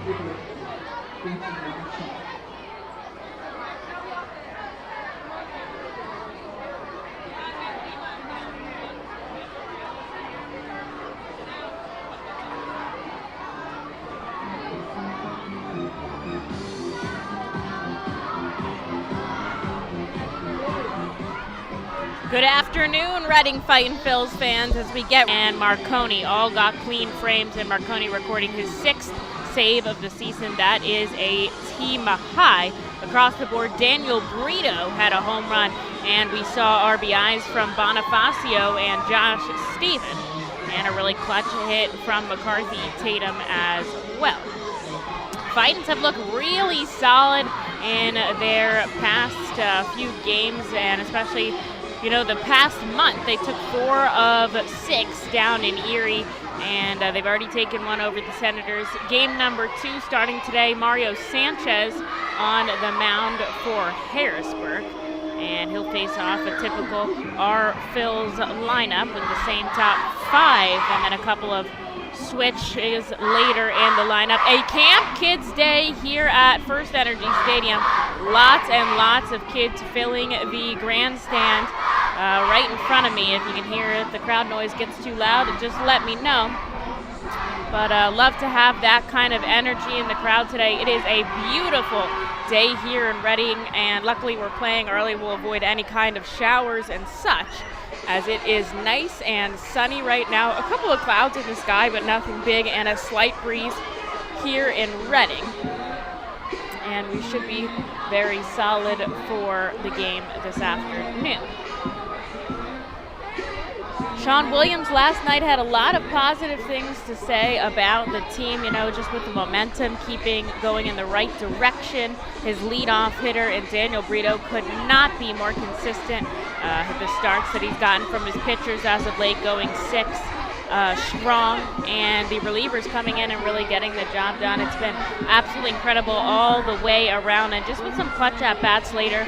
Good afternoon, Reading Fightin' Phils fans, as we get, and Marconi all got clean frames, and Marconi recording his 6th save of the season. That is a team high. Across the board, Daniel Brito had a home run, and we saw RBIs from Bonifacio and Josh Stephen, and a really clutch hit from McCarthy Tatum as well. Fightins have looked really solid in their past few games, and especially the past month. They took 4 of 6 down in Erie, and they've already taken one over the Senators. Game number 2 starting today. Mario Sanchez on the mound for Harrisburg, and he'll face off a typical Phils lineup with the same top 5, and then a couple of switches later in the lineup. A Camp Kids Day here at FirstEnergy Stadium. Lots and lots of kids filling the grandstand right in front of me. If you can hear if the crowd noise gets too loud, just let me know. But love to have that kind of energy in the crowd today. It is a beautiful day here in Reading, and luckily we're playing early. We'll avoid any kind of showers and such, as it is nice and sunny right now. A couple of clouds in the sky, but nothing big, and a slight breeze here in Reading. And we should be very solid for the game this afternoon. Sean Williams last night had a lot of positive things to say about the team, just with the momentum keeping going in the right direction. His leadoff hitter and Daniel Brito could not be more consistent. The starts that he's gotten from his pitchers as of late, going 6 strong, and the relievers coming in and really getting the job done. It's been absolutely incredible all the way around, and just with some clutch at-bats later,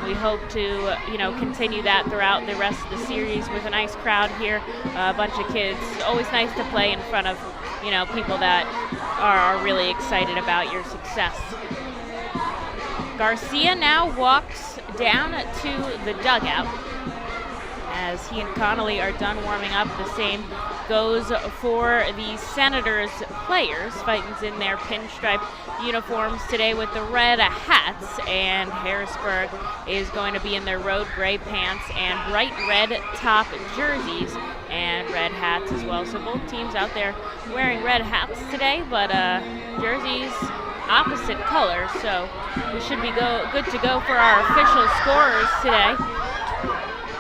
we hope to continue that throughout the rest of the series with a nice crowd here, a bunch of kids. Always nice to play in front of people that are really excited about your success. Garcia now walks down to the dugout as he and Connolly are done warming up. The same goes for the Senators players. Fightins in their pinstripe uniforms today with the red hats, and Harrisburg is going to be in their road gray pants and bright red top jerseys and red hats as well. So both teams out there wearing red hats today, but jerseys opposite colors. So we should be good to go for our official scorers today.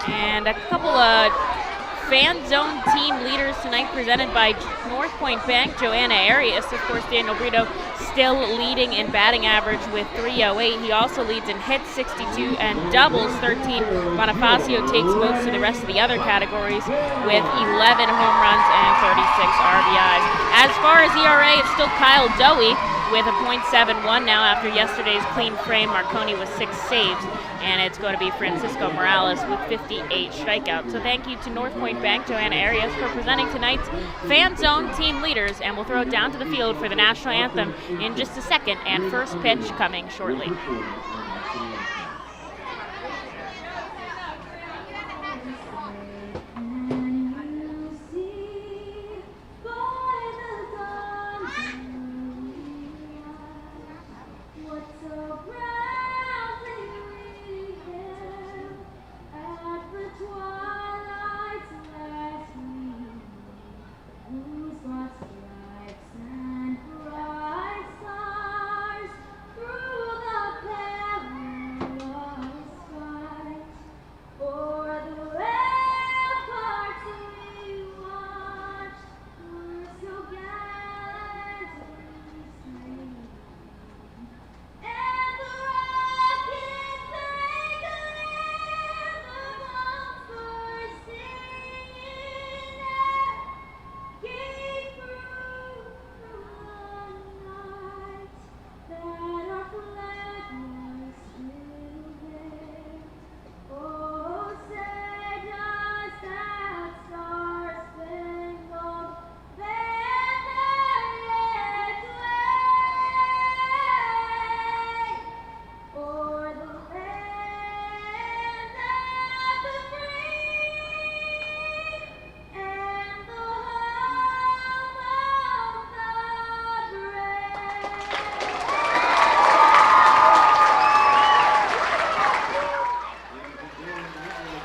And a couple of fan zone team leaders tonight presented by North Point Bank. Joanna Arias, of course, Daniel Brito still leading in batting average with 308. He also leads in hits, 62, and doubles, 13. Bonifacio takes most of the rest of the other categories with 11 home runs and 36 RBIs. As far as ERA, it's still Kyle Dowie with a .71 now after yesterday's clean frame. Marconi with 6 saves, and it's going to be Francisco Morales with 58 strikeouts. So thank you to North Point Bank, Joanna Arias, for presenting tonight's Fan Zone team leaders, and we'll throw it down to the field for the national anthem in just a second, and first pitch coming shortly.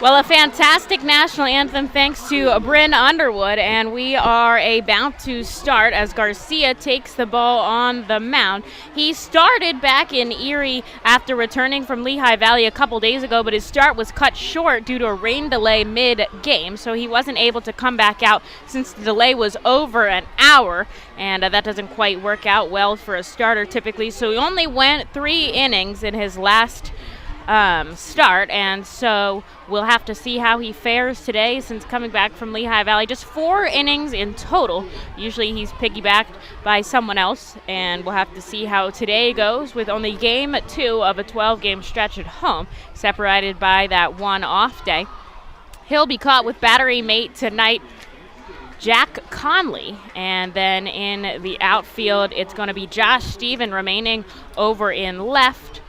Well, a fantastic national anthem thanks to Bryn Underwood, and we are about to start as Garcia takes the ball on the mound. He started back in Erie after returning from Lehigh Valley a couple days ago, but his start was cut short due to a rain delay mid-game, so he wasn't able to come back out since the delay was over an hour, and that doesn't quite work out well for a starter typically, so he only went 3 innings in his last start, and so we'll have to see how he fares today since coming back from Lehigh Valley. Just 4 innings in total. Usually he's piggybacked by someone else, and we'll have to see how today goes with only game 2 of a 12-game stretch at home, separated by that 1 off day. He'll be caught with battery mate tonight, Jack Conley, and then in the outfield it's going to be Josh Stephen remaining over in left,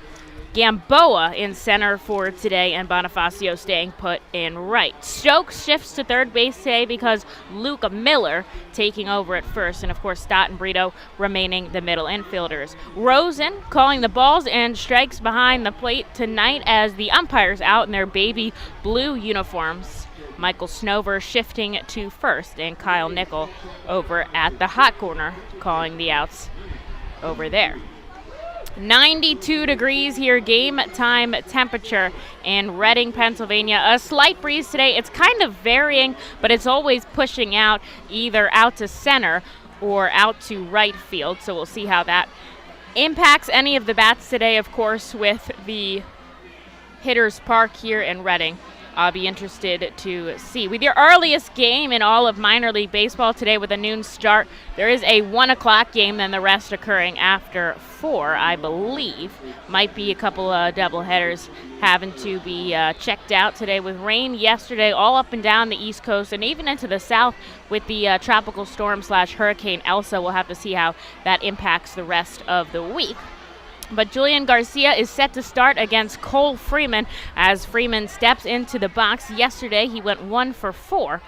Gamboa in center for today, and Bonifacio staying put in right. Stokes shifts to third base today because Luke Miller taking over at first, and of course Stott and Brito remaining the middle infielders. Rosen calling the balls and strikes behind the plate tonight as the umpires out in their baby blue uniforms. Michael Snover shifting to first, and Kyle Nickel over at the hot corner calling the outs over there. 92 degrees here, game time temperature in Reading, Pennsylvania. A slight breeze today. It's kind of varying, but it's always pushing out either out to center or out to right field. So we'll see how that impacts any of the bats today, of course, with the Hitters Park here in Reading. I'll be interested to see. With your earliest game in all of minor league baseball today with a noon start, there is a 1 o'clock game, then the rest occurring after 4, I believe. Might be a couple of doubleheaders having to be checked out today with rain yesterday all up and down the East Coast and even into the South with the tropical storm/Hurricane Elsa. We'll have to see how that impacts the rest of the week. But Julian Garcia is set to start against Cole Freeman as Freeman steps into the box. Yesterday he went 1 for 4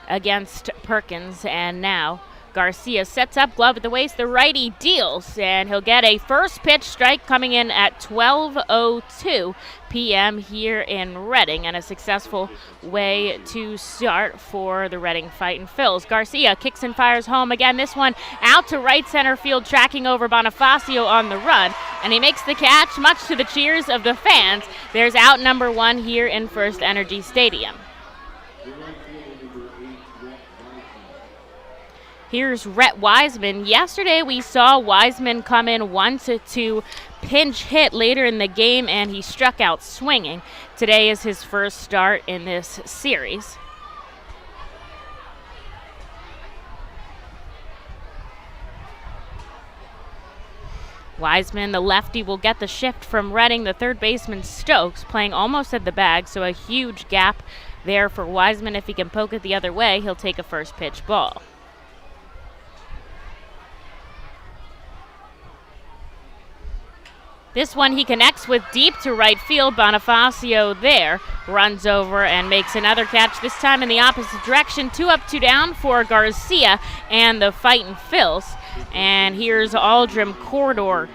against Perkins, and now Garcia sets up, glove at the waist, the righty deals, and he'll get a first pitch strike coming in at 12:02 p.m. here in Reading, and a successful way to start for the Reading Fightin' Phils. Garcia kicks and fires home again, this one out to right center field, tracking over Bonifacio on the run, and he makes the catch much to the cheers of the fans. There's out number 1 here in FirstEnergy Stadium. Here's Rhett Wiseman. Yesterday we saw Wiseman come in 1-2 pinch hit later in the game, and he struck out swinging. Today is his first start in this series. Wiseman, the lefty, will get the shift from Reading. The third baseman Stokes playing almost at the bag, so a huge gap there for Wiseman. If he can poke it the other way, he'll take a first pitch ball. This one he connects with deep to right field. Bonifacio there runs over and makes another catch, this time in the opposite direction. 2 up, 2 down for Garcia and the Fightin' Phils. And here's Aldrim Corridor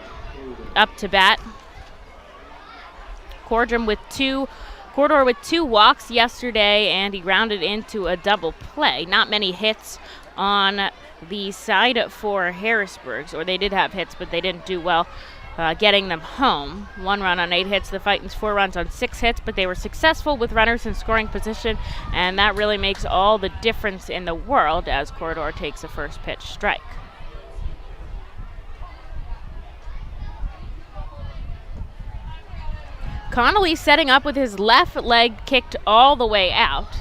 up to bat. Corridor with two walks yesterday, and he rounded into a double play. Not many hits on the side for Harrisburg, or they did have hits, but they didn't do well getting them home. 1 run on 8 hits. The Fightins 4 runs on 6 hits, but they were successful with runners in scoring position, and that really makes all the difference in the world as Corridor takes a first pitch strike. Connolly setting up with his left leg kicked all the way out,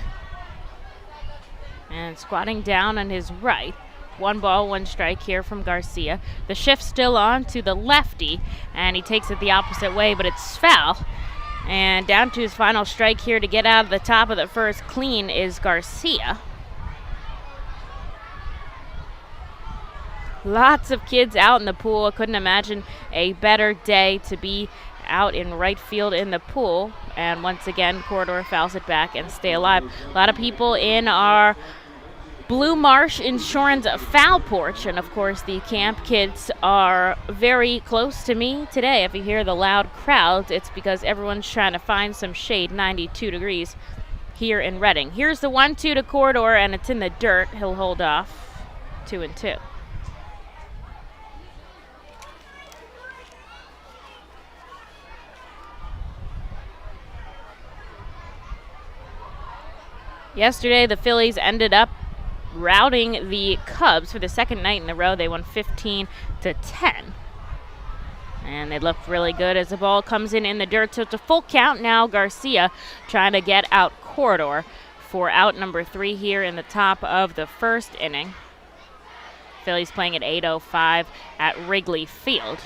and squatting down on his right. 1 ball, 1 strike here from Garcia. The shift still on to the lefty, and he takes it the opposite way, but it's foul. And down to his final strike here to get out of the top of the first clean is Garcia. Lots of kids out in the pool. I couldn't imagine a better day to be out in right field in the pool. And once again, Corridor fouls it back and stay alive. A lot of people in our Blue Marsh Insurance foul porch, and of course the camp kids are very close to me today. If you hear the loud crowds, it's because everyone's trying to find some shade. 92 degrees here in Reading. Here's the 1-2 to Corridor, and it's in the dirt. He'll hold off 2-2. Yesterday, the Phillies ended up routing the Cubs for the second night in a row. They won 15-10. And they looked really good as the ball comes in the dirt. So it's a full count now. Garcia trying to get out Corridor for out number 3 here in the top of the first inning. Phillies playing at 8:05 at Wrigley Field.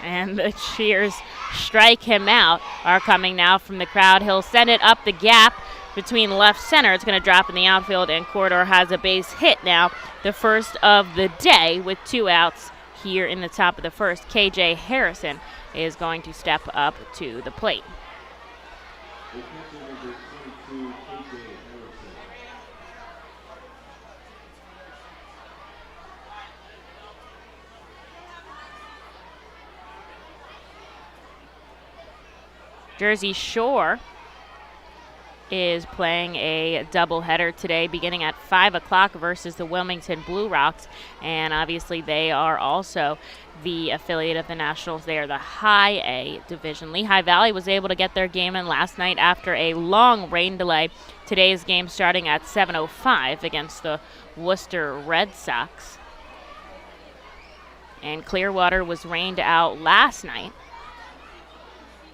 And the cheers strike him out are coming now from the crowd. He'll send it up the gap between left center. It's going to drop in the outfield, and Corridor has a base hit now, the first of the day with 2 outs here in the top of the first. KJ Harrison is going to step up to the plate. Jersey Shore is playing a doubleheader today beginning at 5 o'clock versus the Wilmington Blue Rocks, and obviously they are also the affiliate of the Nationals. They are the High A division. Lehigh Valley was able to get their game in last night after a long rain delay. Today's game starting at 7:05 against the Worcester Red Sox. And Clearwater was rained out last night,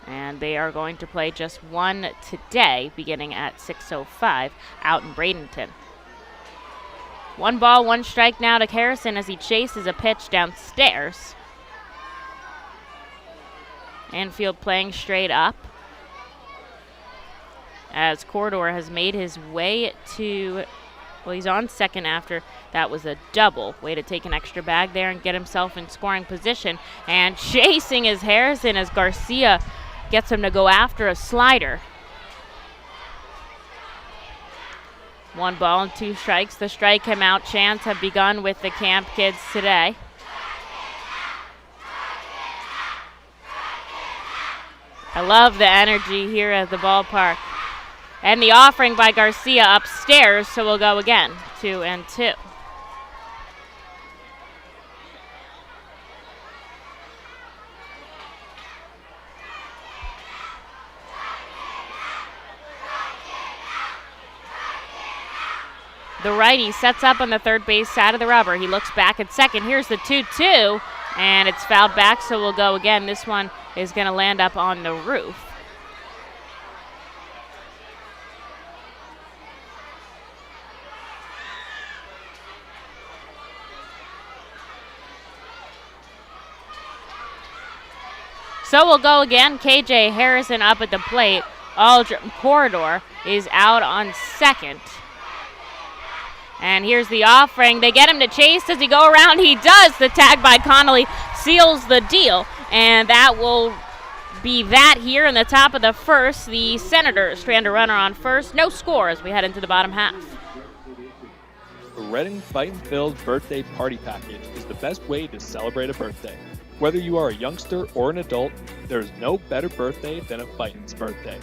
and they are going to play just one today, beginning at 6:05 out in Bradenton. 1 ball, 1 strike now to Harrison as he chases a pitch downstairs. Anfield playing straight up as Corridor has made his way to, well, he's on second after that was a double. Way to take an extra bag there and get himself in scoring position. And chasing is Harrison as Garcia gets him to go after a slider. 1 ball and 2 strikes. The strike him out chants have begun with the camp kids today. I love the energy here at the ballpark. And the offering by Garcia upstairs, so we'll go again, 2-2. The righty sets up on the third base side of the rubber. He looks back at second. Here's the 2-2, and it's fouled back, so we'll go again. This one is going to land up on the roof. So we'll go again. KJ Harrison up at the plate. Aldrin Corridor is out on second. And here's the offering. They get him to chase. Does he go around? He does. The tag by Connolly seals the deal. And that will be that here in the top of the first. The Senators strand a runner on first. No score as we head into the bottom half. The Reading Fightin' Phil's birthday party package is the best way to celebrate a birthday. Whether you are a youngster or an adult, there is no better birthday than a Fightin's birthday.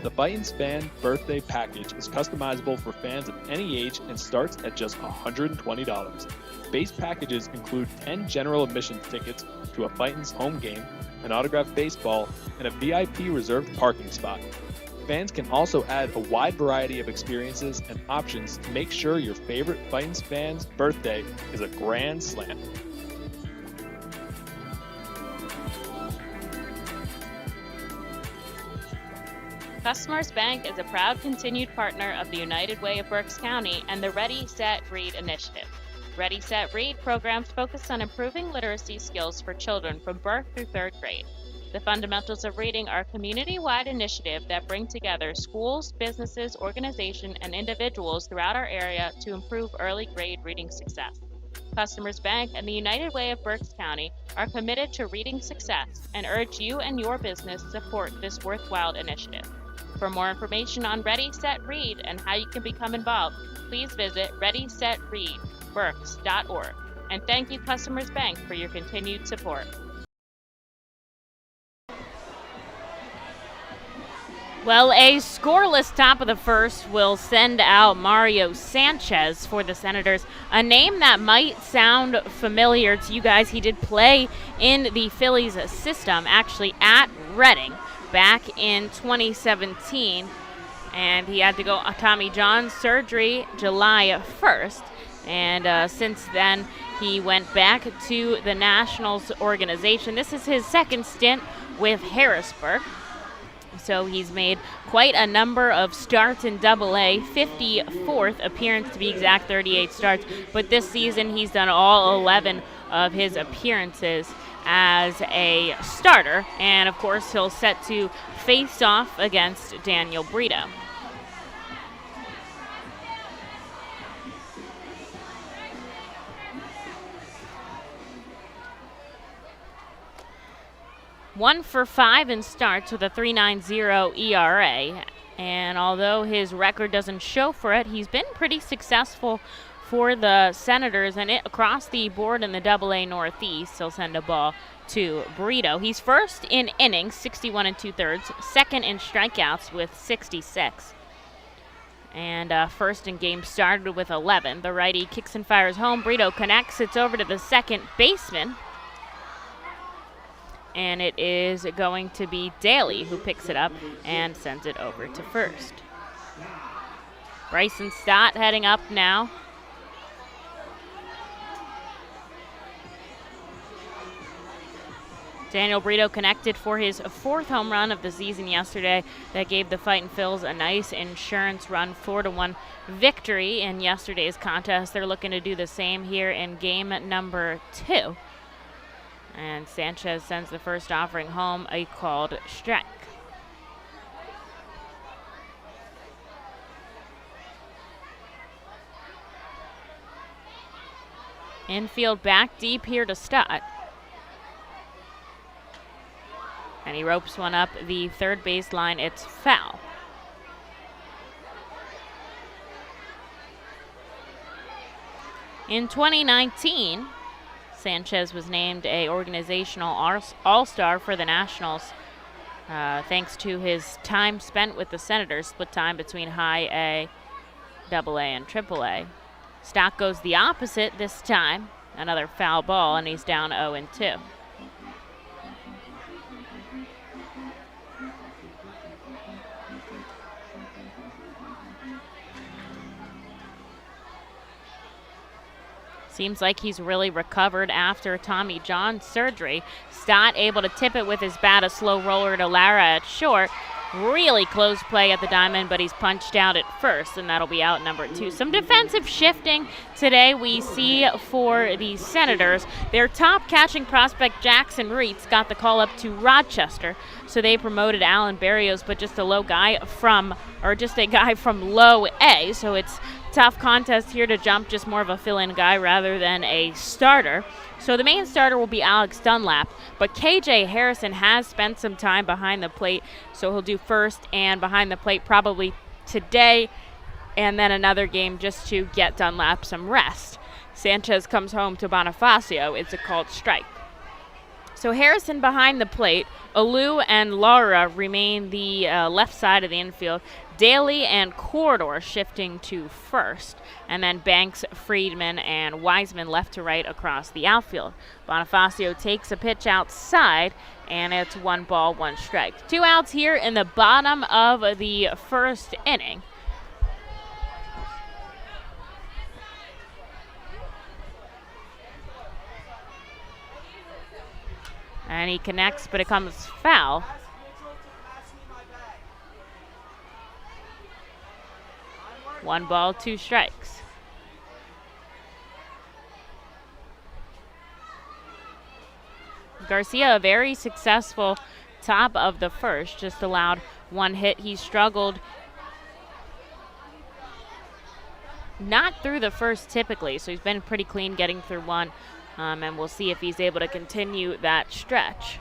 The Fightin's Fan Birthday Package is customizable for fans of any age and starts at just $120. Base packages include 10 general admission tickets to a Fightin's home game, an autographed baseball, and a VIP reserved parking spot. Fans can also add a wide variety of experiences and options to make sure your favorite Fightin's fan's birthday is a grand slam. Customers Bank is a proud continued partner of the United Way of Berks County and the Ready, Set, Read initiative. Ready, Set, Read programs focus on improving literacy skills for children from birth through 3rd grade. The Fundamentals of Reading are a community-wide initiative that bring together schools, businesses, organizations, and individuals throughout our area to improve early grade reading success. Customers Bank and the United Way of Berks County are committed to reading success and urge you and your business to support this worthwhile initiative. For more information on Ready, Set, Read and how you can become involved, please visit ReadySetReadBerks.org. And thank you, Customers Bank, for your continued support. Well, a scoreless top of the first will send out Mario Sanchez for the Senators, a name that might sound familiar to you guys. He did play in the Phillies system, actually at Reading back in 2017, and he had to go Tommy John surgery July 1st, and since then he went back to the Nationals organization. This is his second stint with Harrisburg. So he's made quite a number of starts in Double-A, 54th appearance to be exact, 38 starts. But this season he's done all 11 of his appearances as a starter. And of course he'll set to face off against Daniel Brito. One for 5 in starts with a 3.90 ERA, and although his record doesn't show for it, he's been pretty successful for the Senators and across the board in the Double-A Northeast. He'll send a ball to Brito. He's first in innings, 61 2/3, second in strikeouts with 66. And first in games started with 11. The righty kicks and fires home. Brito connects. It's over to the second baseman. And it is going to be Daly who picks it up and sends it over to first. Bryson Stott heading up now. Daniel Brito connected for his 4th home run of the season yesterday. That gave the Fightin' Phils a nice insurance run, 4-1 victory in yesterday's contest. They're looking to do the same here in game number 2. And Sanchez sends the first offering home, a called strike. Infield back deep here to Stott. And he ropes one up the third baseline. It's foul. In 2019, Sanchez was named a organizational all-star for the Nationals thanks to his time spent with the Senators, split time between High A, Double-A, and Triple-A. Stott goes the opposite this time. Another foul ball, and he's down 0-2. Seems like he's really recovered after Tommy John surgery. Stott able to tip it with his bat, a slow roller to Lara at short. Really close play at the diamond, but he's punched out at first, and that'll be out number 2. Some defensive shifting today we see for the Senators. Their top catching prospect, Jackson Reitz, got the call up to Rochester, so they promoted Alan Barrios, but just a guy from low A, so it's tough contest here to jump, just more of a fill-in guy rather than a starter. So the main starter will be Alex Dunlap, but KJ Harrison has spent some time behind the plate, so he'll do first and behind the plate probably today, and then another game just to get Dunlap some rest. Sanchez comes home to Bonifacio. It's a called strike. So Harrison behind the plate. Alou and Lara remain the left side of the infield. Daly and Corridor shifting to first. And then Banks, Friedman, and Wiseman left to right across the outfield. Bonifacio takes a pitch outside, and it's 1 ball, 1 strike. 2 outs here in the bottom of the first inning. And he connects, but it comes foul. One ball, 2 strikes. Garcia, a very successful top of the first, just allowed 1 hit. He struggled not through the first typically, so he's been pretty clean getting through 1. And we'll see if he's able to continue that stretch.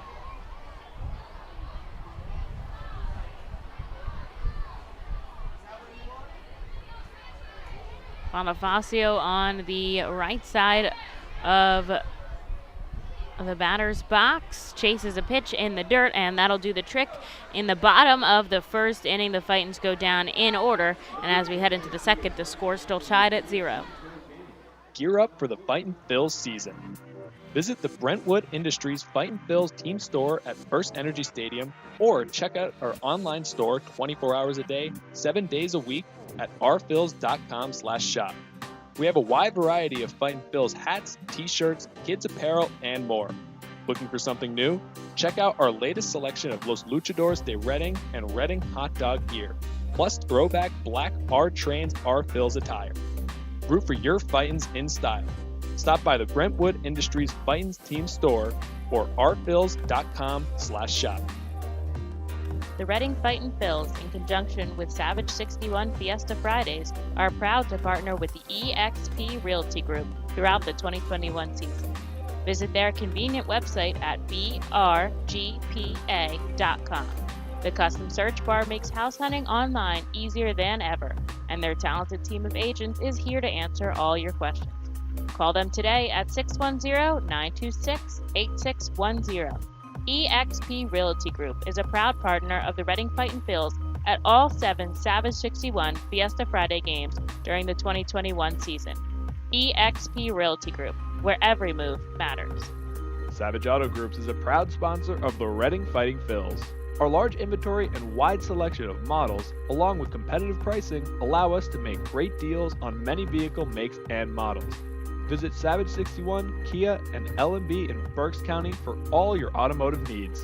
Bonifacio on the right side of the batter's box, chases a pitch in the dirt, and that'll do the trick. In the bottom of the first inning, the Fightins go down in order, and as we head into the second, the score's still tied at 0. Gear up for the Fightin Phils season. Visit the Brentwood Industries Fightin Phils team store at FirstEnergy Stadium, or check out our online store 24 hours a day, 7 days a week at rphils.com/shop. We have a wide variety of Fightin Phils hats, t-shirts, kids apparel, and more. Looking for something new? Check out our latest selection of Los Luchadores de Reading and Reading hot dog gear, plus throwback black R-Trains R-Phils attire. Root for your Fightins in style. Stop by the Brentwood Industries Fightins team store or rphils.com/shop. The Reading Fightin Phils, in conjunction with Savage 61 Fiesta Fridays, are proud to partner with the eXp Realty Group throughout the 2021 season. Visit their convenient website at brgpa.com. The custom search bar makes house hunting online easier than ever, and their talented team of agents is here to answer all your questions. Call them today at 610-926-8610. eXp Realty Group is a proud partner of the Reading Fightin Phils at all 7 Savage 61 Fiesta Friday games during the 2021 season. eXp Realty Group, where every move matters. Savage Auto Groups is a proud sponsor of the Reading Fightin Phils. Our large inventory and wide selection of models, along with competitive pricing, allow us to make great deals on many vehicle makes and models. Visit Savage 61, Kia, and L&B in Berks County for all your automotive needs.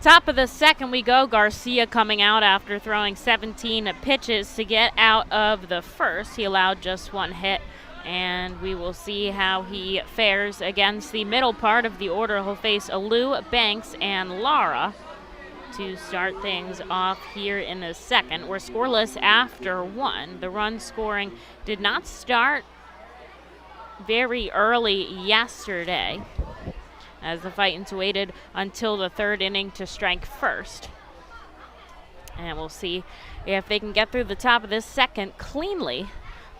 Top of the second we go. Garcia coming out after throwing 17 pitches to get out of the first. He allowed just 1 hit, and we will see how he fares against the middle part of the order. He'll face Alou, Banks, and Lara to start things off here in the second. We're scoreless after 1. The run scoring did not start very early yesterday, as the Fightins waited until the third inning to strike first. And we'll see if they can get through the top of this second cleanly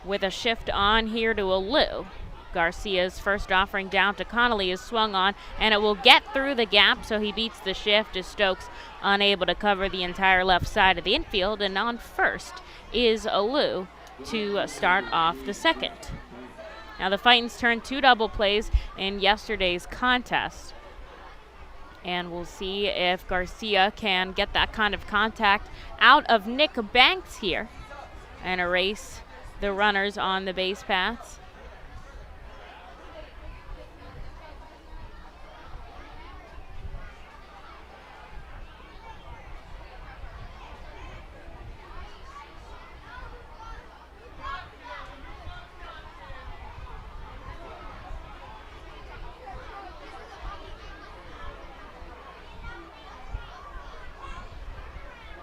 with a shift on here to Alou. Garcia's first offering down to Connolly is swung on, and it will get through the gap, so he beats the shift as Stokes unable to cover the entire left side of the infield. And on first is Alou to start off the second. Now the Fightins turned 2 double plays in yesterday's contest, and we'll see if Garcia can get that kind of contact out of Nick Banks here and erase the runners on the base paths.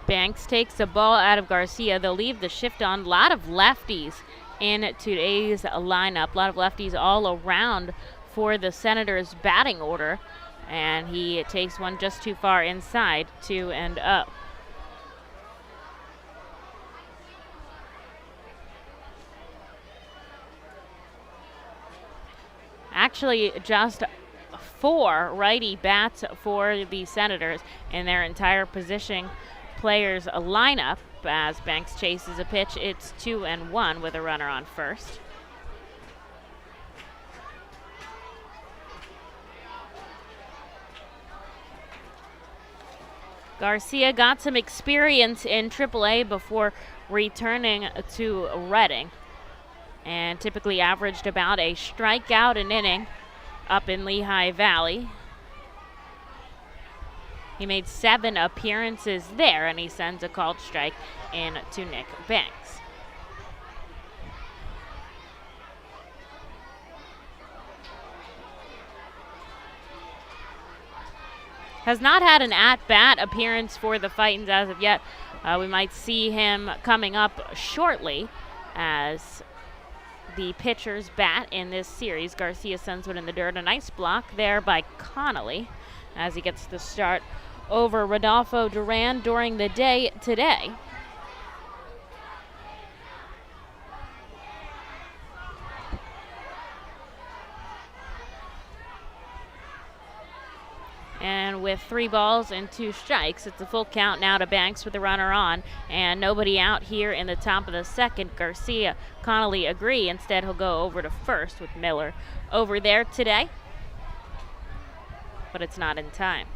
Banks takes the ball out of Garcia. They'll leave the shift on. A lot of lefties in today's lineup. A lot of lefties all around for the Senators' batting order. And he takes one just too far inside, 2-0. Actually, just 4 righty bats for the Senators in their entire position players lineup. As Banks chases a pitch, it's 2-1 with a runner on first. Garcia got some experience in AAA before returning to Reading, and typically averaged about a strikeout an inning up in Lehigh Valley. He made 7 appearances there, and he sends a called strike in to Nick Banks. Has not had an at-bat appearance for the Fightins as of yet. We might see him coming up shortly as the pitcher's bat in this series. Garcia sends one in the dirt. A nice block there by Connolly as he gets the start over Rodolfo Duran during the day today. with 3 balls and 2 strikes. It's a full count now to Banks with the runner on, and nobody out here in the top of the second. Garcia, Connolly agree. Instead, he'll go over to first with Miller over there today, but it's not in time.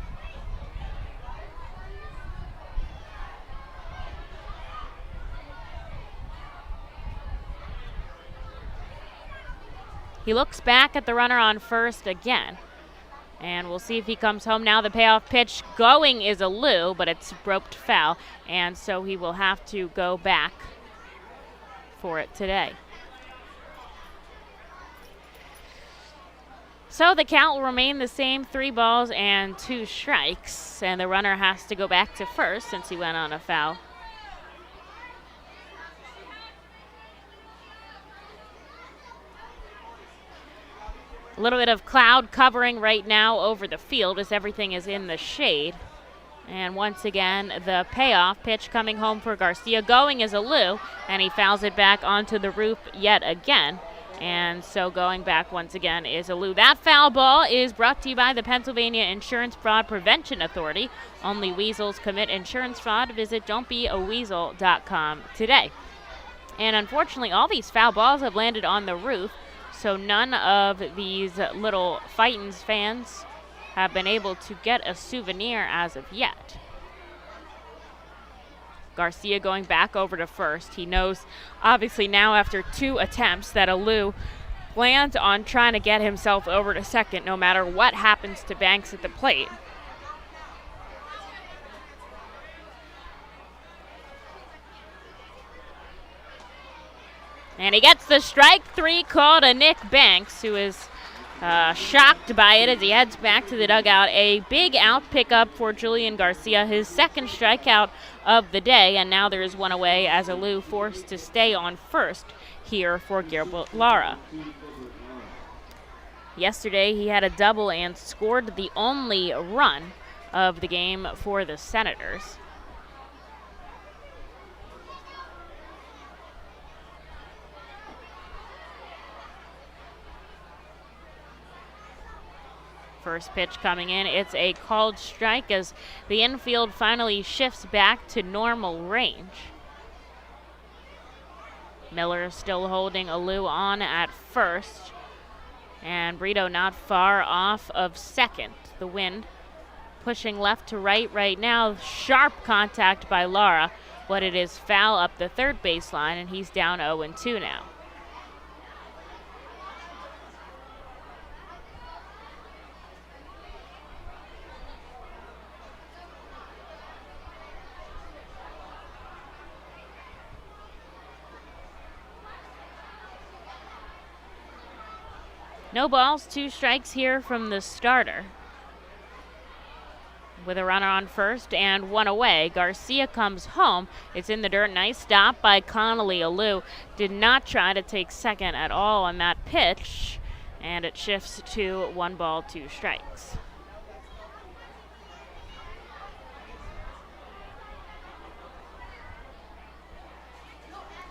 He looks back at the runner on first again. And we'll see if he comes home now. The payoff pitch going is a Lou, but it's roped foul. And so he will have to go back for it today. So the count will remain the same, 3 balls and 2 strikes. And the runner has to go back to first since he went on a foul. A little bit of cloud covering right now over the field as everything is in the shade. And once again, the payoff pitch coming home for Garcia. Going is a Lou, and he fouls it back onto the roof yet again. And so going back once again is a Lou. That foul ball is brought to you by the Pennsylvania Insurance Fraud Prevention Authority. Only weasels commit insurance fraud. Visit don'tbeaweasel.com today. And unfortunately, all these foul balls have landed on the roof. So none of these little Fightin fans have been able to get a souvenir as of yet. Garcia going back over to first. He knows, obviously now after 2 attempts, that a Lou plans on trying to get himself over to second no matter what happens to Banks at the plate. And he gets the strike 3 call to Nick Banks, who is shocked by it as he heads back to the dugout. A big out pickup for Julian Garcia, his 2nd strikeout of the day, and now there is one away as a Lou forced to stay on first here for Gilbert Lara. Yesterday he had a double and scored the only run of the game for the Senators. First pitch coming in, it's a called strike as the infield finally shifts back to normal range. Miller still holding a Lou on at first, and Brito not far off of second. The wind pushing left to right now. Sharp contact by Lara, but it is foul up the third baseline, and he's down 0-2 now. No balls, 2 strikes here from the starter. With a runner on first and 1 away, Garcia comes home. It's in the dirt. Nice stop by Connolly. A Lou did not try to take second at all on that pitch, and it shifts to 1 ball, 2 strikes.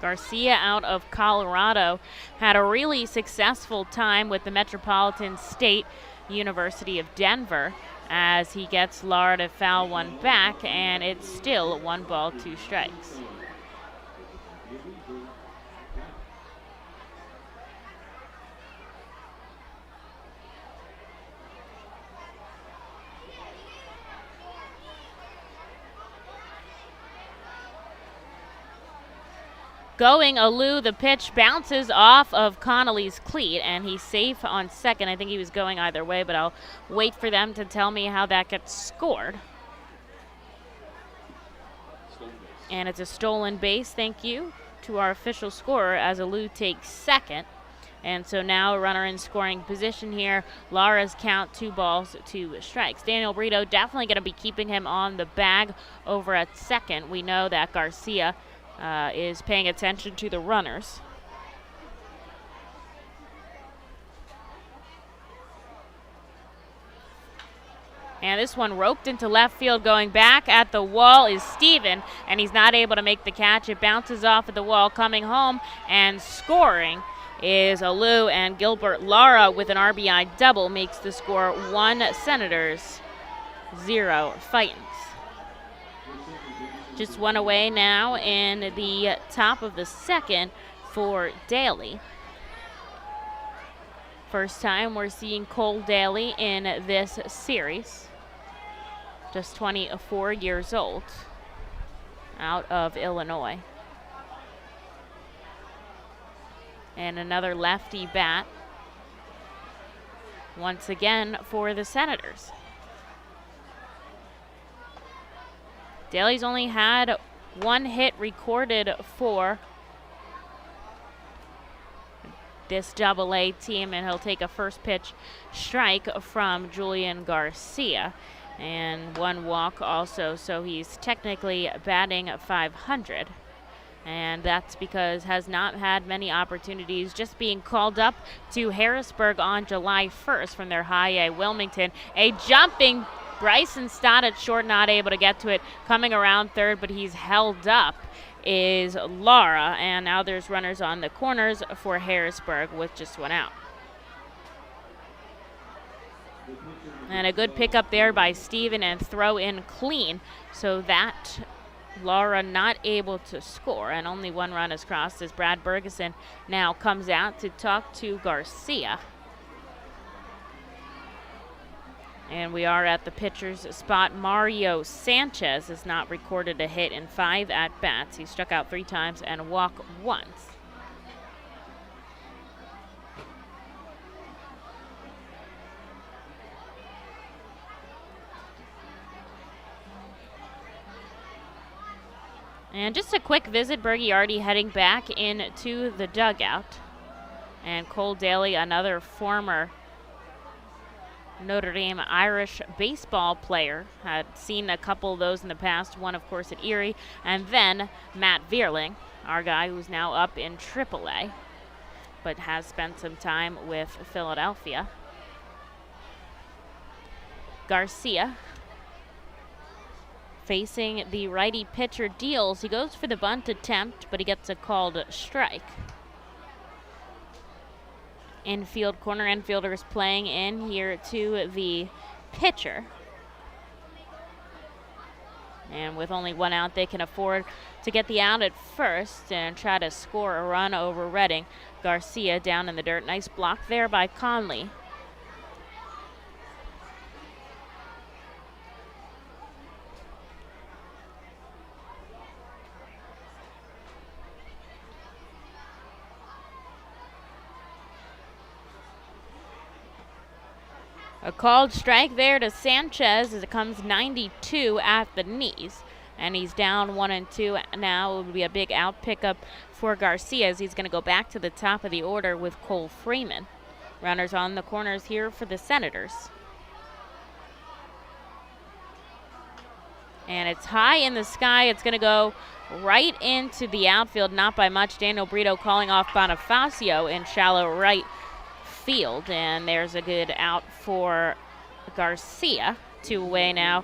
Garcia out of Colorado had a really successful time with the Metropolitan State University of Denver as he gets Lara to foul one back, and it's still 1 ball, 2 strikes. Going a Lou, the pitch bounces off of Connolly's cleat, and he's safe on second. I think he was going either way, but I'll wait for them to tell me how that gets scored. And it's a stolen base, thank you to our official scorer, as a Lou takes second. And so now a runner in scoring position here. Lara's count 2 balls, 2 strikes. Daniel Brito definitely going to be keeping him on the bag over at second. We know that Garcia is paying attention to the runners. And this one roped into left field. Going back at the wall is Steven, and he's not able to make the catch. It bounces off of the wall. Coming home and scoring is a Lou, and Gilbert Lara with an RBI double makes the score 1 Senators Fightins. Just one away now in the top of the second for Daly. First time we're seeing Cole Daly in this series. Just 24 years old, out of Illinois. And another lefty bat once again for the Senators. Daly's only had one hit recorded for this Double-A team, and he'll take a first pitch strike from Julian Garcia, and one walk also, so he's technically batting .500. And that's because has not had many opportunities, just being called up to Harrisburg on July 1st from their high A Wilmington. A jumping Bryson Stott at short, not able to get to it, coming around third, but he's held up is Lara, and now there's runners on the corners for Harrisburg with just one out. And a good pickup there by Steven and throw in clean, so that Lara not able to score, and only one run is crossed as Brad Bergeson now comes out to talk to Garcia. And we are at the pitcher's spot. Mario Sanchez has not recorded a hit in 5 at-bats. He struck out 3 times and walked once. And just a quick visit, Bergie already heading back into the dugout. And Cole Daly, another former Notre Dame Irish baseball player, had seen a couple of those in the past, one of course at Erie, and then Matt Vierling, our guy who's now up in AAA, but has spent some time with Philadelphia. Garcia facing the righty pitcher Deals. He goes for the bunt attempt, but he gets a called strike. Infield corner infielders playing in here to the pitcher. And with only one out, they can afford to get the out at first and try to score a run over Reading. Garcia down in the dirt. Nice block there by Conley. A called strike there to Sanchez as it comes 92 at the knees. And he's down 1-2 now. It would be a big out pickup for Garcia as he's going to go back to the top of the order with Cole Freeman. Runners on the corners here for the Senators. And it's high in the sky. It's going to go right into the outfield, not by much. Daniel Brito calling off Bonifacio in shallow right field, and there's a good out for Garcia. 2 away now,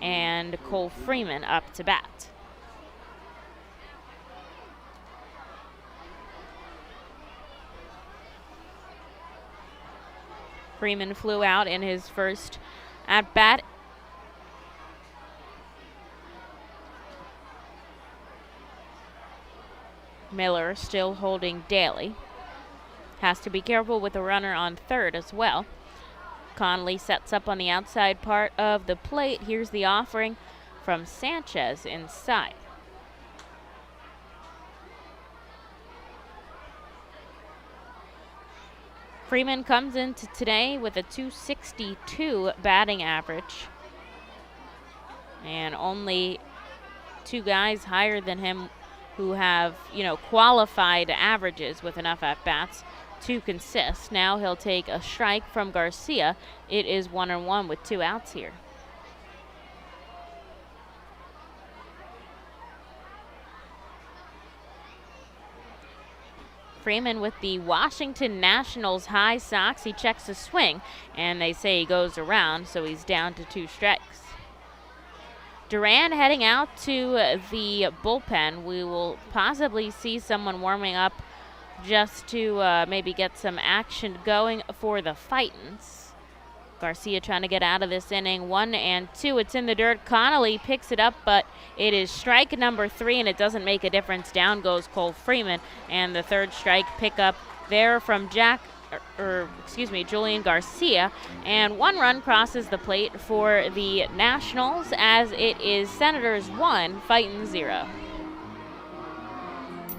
and Cole Freeman up to bat. Freeman flew out in his first at bat. Miller still holding Daly. Has to be careful with the runner on third as well. Conley sets up on the outside part of the plate. Here's the offering from Sanchez inside. Freeman comes into today with a .262 batting average. And only 2 guys higher than him who have, qualified averages with enough at-bats to consist. Now he'll take a strike from Garcia. It is 1-1 with 2 outs here. Freeman with the Washington Nationals high socks. He checks the swing, and they say he goes around, so he's down to 2 strikes. Duran heading out to the bullpen. We will possibly see someone warming up just to maybe get some action going for the Fightins. Garcia trying to get out of this inning. 1-2. It's in the dirt. Connolly picks it up, but it is strike number 3, and it doesn't make a difference. Down goes Cole Freeman, and the third strike pickup there from Julian Garcia. And 1 run crosses the plate for the Nationals as it is Senators 1, Fightin 0.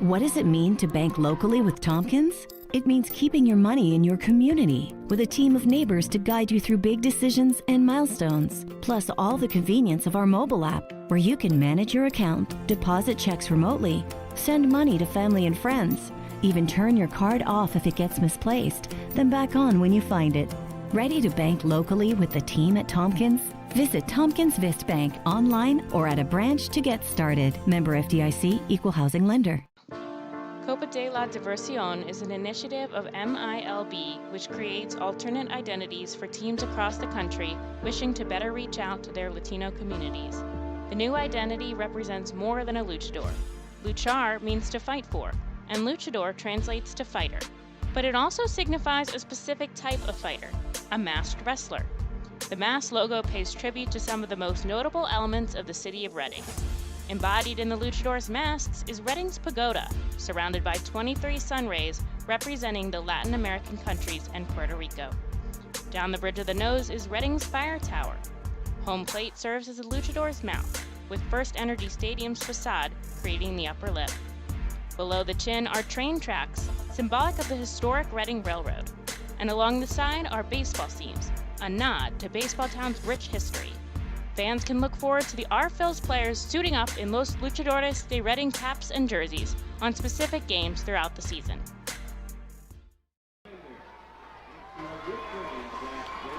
What does it mean to bank locally with Tompkins? It means keeping your money in your community with a team of neighbors to guide you through big decisions and milestones. Plus all the convenience of our mobile app where you can manage your account, deposit checks remotely, send money to family and friends, even turn your card off if it gets misplaced, then back on when you find it. Ready to bank locally with the team at Tompkins? Visit Tompkins Vist Bank online or at a branch to get started. Member FDIC, Equal Housing Lender. Copa de la Diversión is an initiative of MILB which creates alternate identities for teams across the country wishing to better reach out to their Latino communities. The new identity represents more than a luchador. Luchar means to fight for, and luchador translates to fighter. But it also signifies a specific type of fighter, a masked wrestler. The mask logo pays tribute to some of the most notable elements of the city of Reading. Embodied in the luchador's masks is Reading's pagoda, surrounded by 23 sun rays representing the Latin American countries and Puerto Rico. Down the bridge of the nose is Reading's fire tower. Home plate serves as a luchador's mouth, with FirstEnergy Stadium's facade creating the upper lip. Below the chin are train tracks, symbolic of the historic Reading Railroad. And along the side are baseball seams, a nod to Baseball Town's rich history. Fans can look forward to the R-Phils players suiting up in Los Luchadores de Reading caps and jerseys on specific games throughout the season.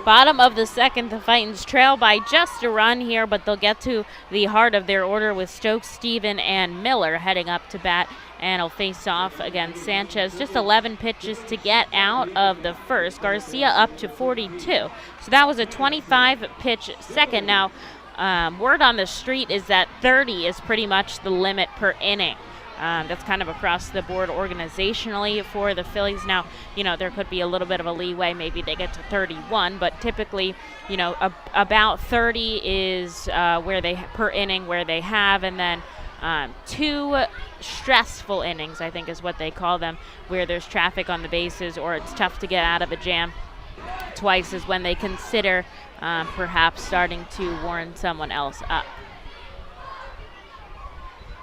Bottom of the second, the Fightins trail by just a run here, but they'll get to the heart of their order with Stokes, Steven, and Miller heading up to bat, and will face off against Sanchez. Just 11 pitches to get out of the first. Garcia up to 42. So that was a 25-pitch second. Now, word on the street is that 30 is pretty much the limit per inning. That's kind of across the board organizationally for the Phillies. Now, there could be a little bit of a leeway. Maybe they get to 31, but typically, about 30 is per inning where they have, and then 2 stressful innings, I think is what they call them, where there's traffic on the bases or it's tough to get out of a jam. Twice is when they consider perhaps starting to warn someone else up.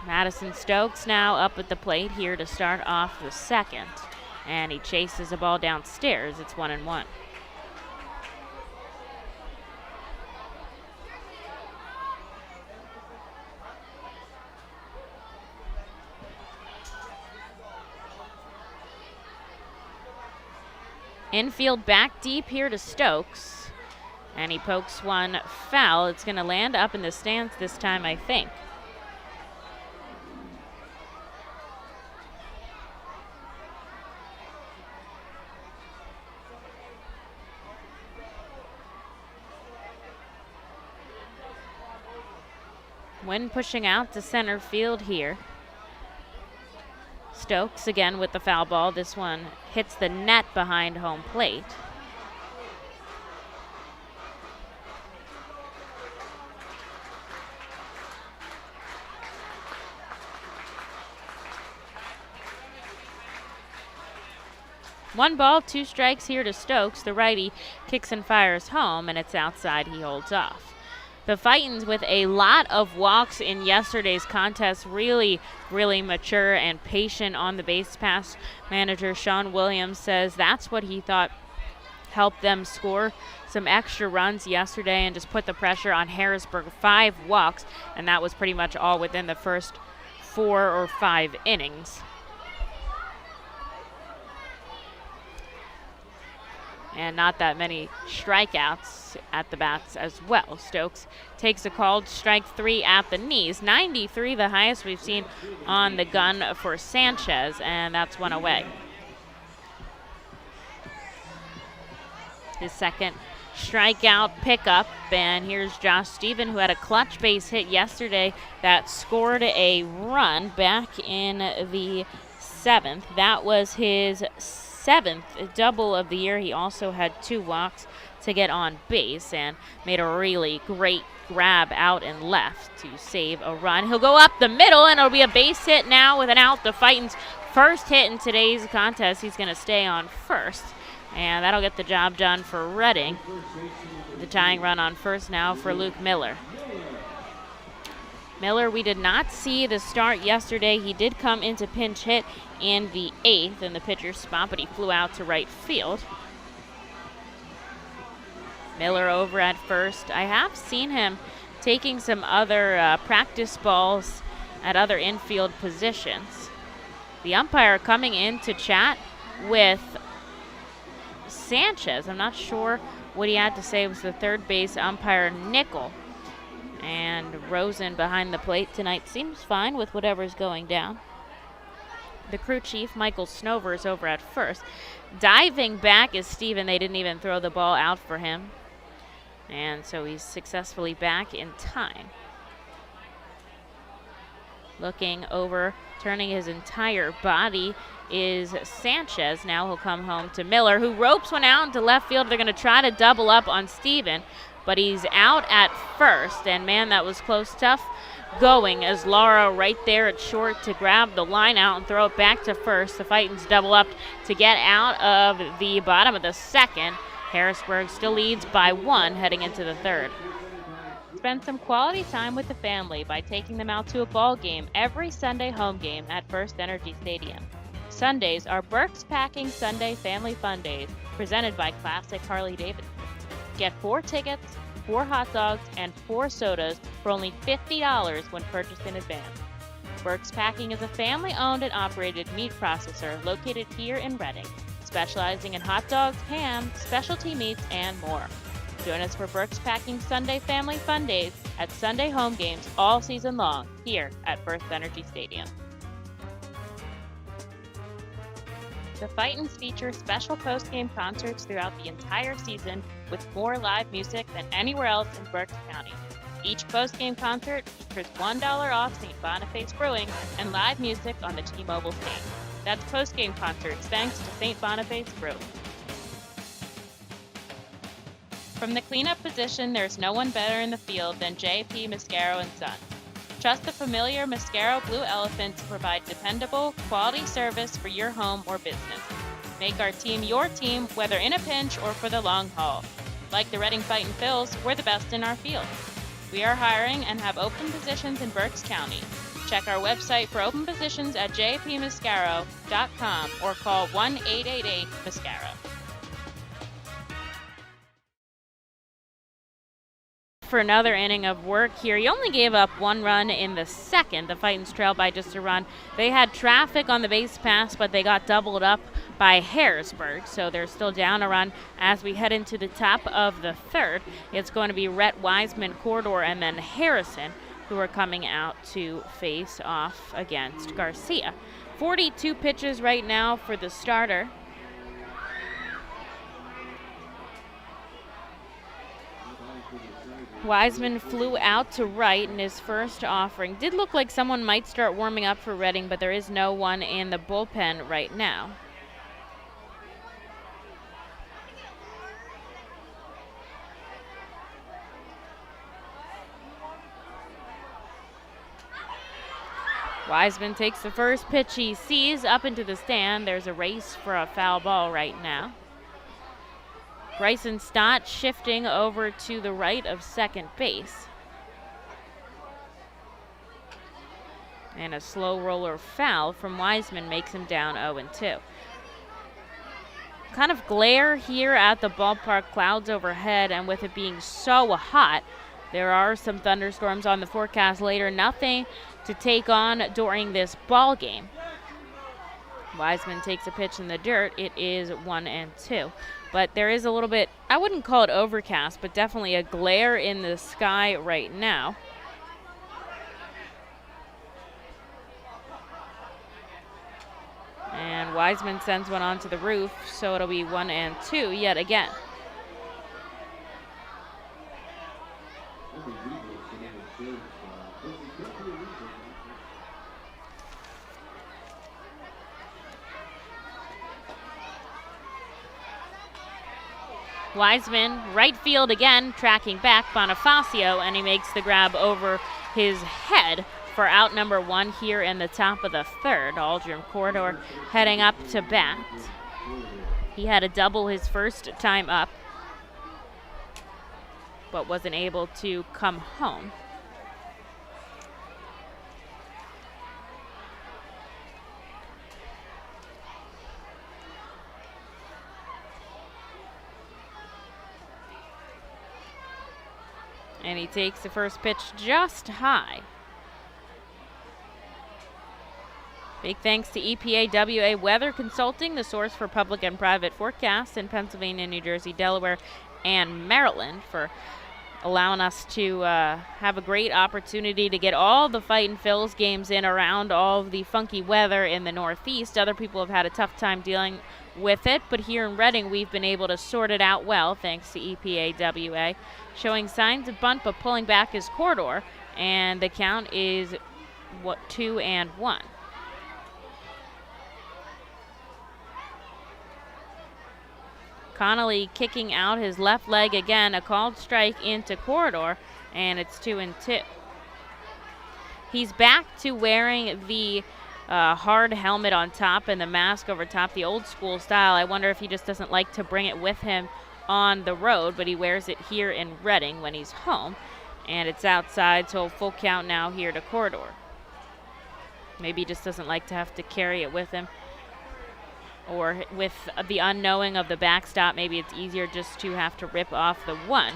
Madison Stokes now up at the plate here to start off the second, and he chases a ball downstairs. It's 1-1. Infield back deep here to Stokes, and he pokes one foul. It's going to land up in the stands this time, I think. Wind pushing out to center field here. Stokes again with the foul ball. This one hits the net behind home plate. One ball, 2 strikes here to Stokes. The righty kicks and fires home, and it's outside. He holds off. The Fightins with a lot of walks in yesterday's contest, really mature and patient on the base pass. Manager Sean Williams says that's what he thought helped them score some extra runs yesterday and just put the pressure on Harrisburg. 5 walks, and that was pretty much all within the first 4 or 5 innings. And not that many strikeouts at the bats as well. Stokes takes a called strike 3 at the knees. 93, the highest we've seen on the gun for Sanchez, and that's 1 away. His second strikeout pickup, and here's Josh Steven, who had a clutch base hit yesterday that scored a run back in the 7th. That was his 7th double of the year. He also had 2 walks to get on base and made a really great grab out and left to save a run. He'll go up the middle, and it'll be a base hit now with an out. The Fightin's first hit in today's contest. He's going to stay on first, and that'll get the job done for Reading. The tying run on first now for Luke Miller. Miller, we did not see the start yesterday. He did come into pinch hit in the 8th in the pitcher's spot, but he flew out to right field. Miller over at first. I have seen him taking some other practice balls at other infield positions. The umpire coming in to chat with Sanchez. I'm not sure what he had to say. It was the third base umpire, Nickel. And Rosen behind the plate tonight seems fine with whatever's going down. The crew chief, Michael Snover, is over at first. Diving back is Steven. They didn't even throw the ball out for him. And so he's successfully back in time. Looking over, turning his entire body is Sanchez. Now he'll come home to Miller, who ropes one out into left field. They're going to try to double up on Steven, but he's out at first. And man, that was close. Tough going as Lara right there at short to grab the line out and throw it back to first. The Fightin's double up to get out of the bottom of the second. Harrisburg still leads by 1 heading into the third. Spend some quality time with the family by taking them out to a ball game every Sunday home game at FirstEnergy Stadium. Sundays are Burke's Packing Sunday Family Fun Days, presented by Classic Harley-Davidson. Get 4 tickets, 4 hot dogs, and 4 sodas for only $50 when purchased in advance. Burke's Packing is a family-owned and operated meat processor located here in Reading, specializing in hot dogs, ham, specialty meats, and more. Join us for Burke's Packing Sunday Family Fun Days at Sunday home games all season long here at FirstEnergy Stadium. The Fightins feature special post-game concerts throughout the entire season with more live music than anywhere else in Berks County. Each post-game concert features $1 off St. Boniface Brewing and live music on the T-Mobile stage. That's post-game concerts thanks to St. Boniface Brewing. From the cleanup position, there's no one better in the field than J.P. Mascaro & Son. Trust the familiar Mascaro Blue Elephant to provide dependable, quality service for your home or business. Make our team your team, whether in a pinch or for the long haul. Like the Reading Fightin' Phils, we're the best in our field. We are hiring and have open positions in Berks County. Check our website for open positions at jpmascaro.com or call 1-888-MASCARO. For another inning of work here. He only gave up 1 run in the second. The Fightins trailed by just a run. They had traffic on the base pass, but they got doubled up by Harrisburg, so they're still down a run as we head into the top of the third. It's going to be Rhett Wiseman, Corridor, and then Harrison, who are coming out to face off against Garcia. 42 pitches right now for the starter. Wiseman flew out to right in his first offering. Did look like someone might start warming up for Reading, but there is no one in the bullpen right now. Wiseman takes the first pitch he sees up into the stand. There's a race for a foul ball right now. Bryson Stott shifting over to the right of second base. And a slow roller foul from Wiseman makes him down 0-2. Kind of glare here at the ballpark, clouds overhead, and with it being so hot, there are some thunderstorms on the forecast later. Nothing to take on during this ball game. Wiseman takes a pitch in the dirt. It is 1-2. But there is a little bit, I wouldn't call it overcast, but definitely a glare in the sky right now. And Wiseman sends one onto the roof, so it'll be 1-2 yet again. Wiseman, right field again, tracking back Bonifacio, and he makes the grab over his head for out number 1 here in the top of the third. Aldrin Corridor heading up to bat. He had a double his first time up, but wasn't able to come home. And he takes the first pitch just high. Big thanks to EPA WA Weather Consulting, the source for public and private forecasts in Pennsylvania, New Jersey, Delaware, and Maryland, for allowing us to have a great opportunity to get all the Fightin' Phils games in around all of the funky weather in the Northeast. Other people have had a tough time dealing with it, but here in Reading we've been able to sort it out well thanks to EPA WA. Showing signs of bunt but pulling back his Corridor, and the count is 2-1. Connolly kicking out his left leg again, a called strike into Corridor, and it's 2-2. He's back to wearing the hard helmet on top and the mask over top, the old school style. I wonder if he just doesn't like to bring it with him on the road, but he wears it here in Reading when he's home, and it's outside, so full count now here to Corridor. Maybe he just doesn't like to have to carry it with him, or with the unknowing of the backstop, maybe it's easier just to have to rip off the 1.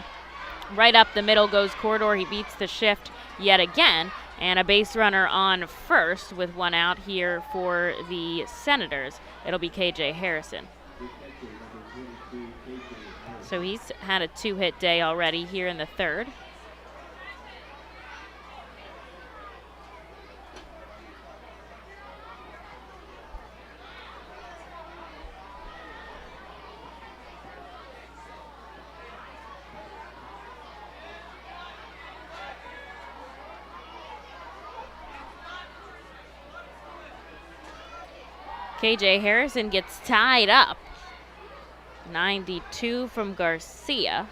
Right up the middle goes Corridor. He beats the shift yet again, and a base runner on first with 1 out here for the Senators. It'll be KJ Harrison. So he's had a 2-hit day already here in the third. KJ Harrison gets tied up. 92 from Garcia.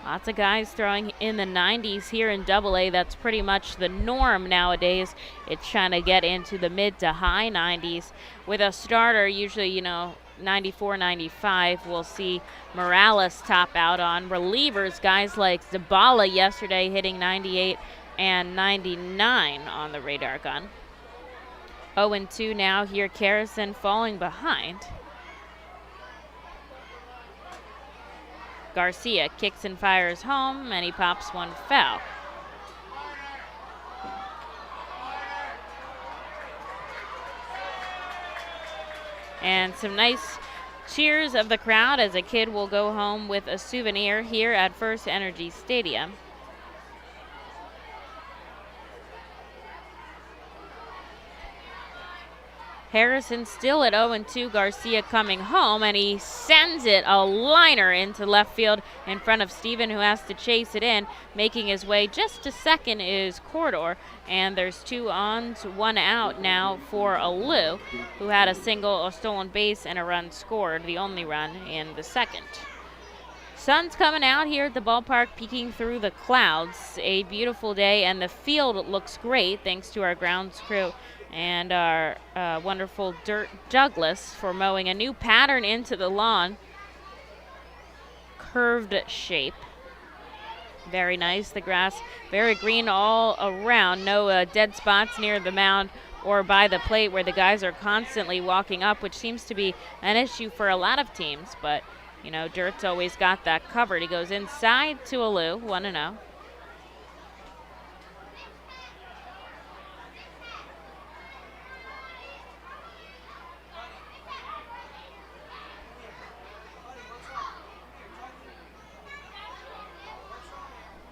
Lots of guys throwing in the 90s here in AA. That's pretty much the norm nowadays. It's trying to get into the mid to high 90s. With a starter, usually, 94, 95, we'll see Morales top out on. Relievers, guys like Zabala yesterday hitting 98 and 99 on the radar gun. 0-2 now here, Harrison falling behind. Garcia kicks and fires home, and he pops 1 foul. And some nice cheers of the crowd as a kid will go home with a souvenir here at FirstEnergy Stadium. Harrison still at 0-2, Garcia coming home, and he sends it a liner into left field in front of Steven, who has to chase it in. Making his way just to second is Corridor, and there's 2 ons, 1 out now for Alou, who had a single, a stolen base, and a run scored, the only run in the second. Sun's coming out here at the ballpark, peeking through the clouds. A beautiful day, and the field looks great thanks to our grounds crew and our wonderful Dirt Douglas for mowing a new pattern into the lawn. Curved shape. Very nice. The grass very green all around. No dead spots near the mound or by the plate where the guys are constantly walking up, which seems to be an issue for a lot of teams. But, Dirt's always got that covered. He goes inside to Alou, 1-0.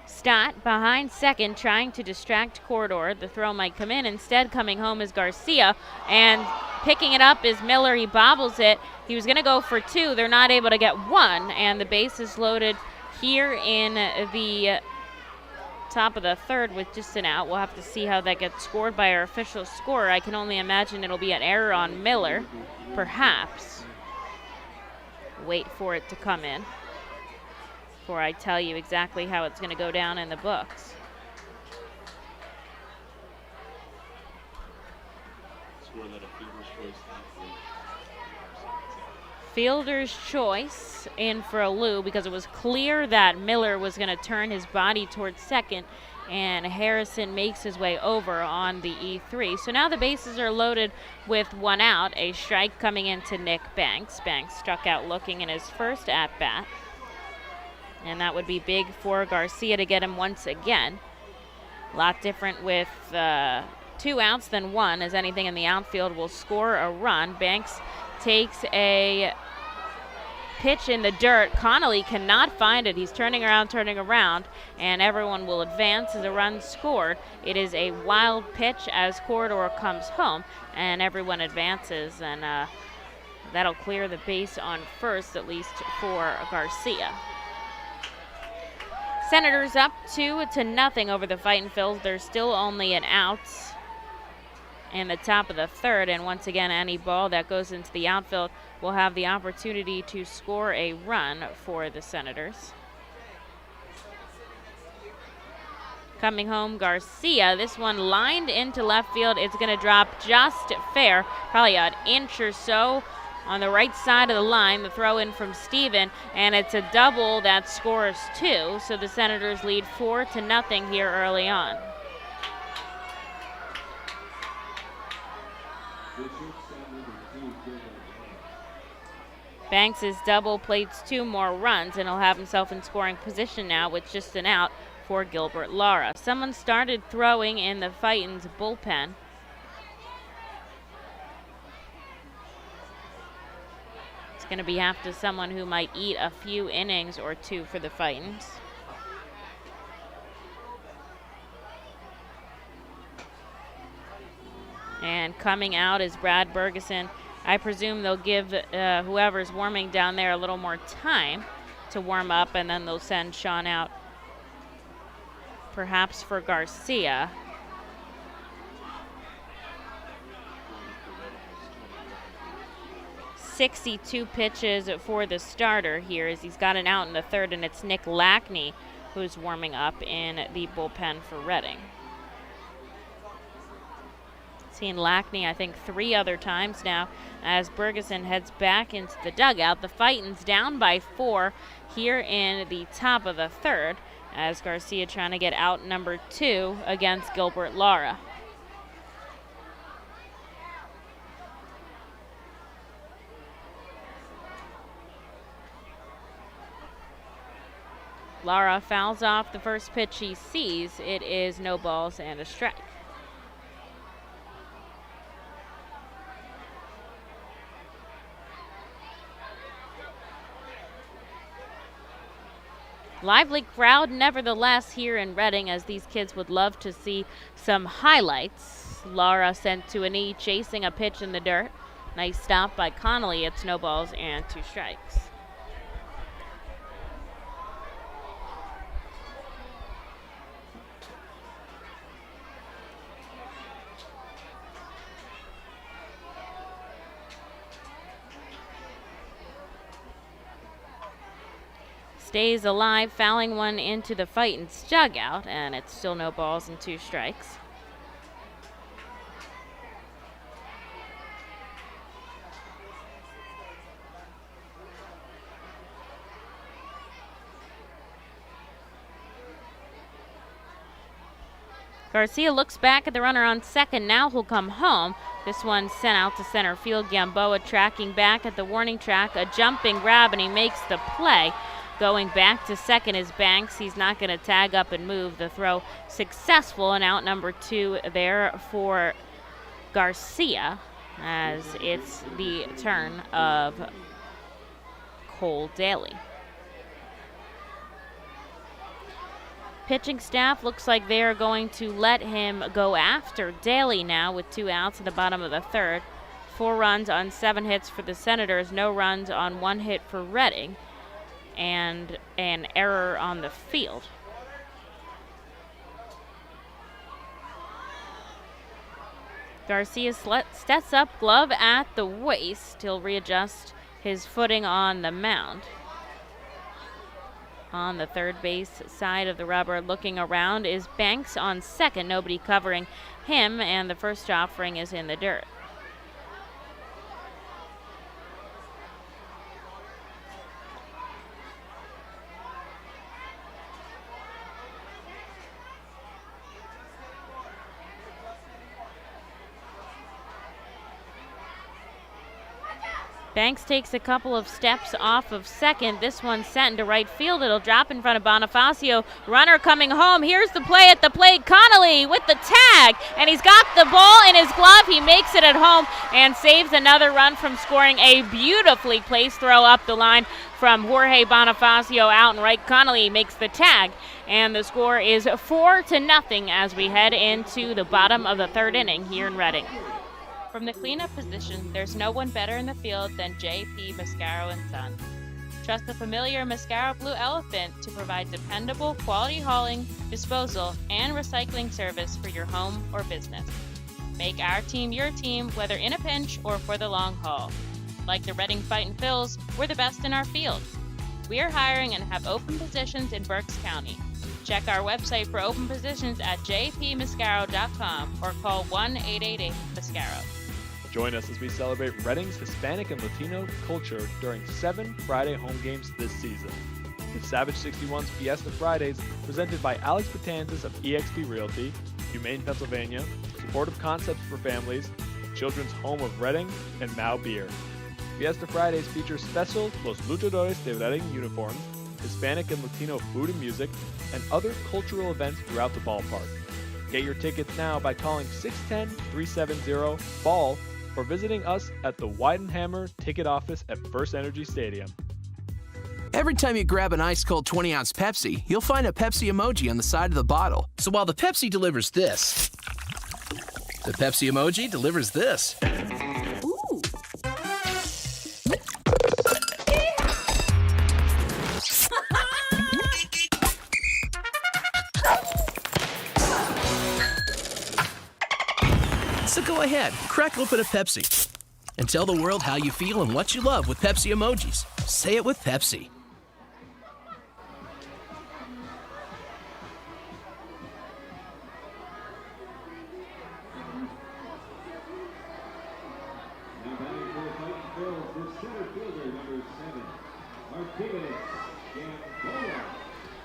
Stott behind second, trying to distract Corridor. The throw might come in. Instead, coming home is Garcia, and picking it up is Miller. He bobbles it. He was going to go for 2. They're not able to get 1, and the base is loaded here in the top of the third with just an out. We'll have to see how that gets scored by our official scorer. I can only imagine it'll be an error on Miller, perhaps. wait for it to come in before I tell you exactly how it's going to go down in the books. Fielder's choice in for a Lou, because it was clear that Miller was going to turn his body towards second, and Harrison makes his way over on the E3. So now the bases are loaded with one out. A strike coming into Nick Banks. Banks struck out looking in his first at-bat, and that would be big for Garcia to get him once again. A lot different with 2 outs than 1, as anything in the outfield will score a run. Banks takes a pitch in the dirt. Connolly cannot find it. He's turning around, and everyone will advance as a run scored. It is a wild pitch as Corridor comes home, and everyone advances, and that'll clear the base on first, at least for Garcia. Senators up 2-0 over the Fightin' Phils. There's still only an out in the top of the third, and once again, any ball that goes into the outfield will have the opportunity to score a run for the Senators. Coming home, Garcia. This one lined into left field. It's going to drop just fair, probably an inch or so on the right side of the line. The throw in from Steven, and it's a double that scores 2. So the Senators lead 4-0 here early on. Banks' double plates 2 more runs, and he'll have himself in scoring position now with just an out for Gilbert Lara. Someone started throwing in the Fightin's bullpen. It's going to be after someone who might eat a few innings or 2 for the Fightins. And coming out is Brad Bergeson. I presume they'll give whoever's warming down there a little more time to warm up, and then they'll send Sean out perhaps for Garcia. .62 pitches for the starter here, as he's got an out in the third, and it's Nick Lackney who's warming up in the bullpen for Reading. Seen Lackney, I think, 3 other times now as Bergeson heads back into the dugout. The Fightins down by 4 here in the top of the third, as Garcia trying to get out number 2 against Gilbert Lara. Lara fouls off the first pitch he sees. It is no balls and a strike. Lively crowd nevertheless here in Reading, as these kids would love to see some highlights. Lara sent to a knee, chasing a pitch in the dirt. Nice stop by Connolly. It's no balls and 2 strikes. Stays alive, fouling one into the Fightin's dugout, and it's still no balls and 2 strikes. Garcia looks back at the runner on second. Now he'll come home. This one sent out to center field. Gamboa tracking back at the warning track. A jumping grab, and he makes the play. Going back to second is Banks. He's not going to tag up and move. The throw successful, and out number 2 there for Garcia, as it's the turn of Cole Daly. Pitching staff looks like they're going to let him go after Daly now with 2 outs at the bottom of the third. 4 runs on 7 hits for the Senators, no runs on 1 hit for Reading, and an error on the field. Garcia steps up, glove at the waist. He'll readjust his footing on the mound. On the third base side of the rubber, looking around, is Banks on second. Nobody covering him, and the first offering is in the dirt. Banks takes a couple of steps off of second. This one's sent into right field. It'll drop in front of Bonifacio. Runner coming home. Here's the play at the plate. Connolly with the tag, and he's got the ball in his glove. He makes it at home and saves another run from scoring. A beautifully placed throw up the line from Jorge Bonifacio out and right. Connolly makes the tag, and the score is 4-0 as we head into the bottom of the third inning here in Reading. From the cleanup position, there's no one better in the field than J.P. Mascaro & Son. Trust the familiar Mascaro Blue Elephant to provide dependable quality hauling, disposal, and recycling service for your home or business. Make our team your team, whether in a pinch or for the long haul. Like the Reading Fightin' Phils, we're the best in our field. We are hiring and have open positions in Berks County. Check our website for open positions at jpmascaro.com or call 1-888-MASCARO. Join us as we celebrate Reading's Hispanic and Latino culture during 7 Friday home games this season. The Savage 61's Fiesta Fridays, presented by Alex Batanzas of eXp Realty, Humane Pennsylvania, Supportive Concepts for Families, Children's Home of Reading, and Mao Beer. Fiesta Fridays feature special Los Luchadores de Reading uniforms, Hispanic and Latino food and music, and other cultural events throughout the ballpark. Get your tickets now by calling 610-370-BALL or visiting us at the Weidenhammer ticket office at FirstEnergy Stadium. Every time you grab an ice-cold 20-ounce Pepsi, you'll find a Pepsi emoji on the side of the bottle. So while the Pepsi delivers this, the Pepsi emoji delivers this. Ooh. So go ahead, crack open a Pepsi and tell the world how you feel and what you love with Pepsi emojis. Say it with Pepsi.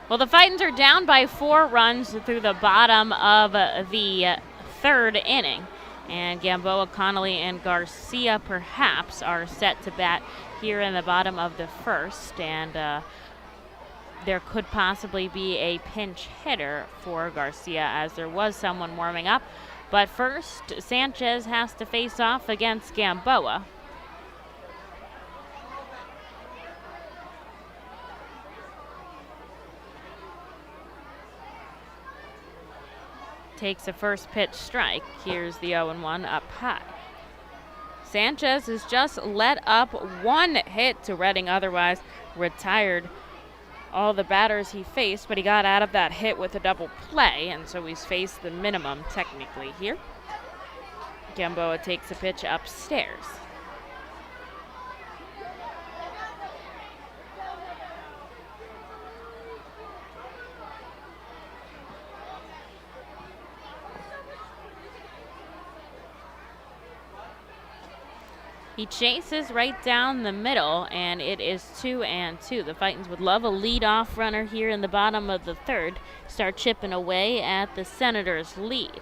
Well, the Fightins are down by 4 runs through the bottom of the third inning. And Gamboa, Connolly, and Garcia perhaps are set to bat here in the bottom of the first. And there could possibly be a pinch hitter for Garcia, as there was someone warming up. But first, Sanchez has to face off against Gamboa. Takes a first pitch strike. Here's the 0-1 up high. Sanchez has just let up 1 hit to Reading, otherwise retired all the batters he faced, but he got out of that hit with a double play, and so he's faced the minimum technically here. Gamboa takes a pitch upstairs. He chases right down the middle, and it is 2-2. The Fightins would love a leadoff runner here in the bottom of the third. Start chipping away at the Senators' lead.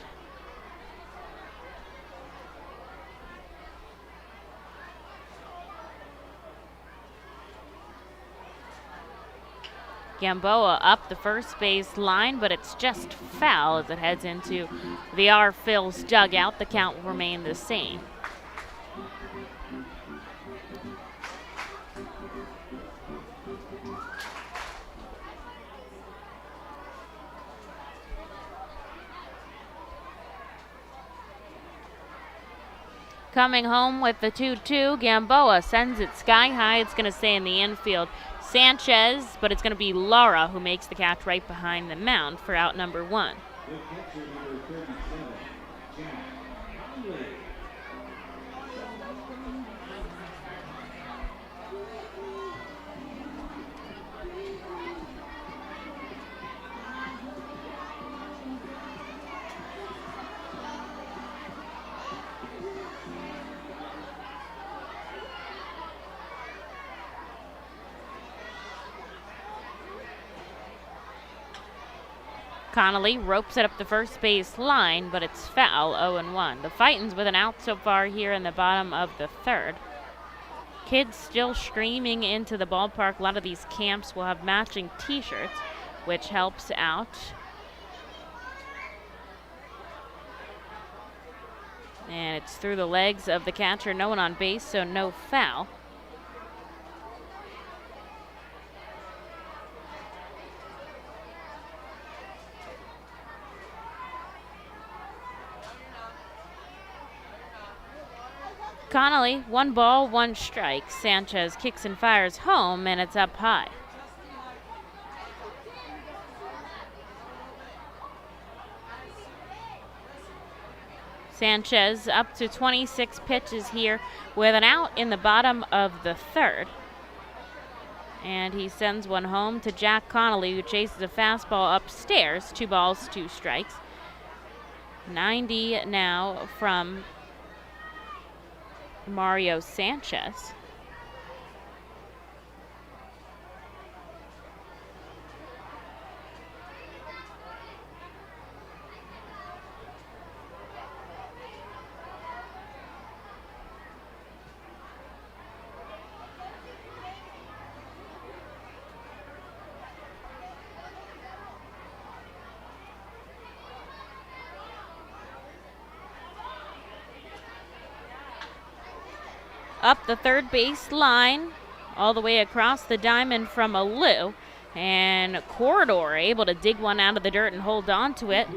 Gamboa up the first base line, but it's just foul as it heads into the R. Phil's dugout. The count will remain the same. Coming home with the 2-2, Gamboa sends it sky high. It's going to stay in the infield. Sanchez, but it's going to be Lara who makes the catch right behind the mound for out number 1. Connolly ropes it up the first base line, but it's foul, 0-1. The Fightins with an out so far here in the bottom of the third. Kids still streaming into the ballpark. A lot of these camps will have matching t-shirts, which helps out. And it's through the legs of the catcher. No one on base, so no foul. Connolly, 1 ball, 1 strike. Sanchez kicks and fires home, and it's up high. Sanchez up to 26 pitches here with an out in the bottom of the third. And he sends one home to Jack Connolly, who chases a fastball upstairs. 2 balls, 2 strikes. 90 now from Mario Sanchez. Up the third base line, all the way across the diamond from Alou. And Corridor able to dig one out of the dirt and hold on to it.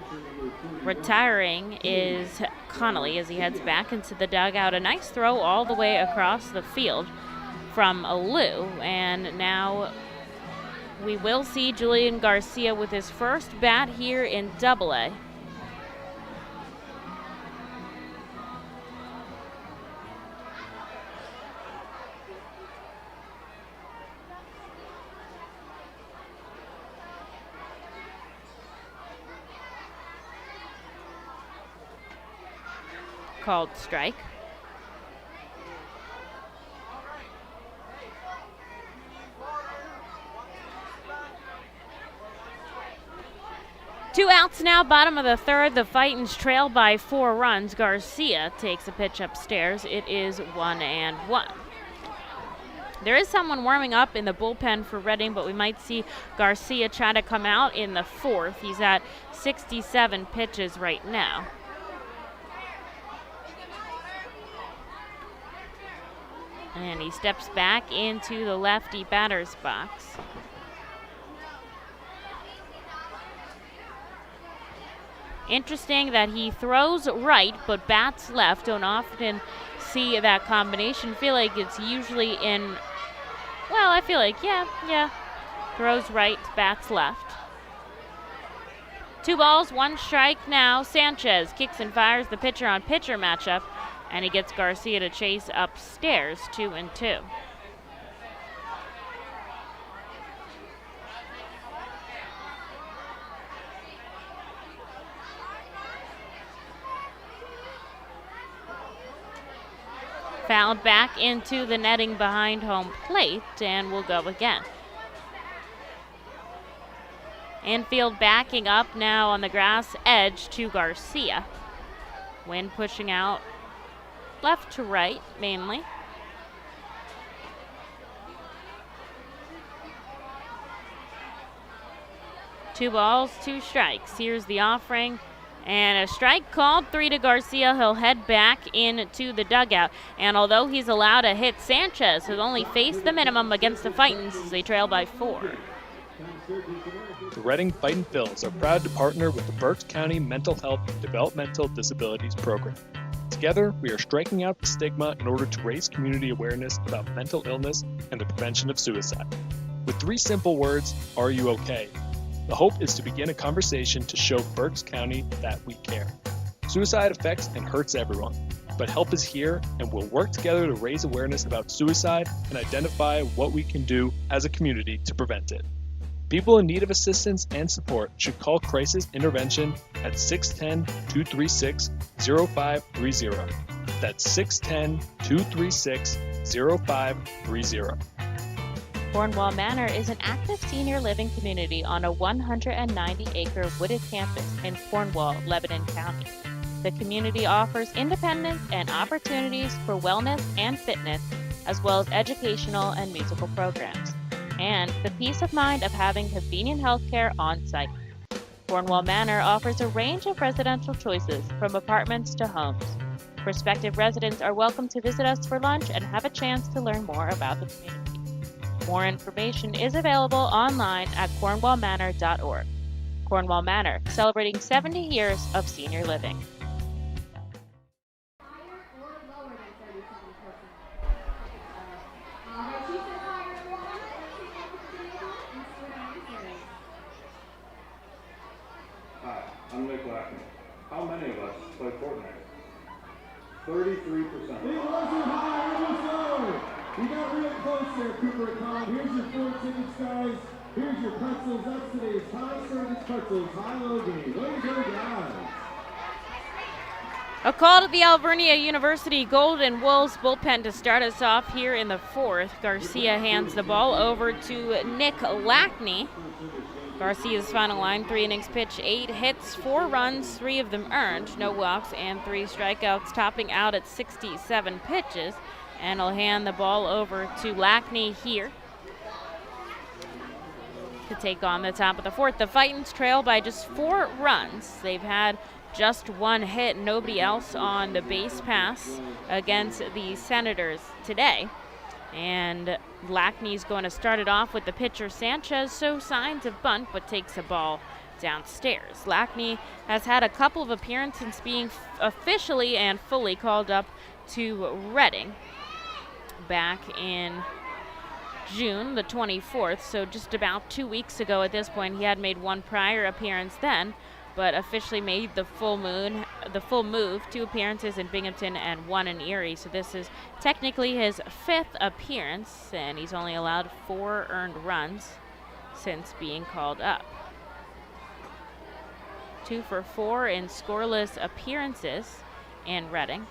Retiring is Connolly as he heads back into the dugout. A nice throw all the way across the field from Alou. And now we will see Julian Garcia with his first bat here in Double-A. Called strike. Two outs now, bottom of the third. The Fightins trail by 4 runs. Garcia takes a pitch upstairs. It is 1-1. There is someone warming up in the bullpen for Reading, but we might see Garcia try to come out in the fourth. He's at 67 pitches right now. And he steps back into the lefty batter's box. Interesting that he throws right but bats left. Don't often see that combination. Feel like it's usually in, well, I feel like, yeah. Throws right, bats left. 2 balls, 1 strike now. Sanchez kicks and fires the pitcher-on-pitcher matchup. And he gets Garcia to chase upstairs, 2-2. Fouled back into the netting behind home plate, and we'll go again. Infield backing up now on the grass edge to Garcia. Wind pushing out left to right, mainly. Two balls, 2 strikes. Here's the offering. And a strike called, 3 to Garcia. He'll head back into the dugout. And although he's allowed to hit Sanchez, who's only faced the minimum against the Fightins as they trail by 4. The Reading Fightin' Phils are proud to partner with the Berks County Mental Health and Developmental Disabilities Program. Together, we are striking out the stigma in order to raise community awareness about mental illness and the prevention of suicide. With 3 simple words, are you okay? The hope is to begin a conversation to show Berks County that we care. Suicide affects and hurts everyone, but help is here, and we'll work together to raise awareness about suicide and identify what we can do as a community to prevent it. People in need of assistance and support should call Crisis Intervention at 610-236-0530. That's 610-236-0530. Cornwall Manor is an active senior living community on a 190-acre wooded campus in Cornwall, Lebanon County. The community offers independence and opportunities for wellness and fitness, as well as educational and musical programs, and the peace of mind of having convenient health care on site. Cornwall Manor offers a range of residential choices, from apartments to homes. Prospective residents are welcome to visit us for lunch and have a chance to learn more about the community. More information is available online at cornwallmanor.org. Cornwall Manor, celebrating 70 years of senior living. Hi, I'm Nick Lackman. How many of us play Fortnite? 33%. It wasn't high, it was low. You got real close there, Cooper and Cobb. Here's your 4 tickets, guys. Here's your pretzels. That's today's high service pretzels. High-low game. Way to go, guys. A call to the Alvernia University Golden Wolves bullpen to start us off here in the fourth. Garcia hands the ball over to Nick Lackney. Garcia's final line, 3 innings pitch, 8 hits, 4 runs, 3 of them earned, no walks and 3 strikeouts, topping out at 67 pitches. And he'll hand the ball over to Lackney here to take on the top of the fourth. The Fightins trail by just 4 runs. They've had just 1 hit, nobody else on the base pass against the Senators today. And Lackney's going to start it off with the pitcher Sanchez, shows signs of bunt, but takes a ball downstairs. Lackney has had a couple of appearances since being officially and fully called up to Reading back in June the 24th, so just about 2 weeks ago at this point. He had made 1 prior appearance then, but officially made the full move, 2 appearances in Binghamton and 1 in Erie. So this is technically his 5th appearance, and he's only allowed 4 earned runs since being called up. 2 for 4 in scoreless appearances in Reading.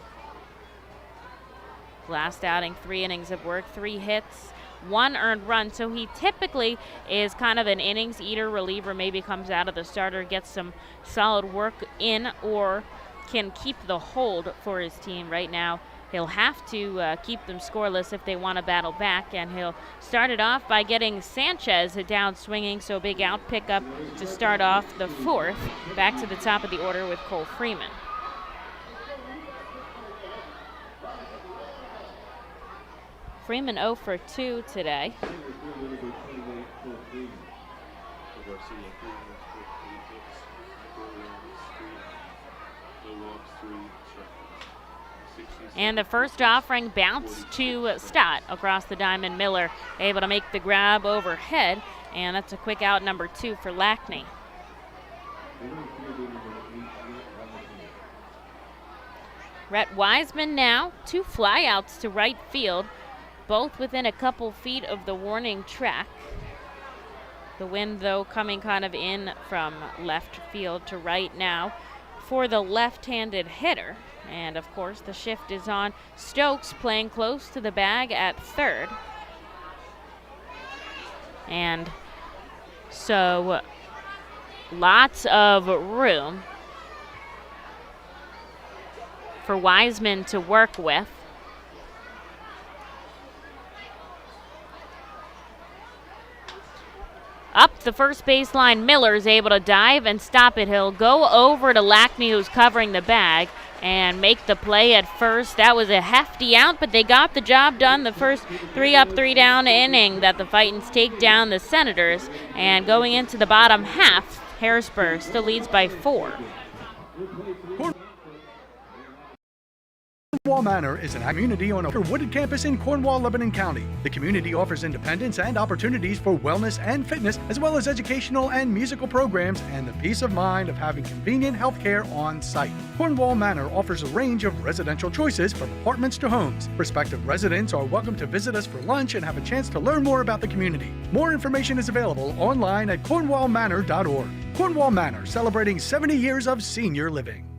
Last outing, 3 innings of work, 3 hits, 1 earned run. So he typically is kind of an innings eater, reliever, maybe comes out of the starter, gets some solid work in, or can keep the hold for his team. Right now, he'll have to keep them scoreless if they want to battle back, and he'll start it off by getting Sanchez down swinging, so big out pickup to start off the fourth. Back to the top of the order with Cole Freeman. Freeman 0 for 2 today. And the first offering bounced to Stott across the diamond. Miller able to make the grab overhead, and that's a quick out, number 2 for Lackney. Rhett Wiseman now, 2 flyouts to right field, both within a couple feet of the warning track. The wind, though, coming kind of in from left field to right now for the left-handed hitter. And, of course, the shift is on. Stokes playing close to the bag at third. And so lots of room for Wiseman to work with. Up the first baseline, Miller's able to dive and stop it. He'll go over to Lackney, who's covering the bag, and make the play at first. That was a hefty out, but they got the job done. The first 3 up, 3 down inning that the Fightins take down the Senators. And going into the bottom half, Harrisburg still leads by 4. Cornwall Manor is a community on a wooded campus in Cornwall, Lebanon County. The community offers independence and opportunities for wellness and fitness, as well as educational and musical programs, and the peace of mind of having convenient health care on site. Cornwall Manor offers a range of residential choices from apartments to homes. Prospective residents are welcome to visit us for lunch and have a chance to learn more about the community. More information is available online at cornwallmanor.org. Cornwall Manor, celebrating 70 years of senior living.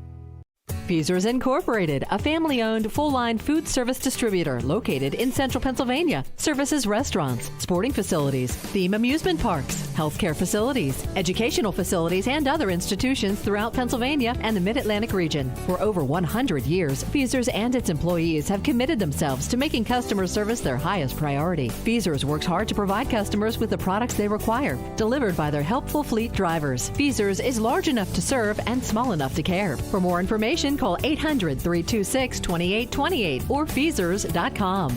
Feasers Incorporated, a family-owned full-line food service distributor located in central Pennsylvania, services restaurants, sporting facilities, theme amusement parks, healthcare facilities, educational facilities, and other institutions throughout Pennsylvania and the Mid-Atlantic region. For over 100 years, Feasers and its employees have committed themselves to making customer service their highest priority. Feasers works hard to provide customers with the products they require, delivered by their helpful fleet drivers. Feasers is large enough to serve and small enough to care. For more information, call 800-326-2828 or Feasers.com.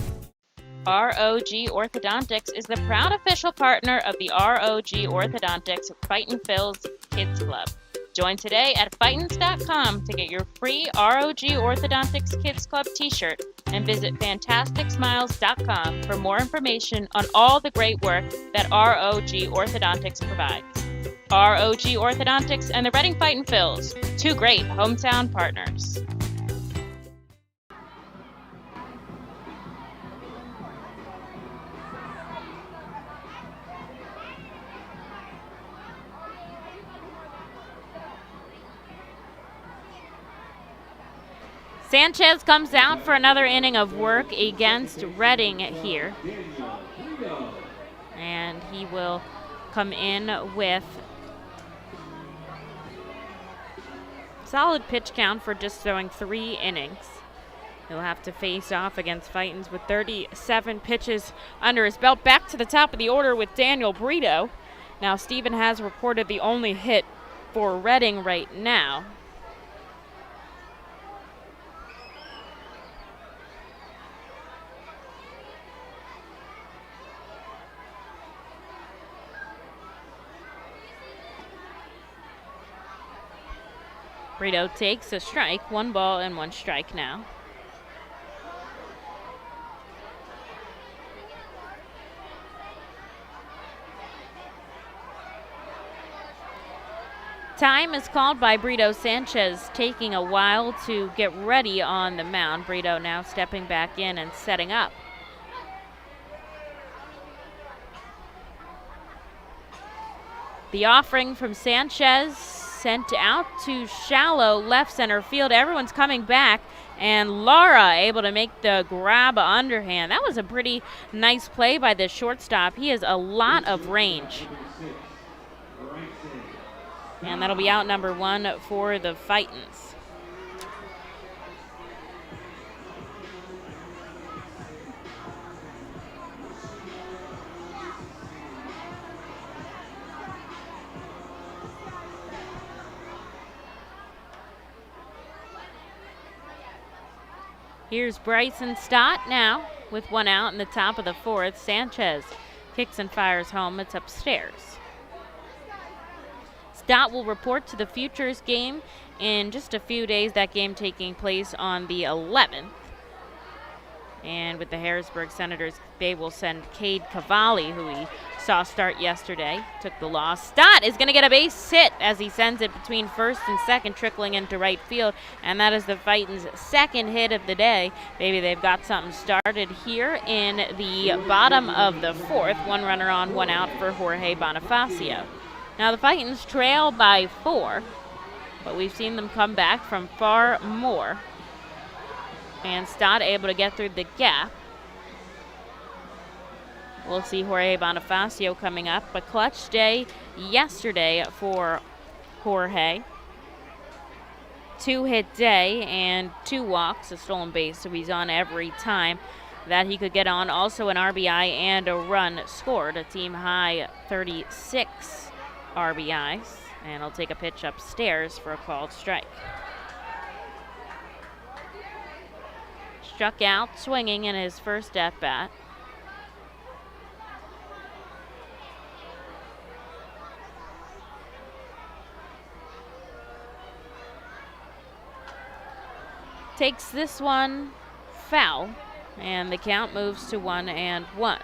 ROG Orthodontics is the proud official partner of the ROG Orthodontics Fightin Phil's Kids Club. Join today at Fightins.com to get your free ROG Orthodontics Kids Club t-shirt and visit FantasticSmiles.com for more information on all the great work that ROG Orthodontics provides. ROG Orthodontics and the Reading Fightin Phils, two great hometown partners. Sanchez comes out for another inning of work against Reading here. And he will come in with solid pitch count for just throwing 3 innings. He'll have to face off against Fightins with 37 pitches under his belt. Back to the top of the order with Daniel Brito. Now, Stephen has reported the only hit for Reading right now. Brito takes a strike, 1 ball and 1 strike now. Time is called by Brito. Sanchez taking a while to get ready on the mound. Brito now stepping back in and setting up. The offering from Sanchez sent out to shallow left center field. Everyone's coming back, and Lara able to make the grab underhand. That was a pretty nice play by the shortstop. He has a lot of range. And that'll be out number 1 for the Fightins. Here's Bryson Stott now with 1 out in the top of the 4th. Sanchez kicks and fires home. It's upstairs. Stott will report to the Futures game in just a few days. That game taking place on the 11th. And with the Harrisburg Senators, they will send Cade Cavalli, who we saw start yesterday, took the loss. Stott is going to get a base hit as he sends it between first and second, trickling into right field. And that is the Fightins' 2nd hit of the day. Maybe they've got something started here in the bottom of the 4th. 1 runner on, 1 out for Jorge Bonifacio. Now the Fightins trail by 4, but we've seen them come back from far more. And Stott able to get through the gap. We'll see Jorge Bonifacio coming up. A clutch day yesterday for Jorge. 2-hit day and 2 walks, a stolen base, so he's on every time that he could get on. Also an RBI and a run scored, a team high 36 RBIs. And he'll take a pitch upstairs for a called strike. Struck out swinging in his first at-bat. Takes this one foul, and the count moves to 1-1.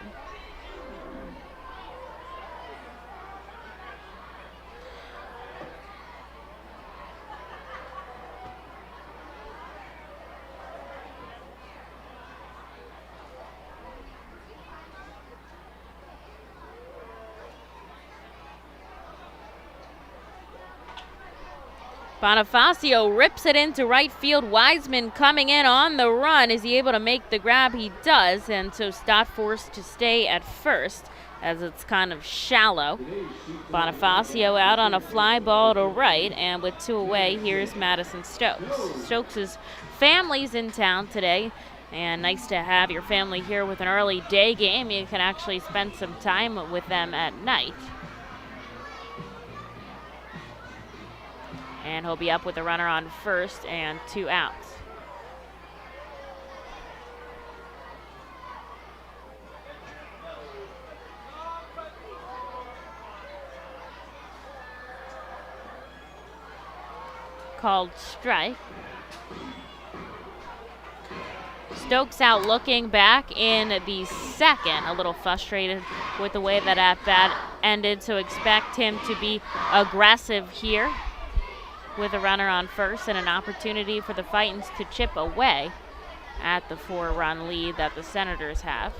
Bonifacio rips it into right field. Wiseman coming in on the run. Is he able to make the grab? He does, and so Stott forced to stay at first as it's kind of shallow. Bonifacio out on a fly ball to right, and with 2 away, here's Madison Stokes. Stokes' family's in town today, and nice to have your family here with an early day game. You can actually spend some time with them at night. And he'll be up with a runner on first and 2 outs. Called strike. Stokes out looking back in the second, a little frustrated with the way that at-bat ended, so expect him to be aggressive here with a runner on first and an opportunity for the Fightins to chip away at the 4-run lead that the Senators have.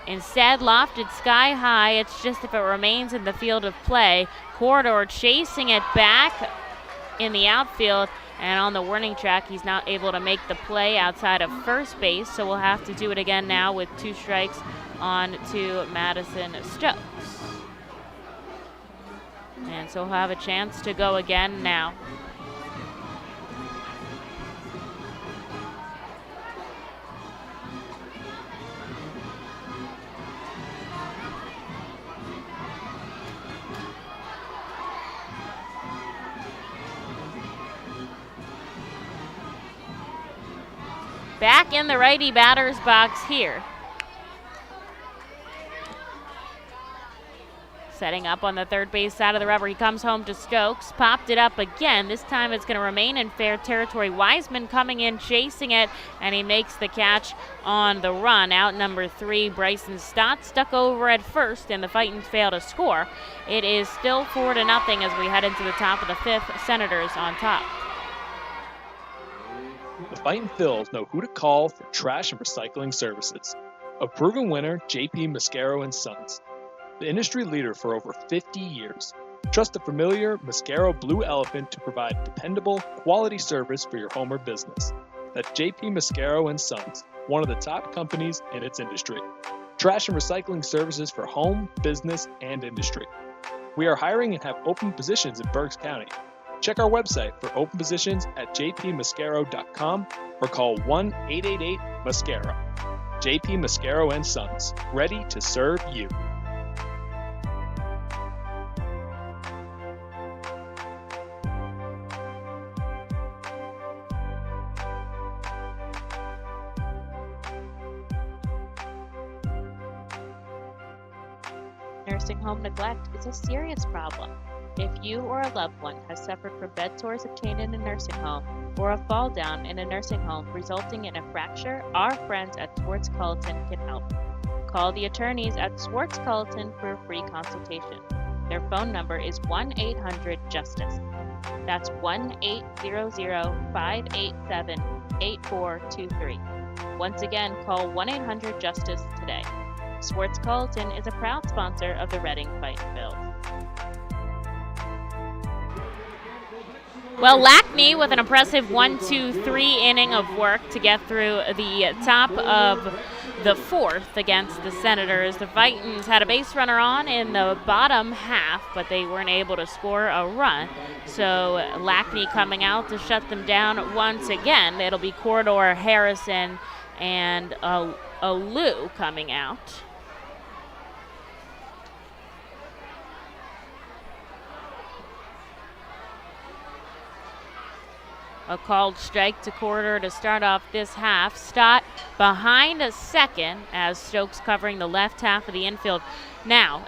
Instead, lofted sky high. It's just if it remains in the field of play. Corridor chasing it back in the outfield, and on the warning track, he's not able to make the play outside of first base, so we'll have to do it again now with 2 strikes on to Madison Stokes. And so he'll have a chance to go again now. Back in the righty batter's box here. Setting up on the third base side of the rubber. He comes home to Stokes. Popped it up again. This time it's going to remain in fair territory. Wiseman coming in, chasing it, and he makes the catch on the run. Out number 3, Bryson Stott stuck over at first, and the Fightins fail to score. It is still 4-0 as we head into the top of the 5th. Senators on top. The Fightin Phils know who to call for trash and recycling services. A proven winner, JP Mascaro & Sons. The industry leader for over 50 years. Trust the familiar Mascaro Blue Elephant to provide dependable, quality service for your home or business. That's JP Mascaro & Sons, one of the top companies in its industry. Trash and recycling services for home, business, and industry. We are hiring and have open positions in Berks County. Check our website for open positions at jpmascaro.com or call 1-888-MASCARO. JP Mascaro & Sons, ready to serve you. Nursing home neglect is a serious problem. If you or a loved one has suffered from bed sores obtained in a nursing home or a fall down in a nursing home resulting in a fracture, our friends at Swartz Culleton can help. Call the attorneys at Swartz Culleton for a free consultation. Their phone number is 1-800-JUSTICE. That's 1-800-587-8423. Once again, call 1-800-JUSTICE today. Swartz Culleton is a proud sponsor of the Reading Fightin Phils. Well, Lackney with an impressive 1-2-3 inning of work to get through the top of the 4th against the Senators. The Fightins had a base runner on in the bottom half, but they weren't able to score a run. So Lackney coming out to shut them down once again. It'll be Corridor, Harrison, and Alou coming out. A called strike to Corridor to start off this half. Stott behind a second as Stokes covering the left half of the infield. Now,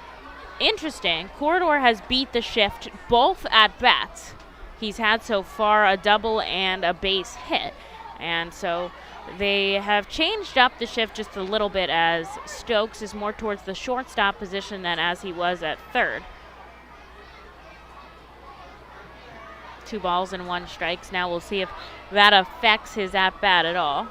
interesting, Corridor has beat the shift both at bats. He's had so far a double and a base hit. And so they have changed up the shift just a little bit as Stokes is more towards the shortstop position than as he was at third. 2 balls and 1 strikes. Now we'll see if that affects his at-bat at all.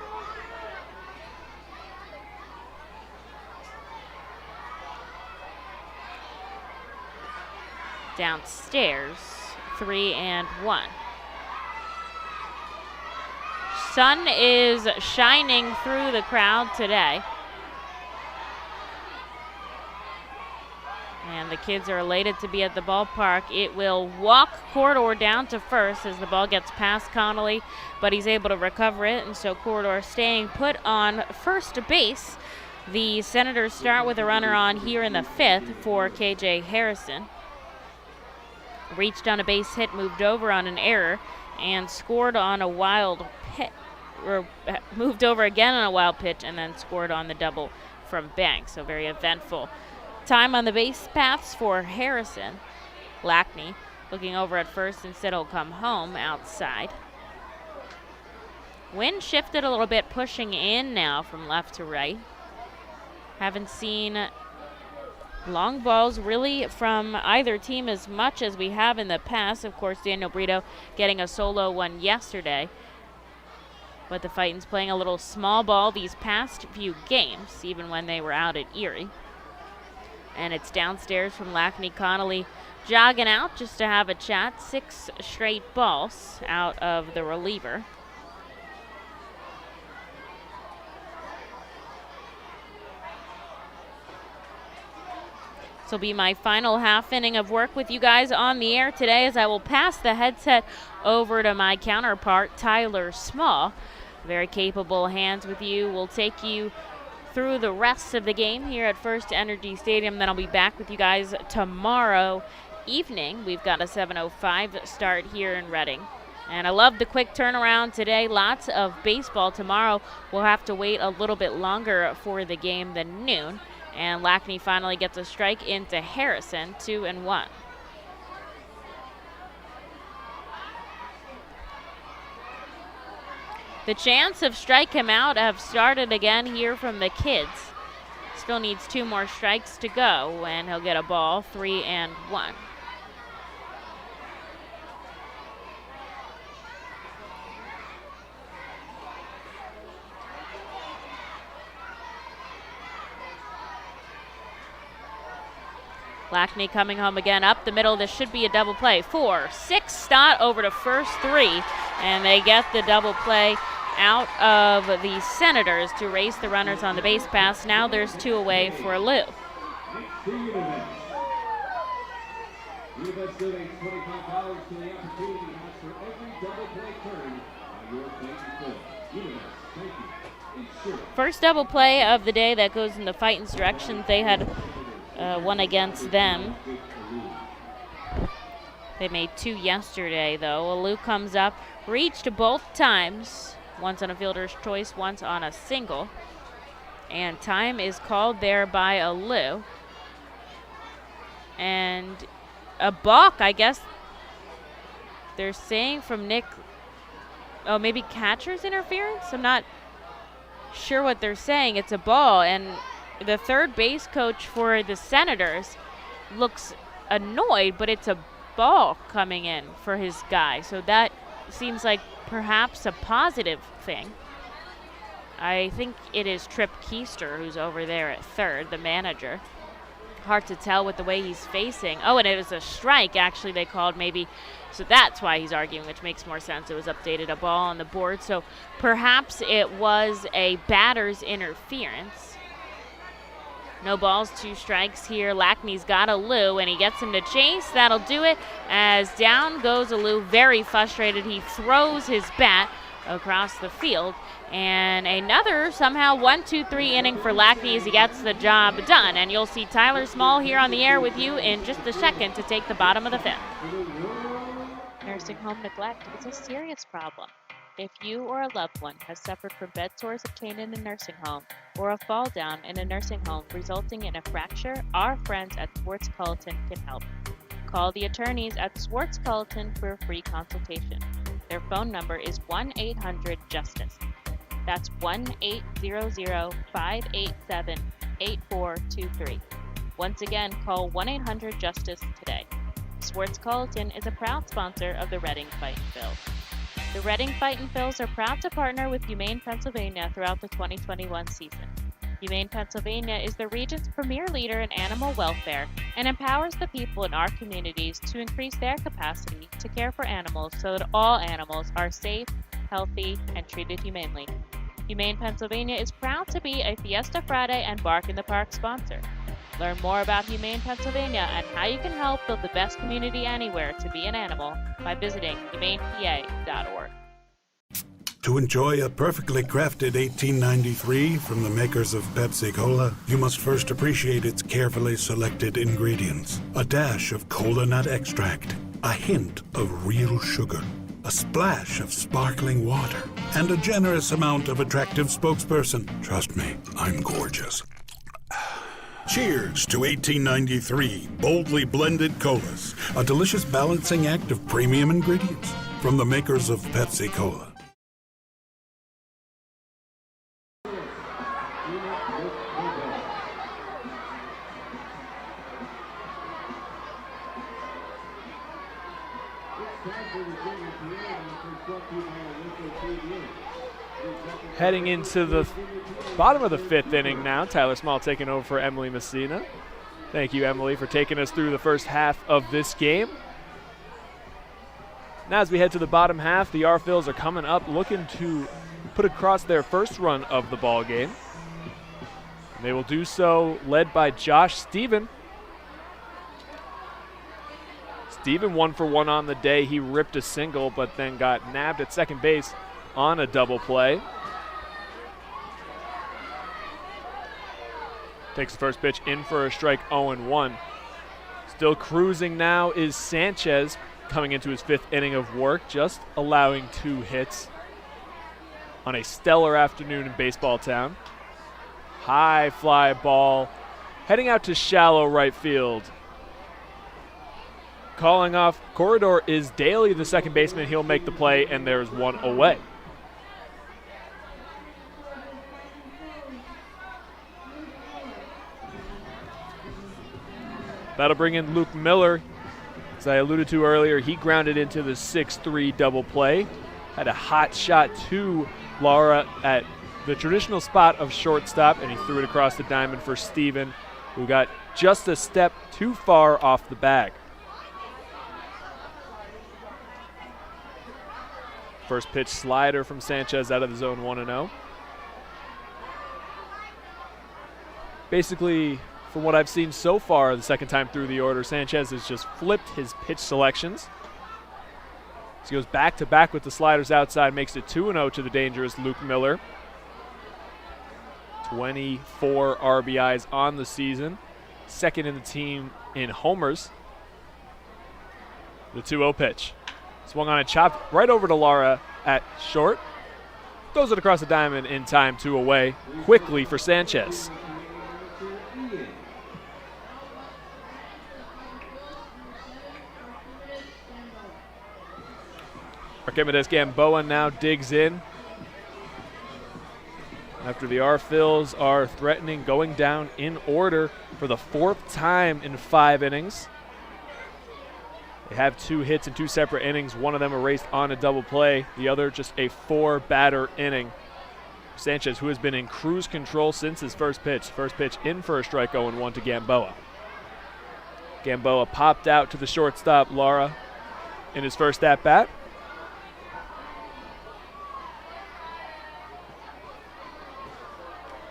Downstairs 3-1. Sun is shining through the crowd today. And the kids are elated to be at the ballpark. It will walk Corridor down to first as the ball gets past Connolly, but he's able to recover it, and so Corridor staying put on first base. The Senators start with a runner on here in the 5th for KJ Harrison. Reached on a base hit, moved over on an error, and scored on a wild pitch, or moved over again on a wild pitch, and then scored on the double from Banks. So very eventful time on the base paths for Harrison. Lackney looking over at first, instead he'll come home outside. Wind shifted a little bit, pushing in now from left to right. Haven't seen long balls really from either team as much as we have in the past. Of course, Daniel Brito getting a solo one yesterday. But the Fightins playing a little small ball these past few games, even when they were out at Erie. And it's downstairs from Lackney. Connolly jogging out just to have a chat. 6 straight balls out of the reliever. This will be my final half inning of work with you guys on the air today, as I will pass the headset over to my counterpart, Tyler Small. Very capable hands with you. We'll take you through the rest of the game here at FirstEnergy Stadium. Then I'll be back with you guys tomorrow evening. We've got a 7:05 start here in Reading. And I love the quick turnaround today. Lots of baseball. Tomorrow we'll have to wait a little bit longer for the game than noon. And Lackney finally gets a strike into Harrison, 2-1. The chance of strike him out have started again here from the kids. Still needs 2 more strikes to go, and he'll get a ball, 3-1. Lackney coming home again up the middle. This should be a double play. 4-6 Stott over to first, 3, and they get the double play out of the Senators to race the runners on the base pass. Now there's 2 away for Lou. First double play of the day that goes in the Fightins' direction. They had one against them. They made 2 yesterday, though. Alou comes up, reached both times, once on a fielder's choice, once on a single. And time is called there by Alou. And a balk, I guess they're saying from Nick. Oh, maybe catcher's interference? I'm not sure what they're saying. It's a ball, and the third base coach for the Senators looks annoyed, but it's a ball coming in for his guy. So that seems like perhaps a positive thing. I think it is Trip Keister who's over there at third, the manager. Hard to tell with the way he's facing. Oh, and it was a strike, actually, they called maybe. So that's why he's arguing, which makes more sense. It was updated, a ball on the board. So perhaps it was a batter's interference. No balls, 2 strikes here. Lackney's got Alou, and he gets him to chase. That'll do it, as down goes Alou, very frustrated. He throws his bat across the field. And another somehow 1-2-3 inning for Lackney as he gets the job done. And you'll see Tyler Small here on the air with you in just a second to take the bottom of the 5th. Nursing home neglect is a serious problem. If you or a loved one has suffered from bed sores obtained in a nursing home or a fall down in a nursing home resulting in a fracture, our friends at Swartz Culleton can help. Call the attorneys at Swartz Culleton for a free consultation. Their phone number is 1-800-JUSTICE. That's 1-800-587-8423. Once again, call 1-800-JUSTICE today. Swartz Culleton is a proud sponsor of the Reading Fightin' Phils. The Reading Fightin' Phils are proud to partner with Humane Pennsylvania throughout the 2021 season. Humane Pennsylvania is the region's premier leader in animal welfare and empowers the people in our communities to increase their capacity to care for animals so that all animals are safe, healthy, and treated humanely. Humane Pennsylvania is proud to be a Fiesta Friday and Bark in the Park sponsor. Learn more about Humane Pennsylvania and how you can help build the best community anywhere to be an animal by visiting humanepa.org. To enjoy a perfectly crafted 1893 from the makers of Pepsi Cola, you must first appreciate its carefully selected ingredients. A dash of cola nut extract, a hint of real sugar, a splash of sparkling water, and a generous amount of attractive spokesperson. Trust me, I'm gorgeous. Cheers to 1893 boldly blended colas, a delicious balancing act of premium ingredients from the makers of Pepsi Cola. Heading into the bottom of the fifth inning now. Tyler Small taking over for Emily Messina. Thank you, Emily, for taking us through the first half of this game. Now as we head to the bottom half, the R-Phils are coming up looking to put across their first run of the ball game. And they will do so led by Josh Steven. Steven 1 for 1 on the day. He ripped a single but then got nabbed at second base on a double play. Takes the first pitch in for a strike, 0-1. Still cruising now is Sanchez, coming into his fifth inning of work, just allowing 2 hits on a stellar afternoon in Baseball Town. High fly ball, heading out to shallow right field. Calling off corridor is Daly, the second baseman. He'll make the play, and there's 1 away. That'll bring in Luke Miller. As I alluded to earlier, he grounded into the 6-3 double play. Had a hot shot to Laura at the traditional spot of shortstop, and he threw it across the diamond for Steven, who got just a step too far off the bag. First pitch slider from Sanchez out of the zone, 1-0. Basically, from what I've seen so far, the second time through the order, Sanchez has just flipped his pitch selections. So he goes back-to-back with the sliders outside, makes it 2-0 to the dangerous Luke Miller. 24 RBIs on the season, second in the team in homers. The 2-0 pitch. Swung on and chopped right over to Lara at short. Throws it across the diamond in time, 2 away, quickly for Sanchez. Archimedes Gamboa now digs in after the R-Phils are threatening going down in order for the 4th time in 5 innings. They have 2 hits in 2 separate innings, one of them erased on a double play, the other just a 4-batter inning. Sanchez, who has been in cruise control since his first pitch. First pitch in for a strike, 0-1 to Gamboa. Gamboa popped out to the shortstop, Lara, in his first at-bat.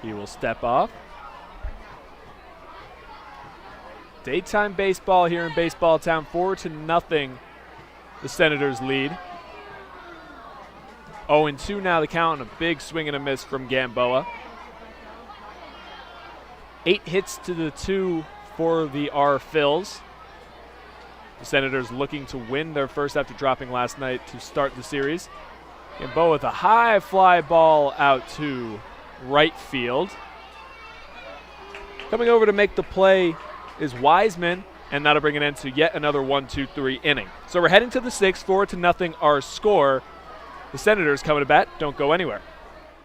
He will step off. Daytime baseball here in Baseball Town, 4-0. The Senators lead. 0-2 now the count, and a big swing and a miss from Gamboa. 8 hits to the 2 for the R-Phils. The Senators looking to win their first after dropping last night to start the series. Gamboa with a high fly ball out to right field. Coming over to make the play is Wiseman, and that'll bring it into yet another 1-2-3 inning. So we're heading to the 6th, 4-0 our score. The Senators coming to bat. Don't go anywhere.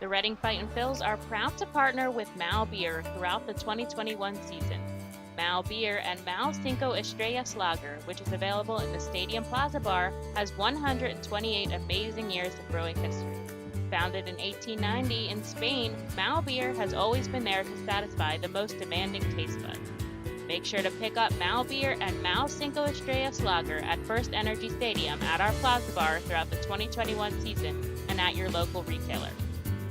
The Reading Fightin' Phils are proud to partner with Mal Beer throughout the 2021 season. Mal Beer and Mal Cinco Estrellas Lager, which is available in the Stadium Plaza Bar, has 128 amazing years of brewing history. Founded in 1890 in Spain, Mao beer has always been there to satisfy the most demanding taste buds. Make sure to pick up Mao beer and Mao Cinco Estrellas Lager at FirstEnergy Stadium at our Plaza Bar throughout the 2021 season and at your local retailer.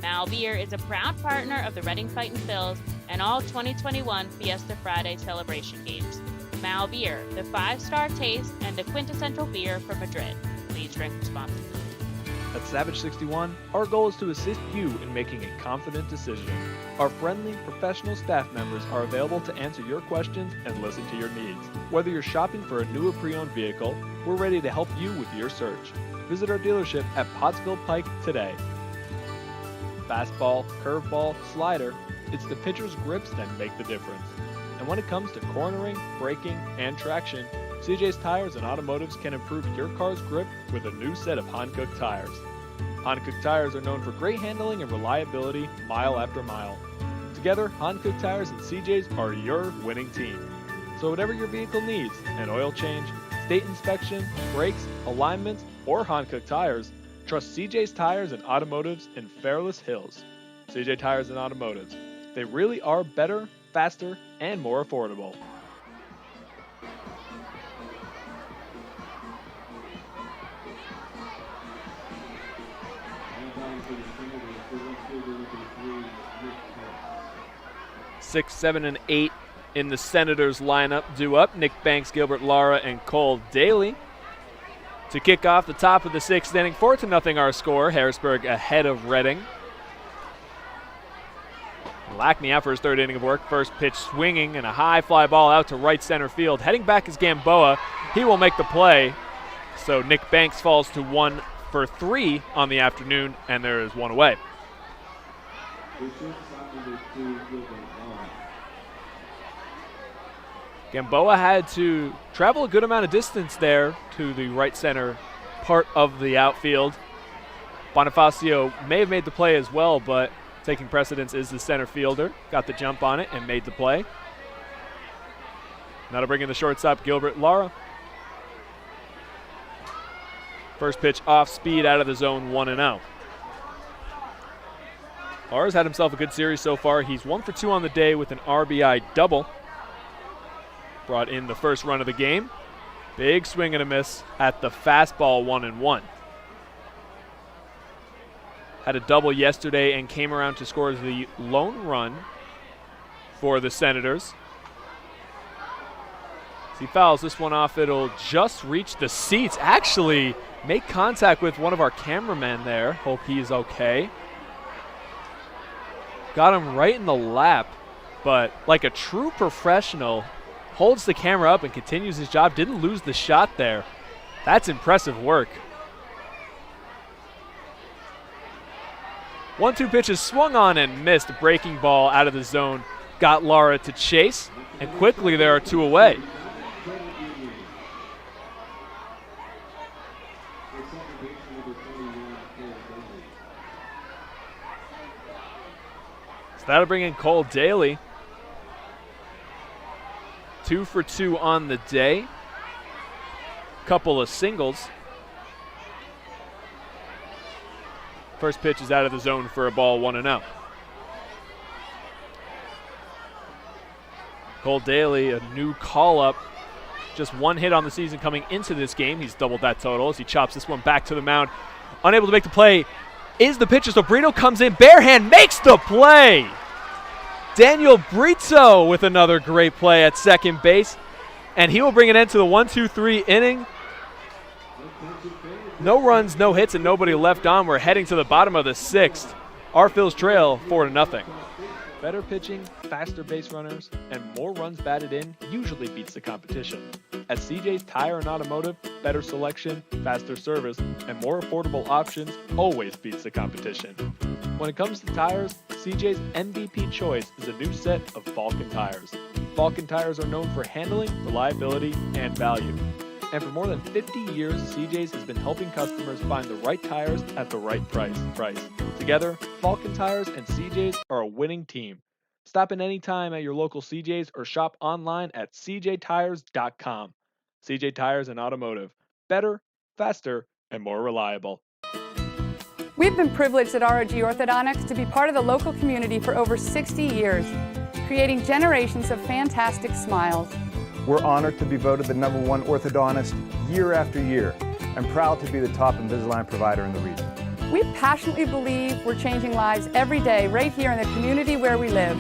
Mao beer is a proud partner of the Reading Fightin' Phils and all 2021 Fiesta Friday celebration games. Mao beer, the 5-star taste and the quintessential beer from Madrid. Please drink responsibly. At Savage 61, our goal is to assist you in making a confident decision. Our friendly, professional staff members are available to answer your questions and listen to your needs. Whether you're shopping for a new or pre-owned vehicle, we're ready to help you with your search. Visit our dealership at Pottsville Pike today. Fastball, curveball, slider, it's the pitcher's grips that make the difference. And when it comes to cornering, braking, and traction, CJ's Tires and Automotives can improve your car's grip with a new set of Hankook tires. Hankook tires are known for great handling and reliability mile after mile. Together, Hankook Tires and CJ's are your winning team. So whatever your vehicle needs, an oil change, state inspection, brakes, alignments, or Hankook tires, trust CJ's Tires and Automotives in Fairless Hills. CJ Tires and Automotives. They really are better, faster, and more affordable. Six, 7, and 8 in the Senators lineup due up. Nick Banks, Gilbert Lara, and Cole Daly. To kick off the top of the 6th inning, 4-0 our score. Harrisburg ahead of Reading. Lackney out for his 3rd inning of work. First pitch swinging and a high fly ball out to right center field. Heading back is Gamboa. He will make the play. So Nick Banks falls to 1 for 3 on the afternoon, and there is 1 away. Gamboa had to travel a good amount of distance there to the right center part of the outfield. Bonifacio may have made the play as well, but taking precedence is the center fielder. Got the jump on it and made the play. Now to bring in the shortstop, Gilbert Lara. First pitch off speed out of the zone, 1-0. Lara's had himself a good series so far. He's 1 for 2 on the day with an RBI double. Brought in the first run of the game. Big swing and a miss at the fastball, 1-1. Had a double yesterday and came around to score the lone run for the Senators. As he fouls this one off, it'll just reach the seats. Actually, make contact with one of our cameramen there. Hope he's okay. Got him right in the lap, but like a true professional, holds the camera up and continues his job. Didn't lose the shot there. That's impressive work. 1-2 pitches swung on and missed. A breaking ball out of the zone. Got Lara to chase, and quickly there are 2 away. So that'll bring in Cole Daly. 2 for 2 on the day. Couple of singles. First pitch is out of the zone for a ball, 1-0. Cole Daly, a new call-up. Just 1 hit on the season coming into this game. He's doubled that total as he chops this one back to the mound. Unable to make the play is the pitcher, so Brito comes in, bare hand, makes the play! Daniel Brito with another great play at second base, and he will bring an end to the 1-2-3 inning. No runs, no hits, and nobody left on. We're heading to the bottom of the 6th. Our Phils trail 4-0. Better pitching, faster base runners, and more runs batted in usually beats the competition. At CJ's Tire and Automotive, better selection, faster service, and more affordable options always beats the competition. When it comes to tires, CJ's MVP choice is a new set of Falken tires. Falken tires are known for handling, reliability, and value. And for more than 50 years, CJ's has been helping customers find the right tires at the right price. Together, Falken Tires and CJ's are a winning team. Stop in any time at your local CJ's or shop online at cjtires.com. CJ Tires and Automotive. Better, faster, and more reliable. We've been privileged at ROG Orthodontics to be part of the local community for over 60 years, creating generations of fantastic smiles. We're honored to be voted the #1 orthodontist year after year, and proud to be the top Invisalign provider in the region. We passionately believe we're changing lives every day right here in the community where we live.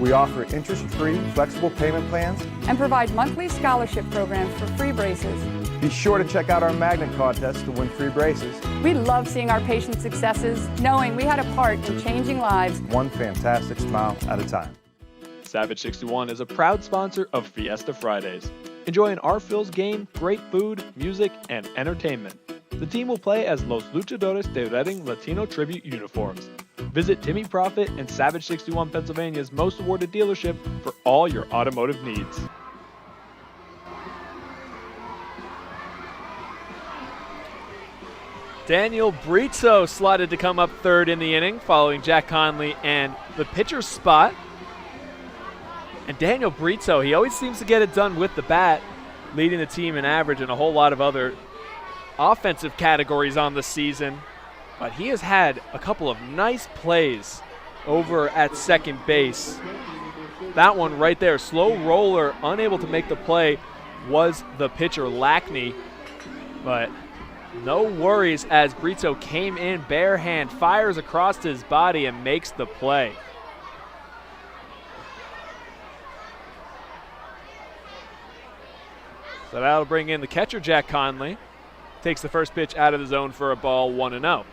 We offer interest-free, flexible payment plans And provide monthly scholarship programs for free braces. Be sure to check out our magnet contest to win free braces. We love seeing our patients' successes, knowing we had a part in changing lives. One fantastic smile at a time. Savage 61 is a proud sponsor of Fiesta Fridays. Enjoy an R-Phil's game, great food, music, and entertainment. The team will play as Los Luchadores de Reading Latino Tribute uniforms. Visit Timmy Profit and Savage 61 Pennsylvania's most awarded dealership for all your automotive needs. Daniel Brito slotted to come up third in the inning, following Jack Conley and the pitcher's spot. And Daniel Brito, he always seems to get it done with the bat, leading the team in average and a whole lot of other offensive categories on the season. But he has had a couple of nice plays over at second base. That one right there, slow roller, unable to make the play, was the pitcher Lackney. But no worries as Brito came in bare hand, fires across his body and makes the play. So that'll bring in the catcher, Jack Conley. Takes the first pitch out of the zone for a ball, 1-0.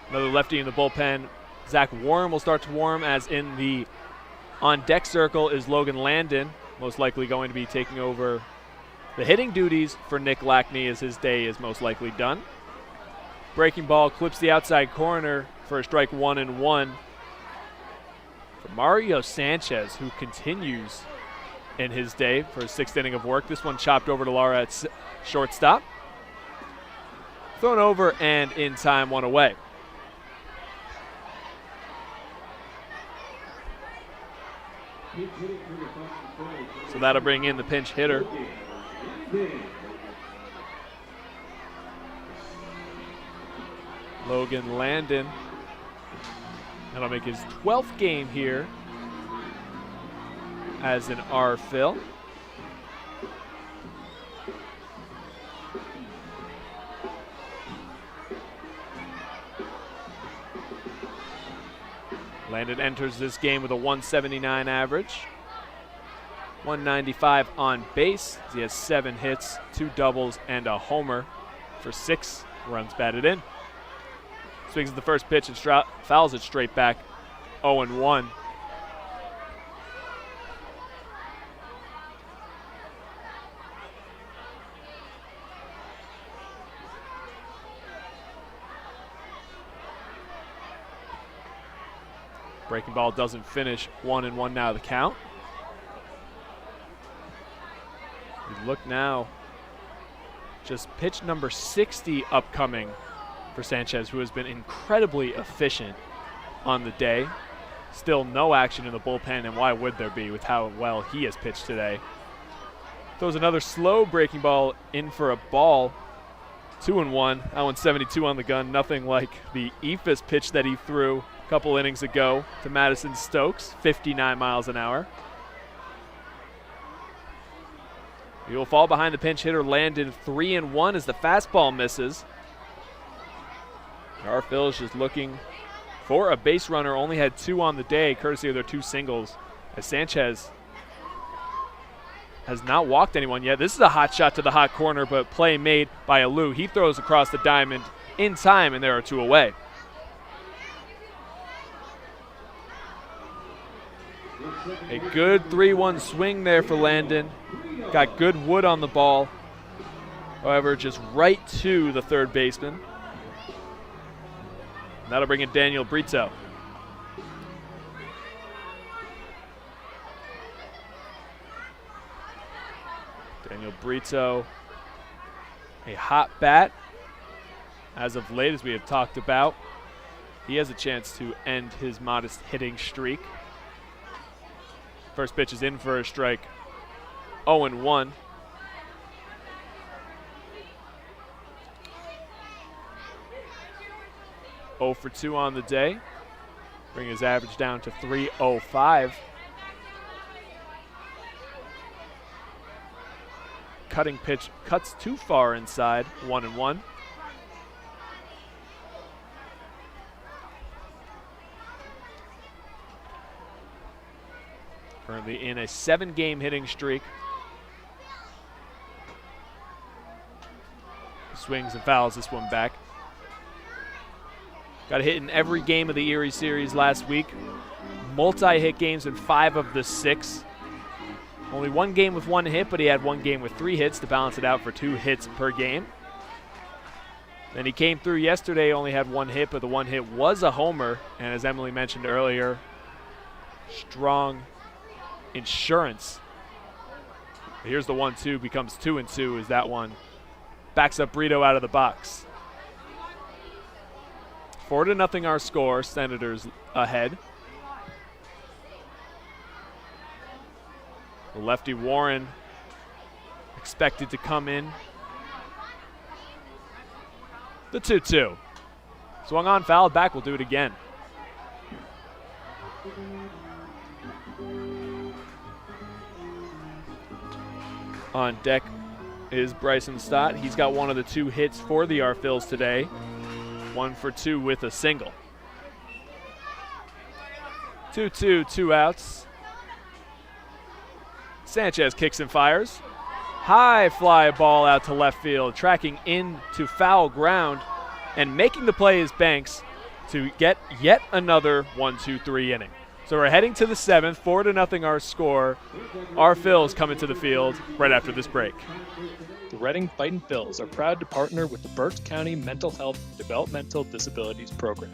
Another lefty in the bullpen. Zach Warren will start to warm, as in the on-deck circle is Logan Landon, most likely going to be taking over the hitting duties for Nick Lackney as his day is most likely done. Breaking ball clips the outside corner for a strike, 1-1. For Mario Sanchez, who continues in his day for his 6th inning of work. This one chopped over to Lara at shortstop. Thrown over and in time, one away. So that'll bring in the pinch hitter. Logan Landon. That'll make his 12th game here as an R-Phil. Landon enters this game with a 179 average, 195 on base. He has 7 hits, 2 doubles, and a homer for 6 runs batted in. Swings at the first pitch and fouls it straight back, 0-1. Breaking ball doesn't finish, 1-1 now the count. We look now, just pitch number 60 upcoming for Sanchez, who has been incredibly efficient on the day. Still no action in the bullpen, and why would there be with how well he has pitched today. Throws another slow breaking ball in for a ball, 2-1. That one's 72 on the gun, nothing like the Ephus pitch that he threw a couple innings ago to Madison Stokes, 59 miles an hour. He will fall behind the pinch hitter Landon, 3-1 as the fastball misses. R-Phil is just looking for a base runner, only had 2 on the day, courtesy of their 2 singles, as Sanchez has not walked anyone yet. This is a hot shot to the hot corner, but play made by Alou. He throws across the diamond in time, and there are 2 away. A good 3-1 swing there for Landon. Got good wood on the ball. However, just right to the third baseman. And that'll bring in Daniel Brito. Daniel Brito, a hot bat as of late, as we have talked about. He has a chance to end his modest hitting streak. First pitch is in for a strike, 0-1. 0 for 2 on the day, bringing his average down to 305. Cutting pitch cuts too far inside, 1-1. Currently in a 7-game hitting streak. Swings and fouls this one back. Got a hit in every game of the Erie series last week. Multi-hit games in 5 of the 6. Only 1 game with 1 hit, but he had 1 game with 3 hits to balance it out for 2 hits per game. Then he came through yesterday, only had 1 hit, but the 1 hit was a homer. And as Emily mentioned earlier, strong insurance. Here's the 1-2, becomes 2-2 as that one backs up Brito out of the box. 4-0 our score, Senators ahead. The lefty Warren expected to come in. The 2-2. Swung on, fouled back, we'll do it again. On deck is Bryson Stott. He's got one of the 2 hits for the Arphils today. 1 for 2 with a single. 2-2, 2 outs. Sanchez kicks and fires. High fly ball out to left field, tracking into foul ground, and making the play is Banks to get yet another 1-2-3 inning. So we're heading to the 7th, 4-0 our score. Our Phils coming to the field right after this break. The Reading Fightin' Phils are proud to partner with the Berks County Mental Health and Developmental Disabilities Program.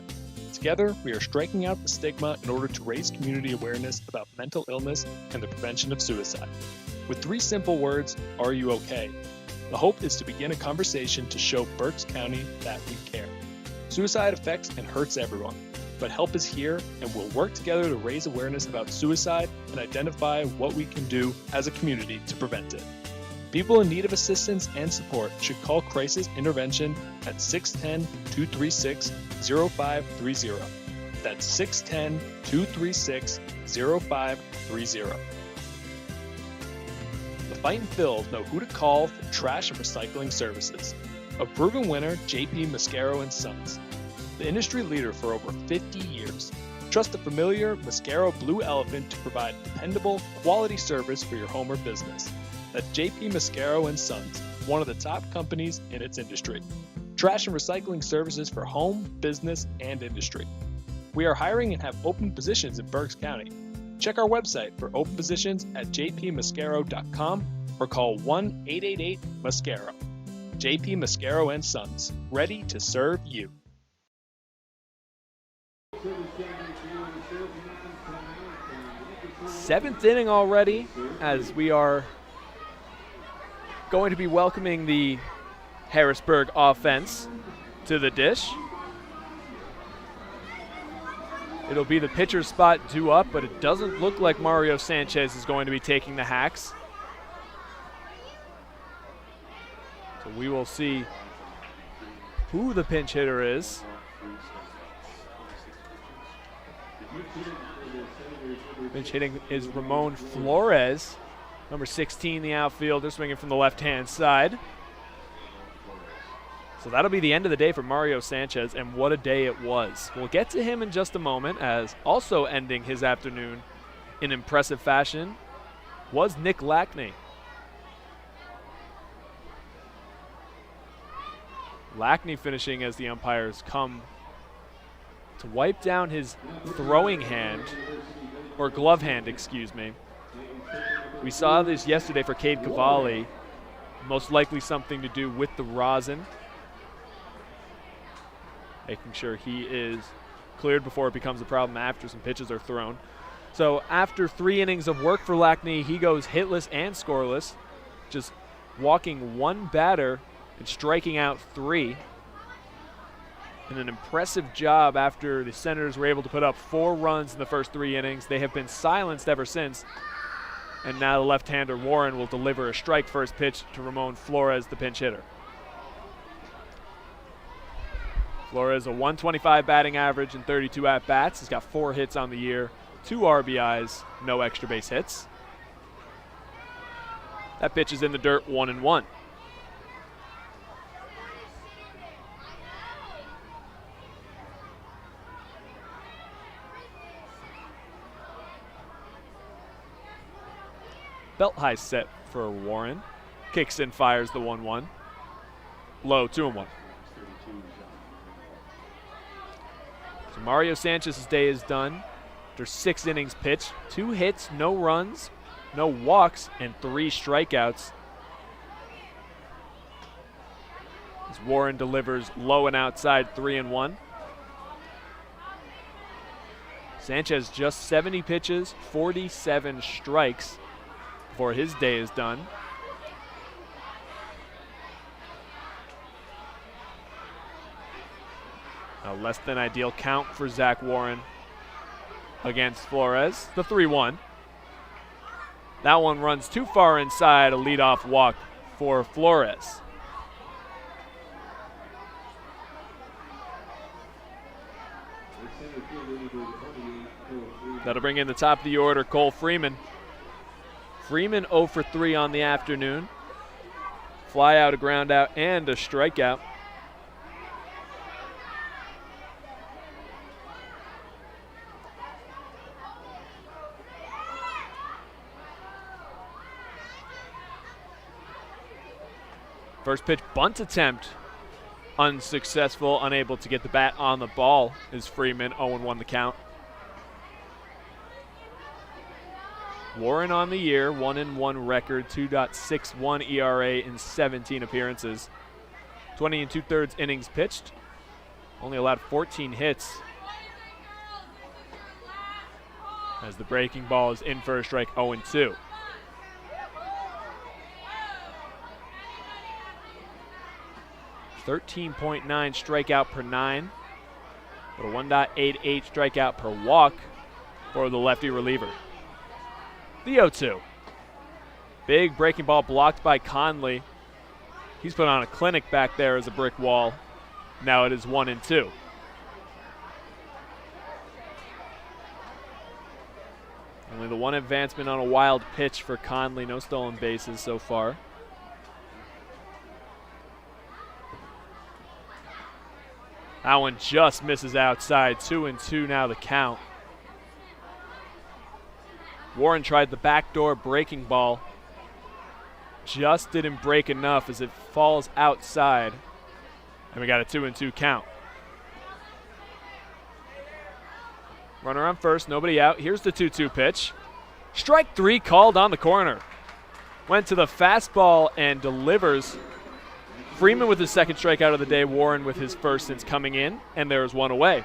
Together, we are striking out the stigma in order to raise community awareness about mental illness and the prevention of suicide. With 3 simple words, are you okay? The hope is to begin a conversation to show Berks County that we care. Suicide affects and hurts everyone, but help is here, and we'll work together to raise awareness about suicide and identify what we can do as a community to prevent it. People in need of assistance and support should call Crisis Intervention at 610-236-0530. That's 610-236-0530. The Fightin' Phils know who to call for trash and recycling services. A proven winner, JP Mascaro & Sons. The industry leader for over 50 years. Trust the familiar Mascaro Blue Elephant to provide dependable, quality service for your home or business. That's JP Mascaro & Sons, one of the top companies in its industry. Trash and recycling services for home, business, and industry. We are hiring and have open positions in Berks County. Check our website for open positions at jpmascaro.com or call 1-888-MASCARO. JP Mascaro & Sons, ready to serve you. 7th inning already, as we are going to be welcoming the Harrisburg offense to the dish. It'll be the pitcher's spot due up, but it doesn't look like Mario Sanchez is going to be taking the hacks. So we will see who the pinch hitter is. Pinch hitting is Ramon Flores, number 16, the outfielder, swinging from the left-hand side. So that'll be the end of the day for Mario Sanchez, and what a day it was. We'll get to him in just a moment, as also ending his afternoon in impressive fashion was Nick Lackney. Lackney finishing as the umpires come to wipe down his throwing hand, or glove hand, excuse me. We saw this yesterday for Cade Cavalli, most likely something to do with the rosin. Making sure he is cleared before it becomes a problem after some pitches are thrown. So after 3 innings of work for Lackney, he goes hitless and scoreless, just walking 1 batter and striking out 3. And an impressive job after the Senators were able to put up 4 runs in the first 3 innings. They have been silenced ever since. And now the left-hander Warren will deliver a strike first pitch to Ramon Flores, the pinch hitter. Flores, a 125 batting average and 32 at-bats. He's got 4 hits on the year, 2 RBIs, no extra base hits. That pitch is in the dirt, 1-1. Belt high set for Warren. Kicks in, fires the 1-1. Low, 2-1. So Mario Sanchez's day is done. After 6 innings pitched, 2 hits, no runs, no walks, and 3 strikeouts. As Warren delivers low and outside, 3-1. Sanchez just 70 pitches, 47 strikes before his day is done. A less than ideal count for Zach Warren against Flores. The 3-1. That one runs too far inside, a leadoff walk for Flores. That'll bring in the top of the order, Cole Freeman. Freeman 0 for 3 on the afternoon. Fly out, a ground out, and a strikeout. First pitch bunt attempt, unsuccessful, unable to get the bat on the ball is Freeman, 0-1 the count. Warren on the year, 1-1 record, 2.61 ERA in 17 appearances. 20 2/3 innings pitched, only allowed 14 hits. As the breaking ball is in for a strike, 0-2. .9 strikeout per 9, but a 1.88 strikeout per walk for the lefty reliever. The 0-2. Big breaking ball blocked by Conley. He's put on a clinic back there as a brick wall. Now it is 1-2. Only the one advancement on a wild pitch for Conley. No stolen bases so far. That one just misses outside. 2-2 now the count. Warren tried the backdoor breaking ball. Just didn't break enough as it falls outside. And we got a 2-2 count. Runner on first, nobody out. Here's the 2-2 pitch. Strike 3 called on the corner. Went to the fastball and delivers. Freeman with his second strikeout of the day, Warren with his first since coming in, and there is one away.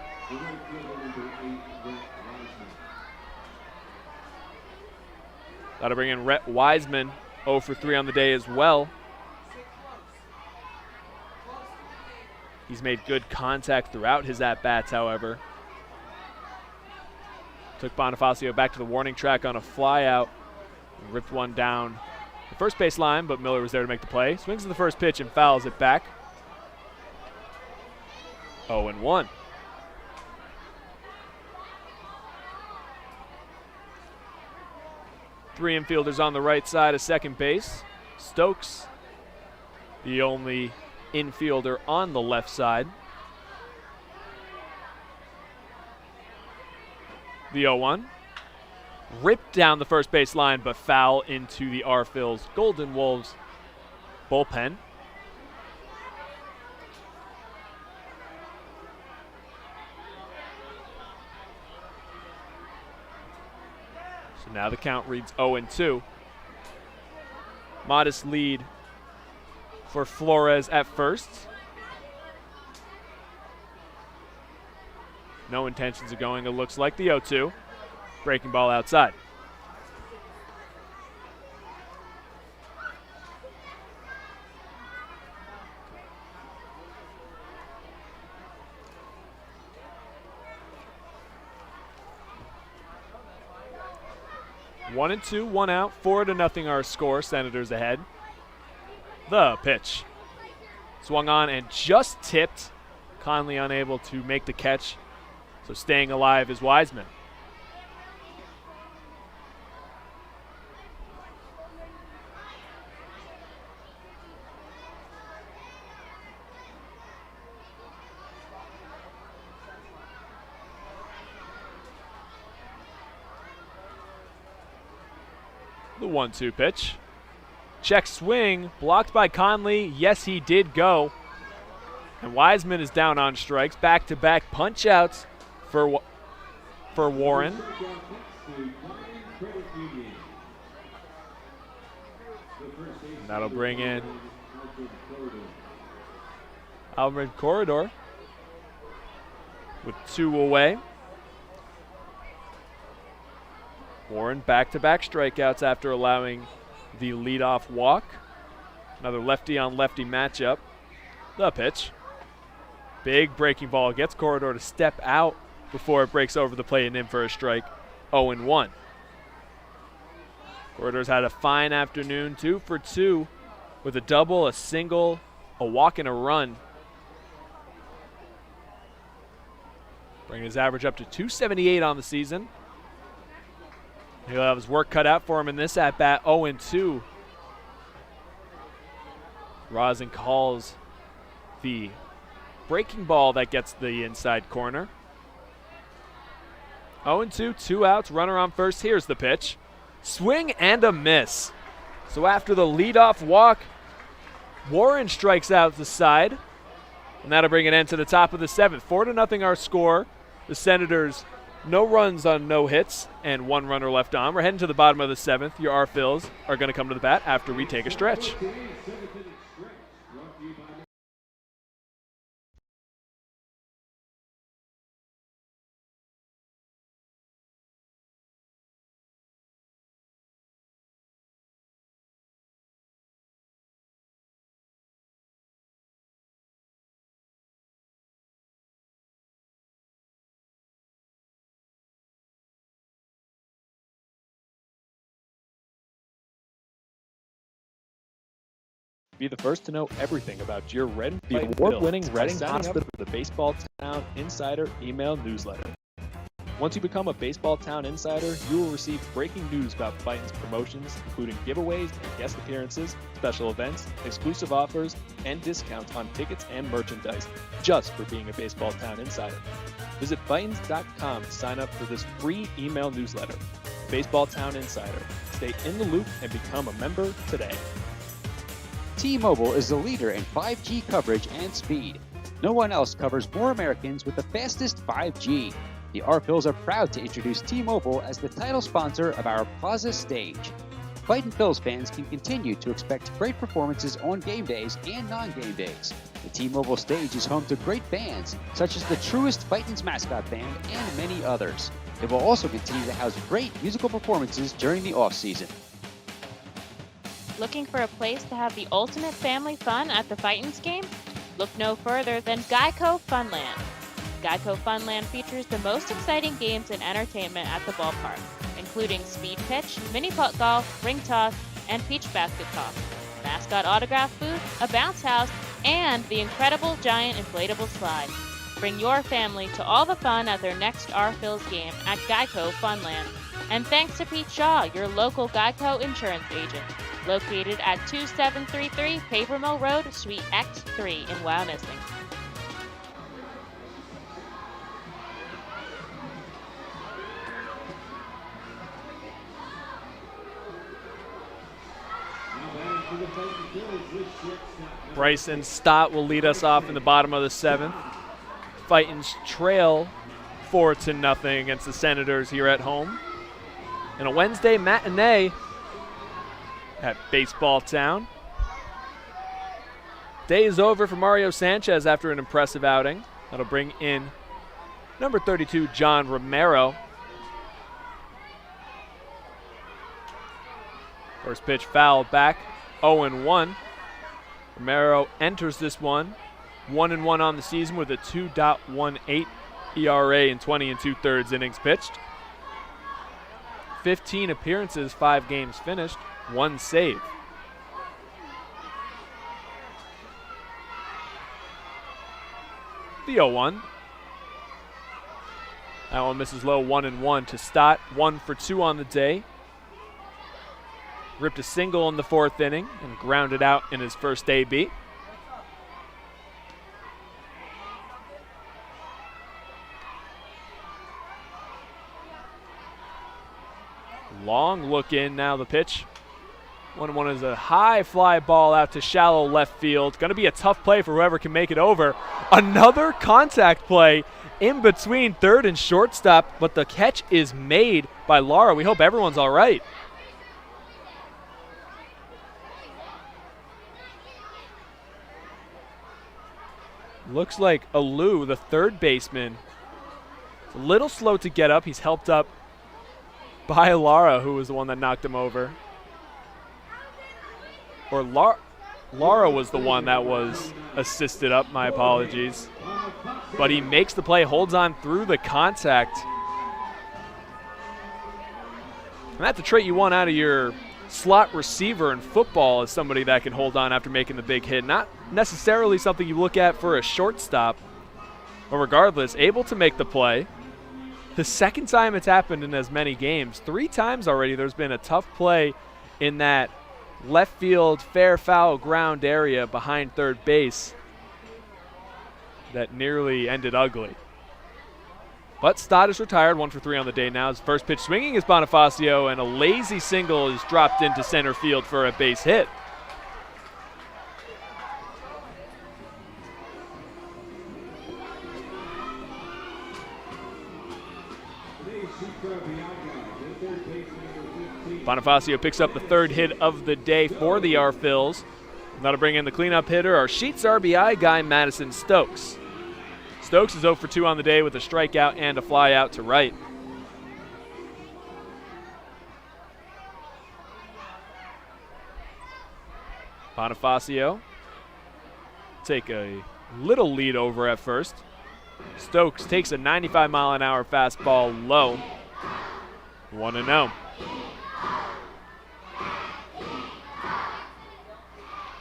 That'll bring in Rhett Wiseman, 0 for 3 on the day as well. He's made good contact throughout his at-bats, however. Took Bonifacio back to the warning track on a flyout. Ripped one down the first base line, but Miller was there to make the play. Swings to the first pitch and fouls it back. 0-1. Three infielders on the right side of second base. Stokes, the only infielder on the left side. The 0-1. Ripped down the first base line, but foul into the R-Phil's Golden Wolves bullpen. So now the count reads 0-2. Modest lead for Flores at first. No intentions of going, it looks like. The 0-2. Breaking ball outside. One and two, one out, 4-0 our score. Senators ahead. The pitch. Swung on and just tipped. Conley unable to make the catch, so staying alive is Wiseman. The 1-2 pitch. Check swing, blocked by Conley. Yes, he did go. And Wiseman is down on strikes. Back-to-back punch-outs for Warren. And that'll bring in Alfred Corridor with 2 away. Warren back-to-back strikeouts after allowing the leadoff walk. Another lefty-on-lefty matchup. The pitch. Big breaking ball. Gets Corridor to step out before it breaks over the plate and in for a strike. 0-1. Corridor's had a fine afternoon. 2 for 2 with a double, a single, a walk, and a run. Bringing his average up to 278 on the season. He'll have his work cut out for him in this at-bat. 0-2. Rosin calls the breaking ball that gets the inside corner. 0-2, 2 outs, runner on first. Here's the pitch. Swing and a miss. So after the leadoff walk, Warren strikes out the side. And that'll bring an end to the top of the 7th. 4-0 our score. The Senators, no runs on no hits and 1 runner left on. We're heading to the bottom of the 7th. Your R-Phils are going to come to the bat after we take a stretch. Be the first to know everything about your Red and Fightin' award-winning Reading Hospital for the Baseball Town Insider email newsletter. Once you become a Baseball Town Insider, you will receive breaking news about Fightin's promotions, including giveaways and guest appearances, special events, exclusive offers, and discounts on tickets and merchandise, just for being a Baseball Town Insider. Visit Fightins.com to sign up for this free email newsletter. Baseball Town Insider. Stay in the loop and become a member today. T-Mobile is the leader in 5G coverage and speed. No one else covers more Americans with the fastest 5G. The R-Phils are proud to introduce T-Mobile as the title sponsor of our Plaza stage. Fightin' Phils fans can continue to expect great performances on game days and non-game days. The T-Mobile stage is home to great bands, such as the Truest Fightin's mascot band and many others. It will also continue to house great musical performances during the off-season. Looking for a place to have the ultimate family fun at the Fightins game? Look no further than Geico Funland. Geico Funland features the most exciting games and entertainment at the ballpark, including speed pitch, mini putt golf, ring toss, and peach basket toss, mascot autograph booth, a bounce house, and the incredible giant inflatable slide. Bring your family to all the fun at their next R-Phils game at Geico Funland. And thanks to Pete Shaw, your local Geico insurance agent, located at 2733 Paper Mill Road, Suite X3 in Wyomissing. Bryson Stott will lead us off in the bottom of the 7th. Fightins trail 4-0 against the Senators here at home. In a Wednesday matinee at Baseball Town. Day is over for Mario Sanchez after an impressive outing. That'll bring in number 32, John Romero. First pitch fouled back, 0-1. Romero enters this one 1-1 on the season with a 2.18 ERA in 20 2/3 innings pitched. 15 appearances, 5 games finished, 1 save. The 0-1. That one misses low, 1-1 to Stott. 1 for 2 on the day. Ripped a single in the 4th inning and grounded out in his first AB. Long look in now, the pitch. 1-1 is a high fly ball out to shallow left field. Going to be a tough play for whoever can make it over. Another contact play in between third and shortstop, but the catch is made by Lara. We hope everyone's all right. Looks like Alou, the third baseman, is a little slow to get up. He's helped up by Lara, who was the one that knocked him over. Or Lara was the one that was assisted up, my apologies. But he makes the play, holds on through the contact. And that's a trait you want out of your slot receiver in football, is somebody that can hold on after making the big hit. Not necessarily something you look at for a shortstop, but regardless, able to make the play. The second time it's happened in as many games. 3 times already there's been a tough play in that left field fair foul ground area behind third base that nearly ended ugly. But Stott is retired, 1 for 3 on the day now. His first pitch swinging is Bonifacio, and a lazy single is dropped into center field for a base hit. Bonifacio picks up the 3rd hit of the day for the R-Phils. Now to bring in the cleanup hitter, our Sheets RBI guy, Madison Stokes. Stokes is 0 for 2 on the day with a strikeout and a fly out to right. Bonifacio take a little lead over at first. Stokes takes a 95-mile-an-hour fastball low. 1-0.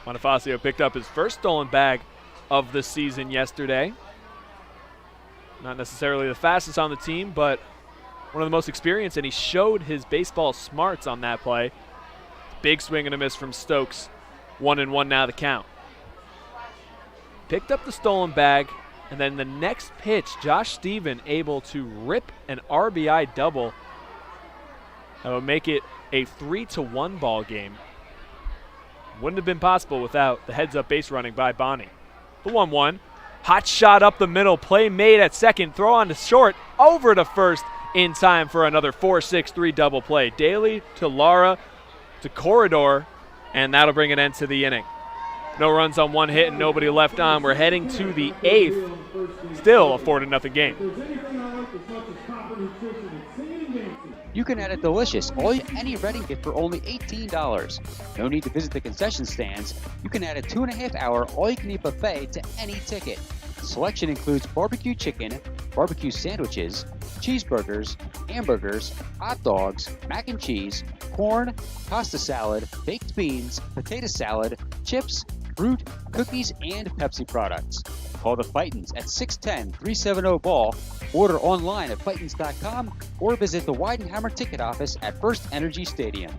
Bonifacio picked up his first stolen bag of the season yesterday. Not necessarily the fastest on the team, but one of the most experienced, and he showed his baseball smarts on that play. Big swing and a miss from Stokes. 1-1 now the count. Picked up the stolen bag, and then the next pitch, Josh Stephen able to rip an RBI double. That would make it a 3-1 ball game. Wouldn't have been possible without the heads-up base running by Bonnie. The 1-1. Hot shot up the middle. Play made at second. Throw on to short. Over to first in time for another 4-6-3 double play. Daly to Lara to Corridor, and that'll bring an end to the inning. No runs on 1 hit and nobody left on. We're heading to the 8th. Still a 4-0 game. You can add a delicious all-you-any Reading gift for only $18. No need to visit the concession stands. You can add a 2.5-hour all-you-can-eat buffet to any ticket. The selection includes barbecue chicken, barbecue sandwiches, cheeseburgers, hamburgers, hot dogs, mac and cheese, corn, pasta salad, baked beans, potato salad, chips, fruit, cookies, and Pepsi products. Call the Fightins at 610-370-BALL, order online at Fightins.com, or visit the Weidenhammer ticket office at FirstEnergy Stadium.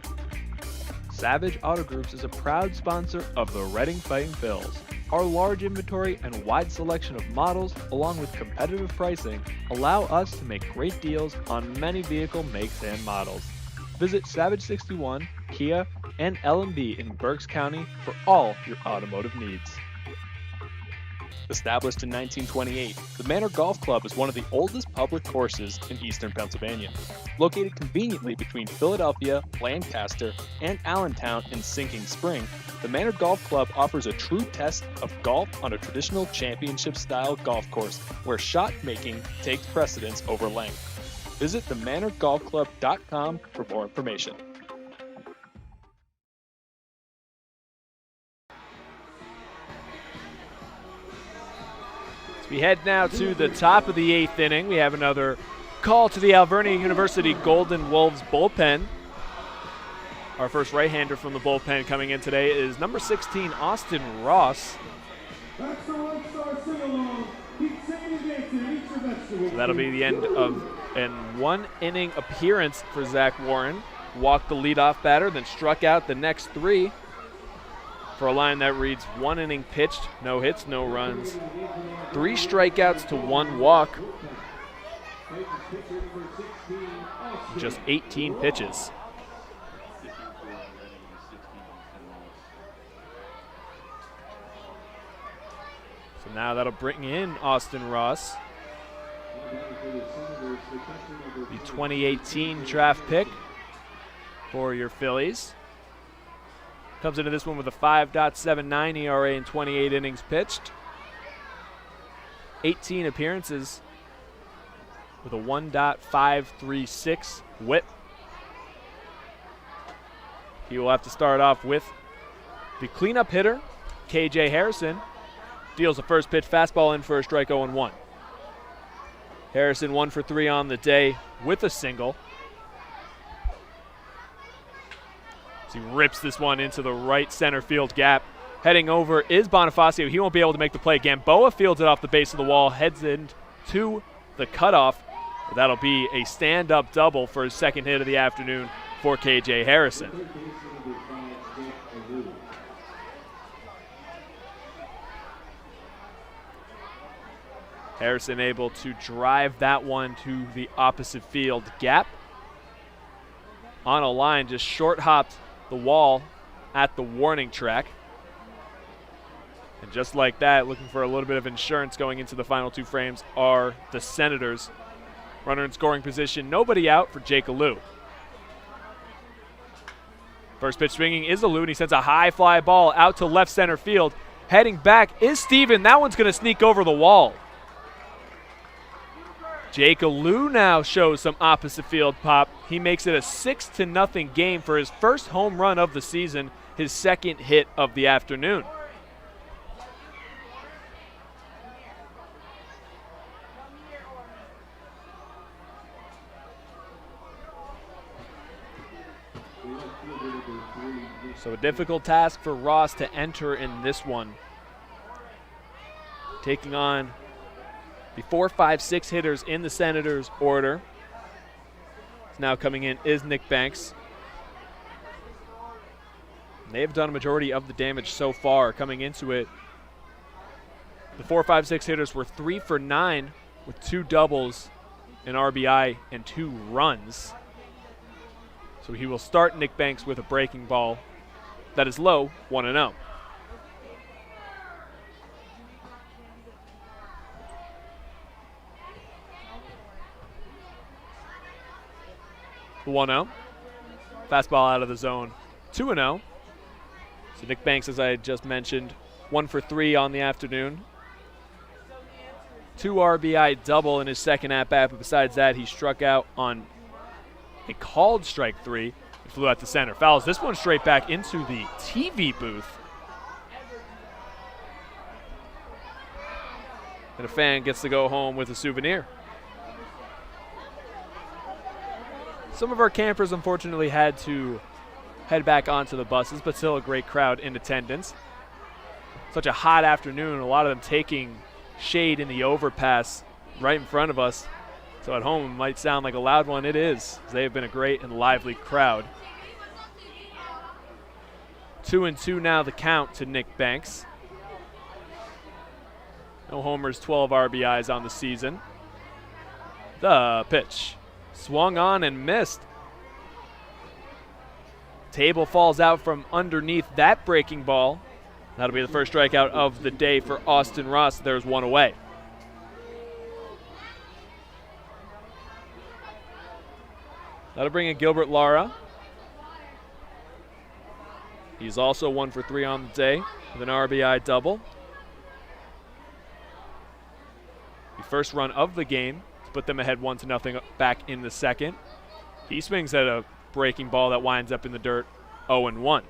Savage Auto Groups is a proud sponsor of the Reading Fightin' Phils. Our large inventory and wide selection of models, along with competitive pricing, allow us to make great deals on many vehicle makes and models. Visit Savage 61, Kia, and L&B in Berks County for all your automotive needs. Established in 1928, the Manor Golf Club is one of the oldest public courses in eastern Pennsylvania. Located conveniently between Philadelphia, Lancaster, and Allentown in Sinking Spring, the Manor Golf Club offers a true test of golf on a traditional championship-style golf course where shot making takes precedence over length. Visit themanorgolfclub.com for more information. We head now to the top of the 8th inning. We have another call to the Alvernia University Golden Wolves bullpen. Our first right-hander from the bullpen coming in today is number 16, Austin Ross. That's the White Star sing-along. Keep singing. So that'll be the end of an one-inning appearance for Zach Warren. Walked the leadoff batter, then struck out the next 3 for a line that reads 1 inning pitched, no hits, no runs, 3 strikeouts to 1 walk, just 18 pitches. So now that'll bring in Austin Ross, the 2018 draft pick for your Phillies. Comes into this one with a 5.79 ERA in 28 innings pitched. 18 appearances with a 1.536 whip. He will have to start off with the cleanup hitter, KJ Harrison. Deals a first pitch fastball in for a strike 0-1. Harrison 1 for 3 on the day with a single. He rips this one into the right center field gap. Heading over is Bonifacio. He won't be able to make the play. Gamboa fields it off the base of the wall, heads into the cutoff. That'll be a stand-up double for his second hit of the afternoon for KJ Harrison. Harrison able to drive that one to the opposite field gap. On a line, just short hopped the wall at the warning track. And just like that, looking for a little bit of insurance going into the final 2 frames are the Senators. Runner in scoring position, nobody out for Jake Alou. First pitch swinging is Alou, and he sends a high fly ball out to left center field. Heading back is Steven. That one's going to sneak over the wall. Jake Alou now shows some opposite field pop. He makes it a 6-0 game for his first home run of the season, his second hit of the afternoon. So a difficult task for Ross to enter in this one. Taking on the 4, 5, 6 hitters in the Senators' order. Now coming in is Nick Banks. They have done a majority of the damage so far coming into it. The 4, 5, 6 hitters were 3 for 9 with 2 doubles, an RBI, and 2 runs. So he will start Nick Banks with a breaking ball that is low, 1-0. The 1-0. Fastball out of the zone. 2-0. So Nick Banks, as I just mentioned, 1 for 3 on the afternoon. 2 RBI double in his second at-bat, but besides that, he struck out on a called strike 3. It flew out to center. Fouls this one straight back into the TV booth. And a fan gets to go home with a souvenir. Some of our campers, unfortunately, had to head back onto the buses, but still a great crowd in attendance. Such a hot afternoon, a lot of them taking shade in the overpass right in front of us. So at home, it might sound like a loud one. It is. They have been a great and lively crowd. 2-2 now the count to Nick Banks. No homers, 12 RBIs on the season. The pitch. Swung on and missed. Table falls out from underneath that breaking ball. That'll be the first strikeout of the day for Austin Ross. There's one away. That'll bring in Gilbert Lara. He's also 1 for 3 on the day with an RBI double. The first run of the game to put them ahead 1-0 back in the second. He swings at a breaking ball that winds up in the dirt, 0-1.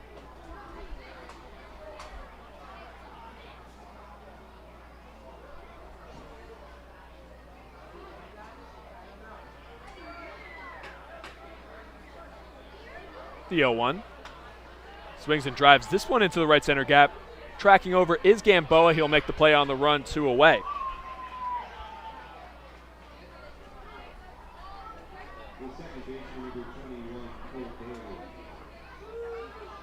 The 0-1. Swings and drives this one into the right center gap. Tracking over is Gamboa. He'll make the play on the run, 2 away.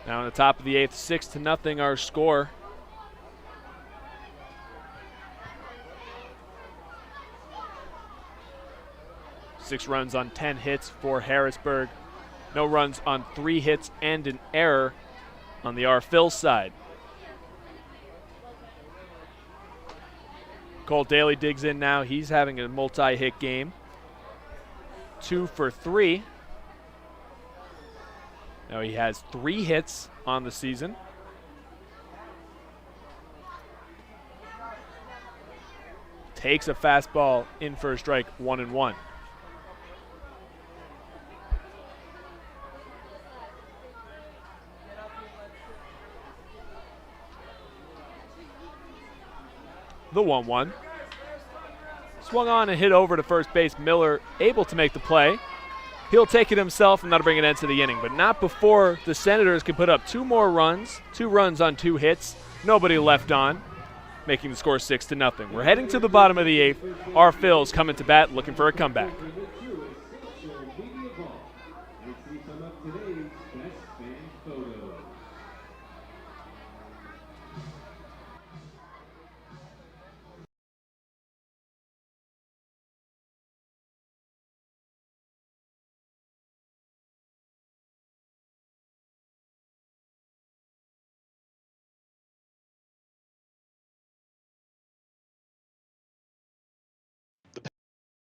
Now on the top of the 8th, 6-0 our score. Six runs on 10 hits for Harrisburg. No runs on 3 hits and an error on the Phil's side. Cole Daly digs in now. He's having a multi-hit game. 2 for 3. Now he has 3 hits on the season. Takes a fastball in for a strike, 1-1. The 1-1. Swung on and hit over to first base. Miller able to make the play. He'll take it himself and that'll bring an end to the inning, but not before the Senators can put up 2 more runs. 2 runs on 2 hits. Nobody left on, making the score 6-0. We're heading to the bottom of the 8th. Our Phil's coming to bat looking for a comeback.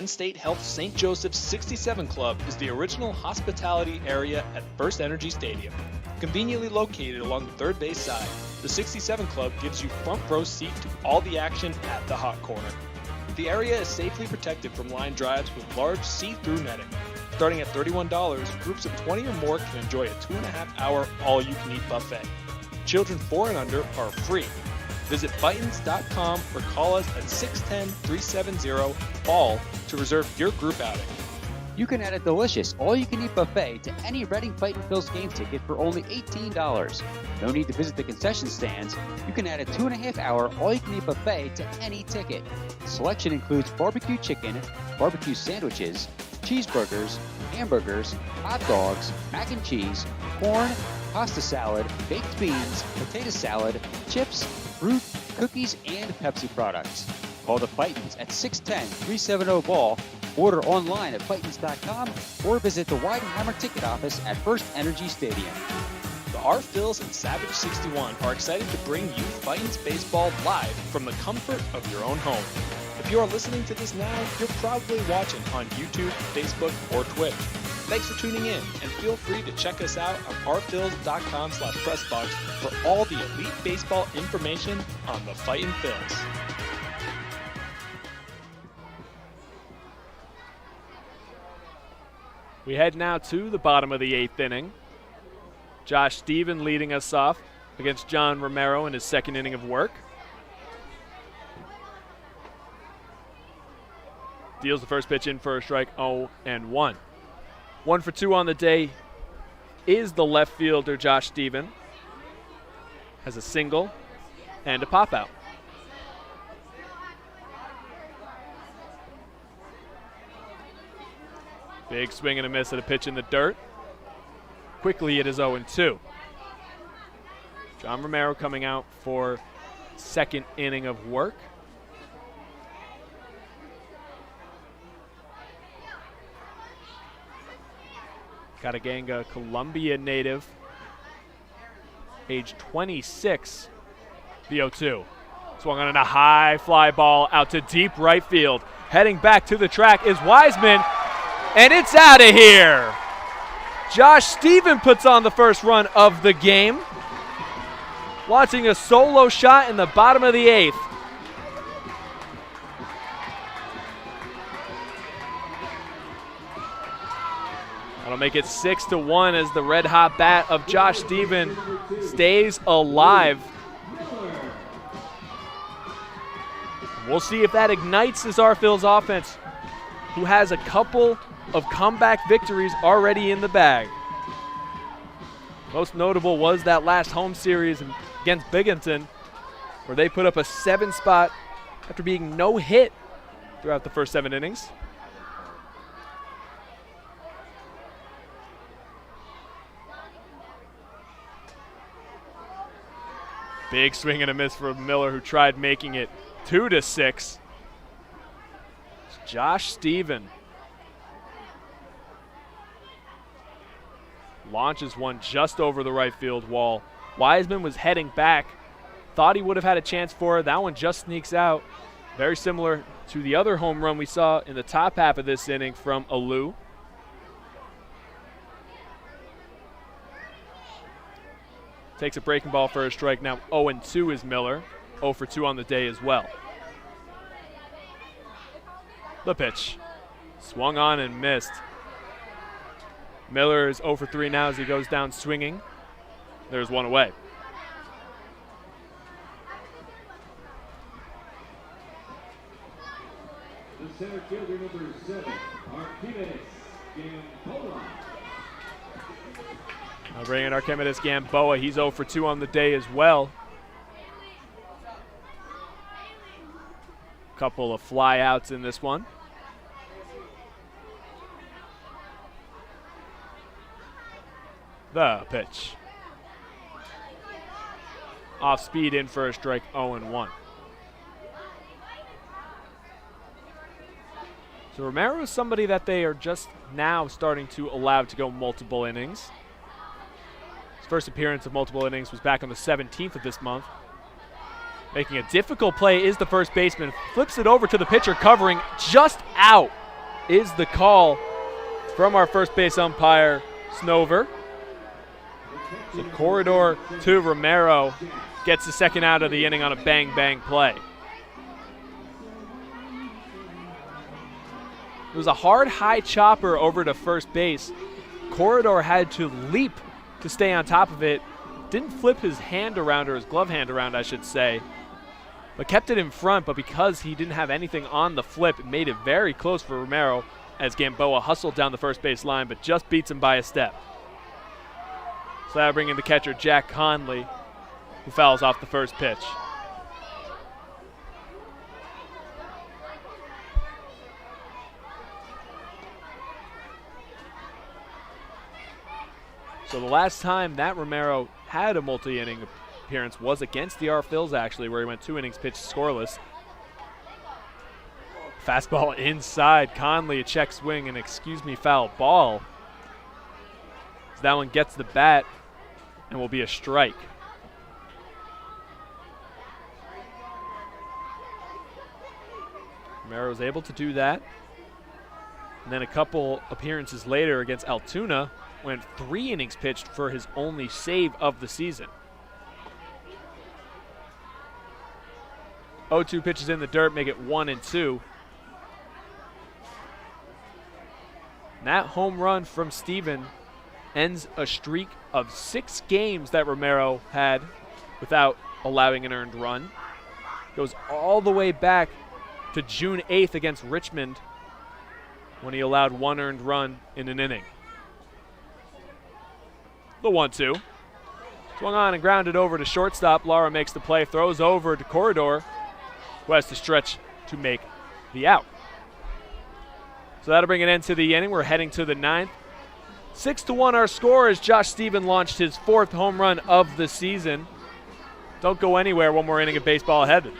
Penn State Health St. Joseph's 67 Club is the original hospitality area at FirstEnergy Stadium. Conveniently located along the third base side, the 67 Club gives you front row seat to all the action at the hot corner. The area is safely protected from line drives with large see-through netting. Starting at $31, groups of 20 or more can enjoy a 2.5-hour all-you-can-eat buffet. Children 4 and under are free. Visit Fightins.com or call us at 610-370-FALL to reserve your group outing. You can add a delicious all-you-can-eat buffet to any Reading Fightin' Phil's game ticket for only $18. No need to visit the concession stands. You can add a 2.5-hour all-you-can-eat buffet to any ticket. Selection includes barbecue chicken, barbecue sandwiches, cheeseburgers, hamburgers, hot dogs, mac and cheese, corn, pasta salad, baked beans, potato salad, chips, fruit, cookies, and Pepsi products. Call the Fightins at 610-370-BALL, order online at Fightins.com, or visit the Weidenheimer ticket office at FirstEnergy Stadium. The Phils and Savage 61 are excited to bring you Fightins baseball live from the comfort of your own home. If you are listening to this now, you're probably watching on YouTube, Facebook, or Twitch. Thanks for tuning in, and feel free to check us out on rphils.com/pressbox for all the elite baseball information on the Fightin' Phils. We head now to the bottom of the 8th inning. Josh Stephen leading us off against John Romero in his 2nd inning of work. Deals the first pitch in for a strike, 0-1. 1 for 2 on the day is the left fielder, Josh Stephen. Has a single and a pop out. Big swing and a miss at a pitch in the dirt. Quickly it is 0-2. John Romero coming out for 2nd inning of work. Kataganga, Columbia native, age 26, the 0-2. Swung on a high fly ball out to deep right field. Heading back to the track is Wiseman, and it's out of here. Josh Stephen puts on the first run of the game, launching a solo shot in the bottom of the 8th. That'll make it 6-1 as the red-hot bat of Josh Stephen stays alive. We'll see if that ignites this Phil's offense, who has a couple of comeback victories already in the bag. Most notable was that last home series against Binghamton, where they put up a 7 spot after being no hit throughout the first 7 innings. Big swing and a miss for Miller, who tried making it 2-6. It's Josh Stephen launches one just over the right field wall. Wiseman was heading back. Thought he would have had a chance for it. That one just sneaks out. Very similar to the other home run we saw in the top half of this inning from Alou. Takes a breaking ball for a strike. Now 0-2 is Miller. 0 for 2 on the day as well. The pitch. Swung on and missed. Miller is 0 for 3 now as he goes down swinging. There's one away. The center fielder, number 7, Archimedes Gamboa. Now bringing Archimedes Gamboa. He's 0 for 2 on the day as well. Couple of fly outs in this one. The pitch. Off speed in for a strike, 0-1. So Romero is somebody that they are just now starting to allow to go multiple innings. His first appearance of multiple innings was back on the 17th of this month. Making a difficult play is the first baseman. Flips it over to the pitcher covering. Just out is the call from our first base umpire, Snover. The corridor to Romero gets the second out of the inning on a bang-bang play. It was a hard high chopper over to first base. Corridor had to leap to stay on top of it. Didn't flip his hand around, or his glove hand around, I should say, but kept it in front. But because he didn't have anything on the flip, it made it very close for Romero as Gamboa hustled down the first base line, but just beats him by a step. So that'll bring in the catcher, Jack Conley, who fouls off the first pitch. So the last time that Romero had a multi-inning appearance was against the R-Phils, actually, where he went 2 innings pitched scoreless. Fastball inside. Conley, a check swing, and foul ball. So that one gets the bat and will be a strike. Romero was able to do that. And then a couple appearances later against Altoona, went 3 innings pitched for his only save of the season. 0-2 pitches in the dirt, make it 1-2. And that home run from Steven ends a streak of 6 games that Romero had without allowing an earned run. Goes all the way back to June 8th against Richmond when he allowed 1 earned run in an inning. The 1-2. Swung on and grounded over to shortstop. Lara makes the play, throws over to Corridor, who has to stretch to make the out. So that'll bring an end to the inning. We're heading to the 9th. 6-1 our score as Josh Stephen launched his 4th home run of the season. Don't go anywhere. One more inning of baseball ahead.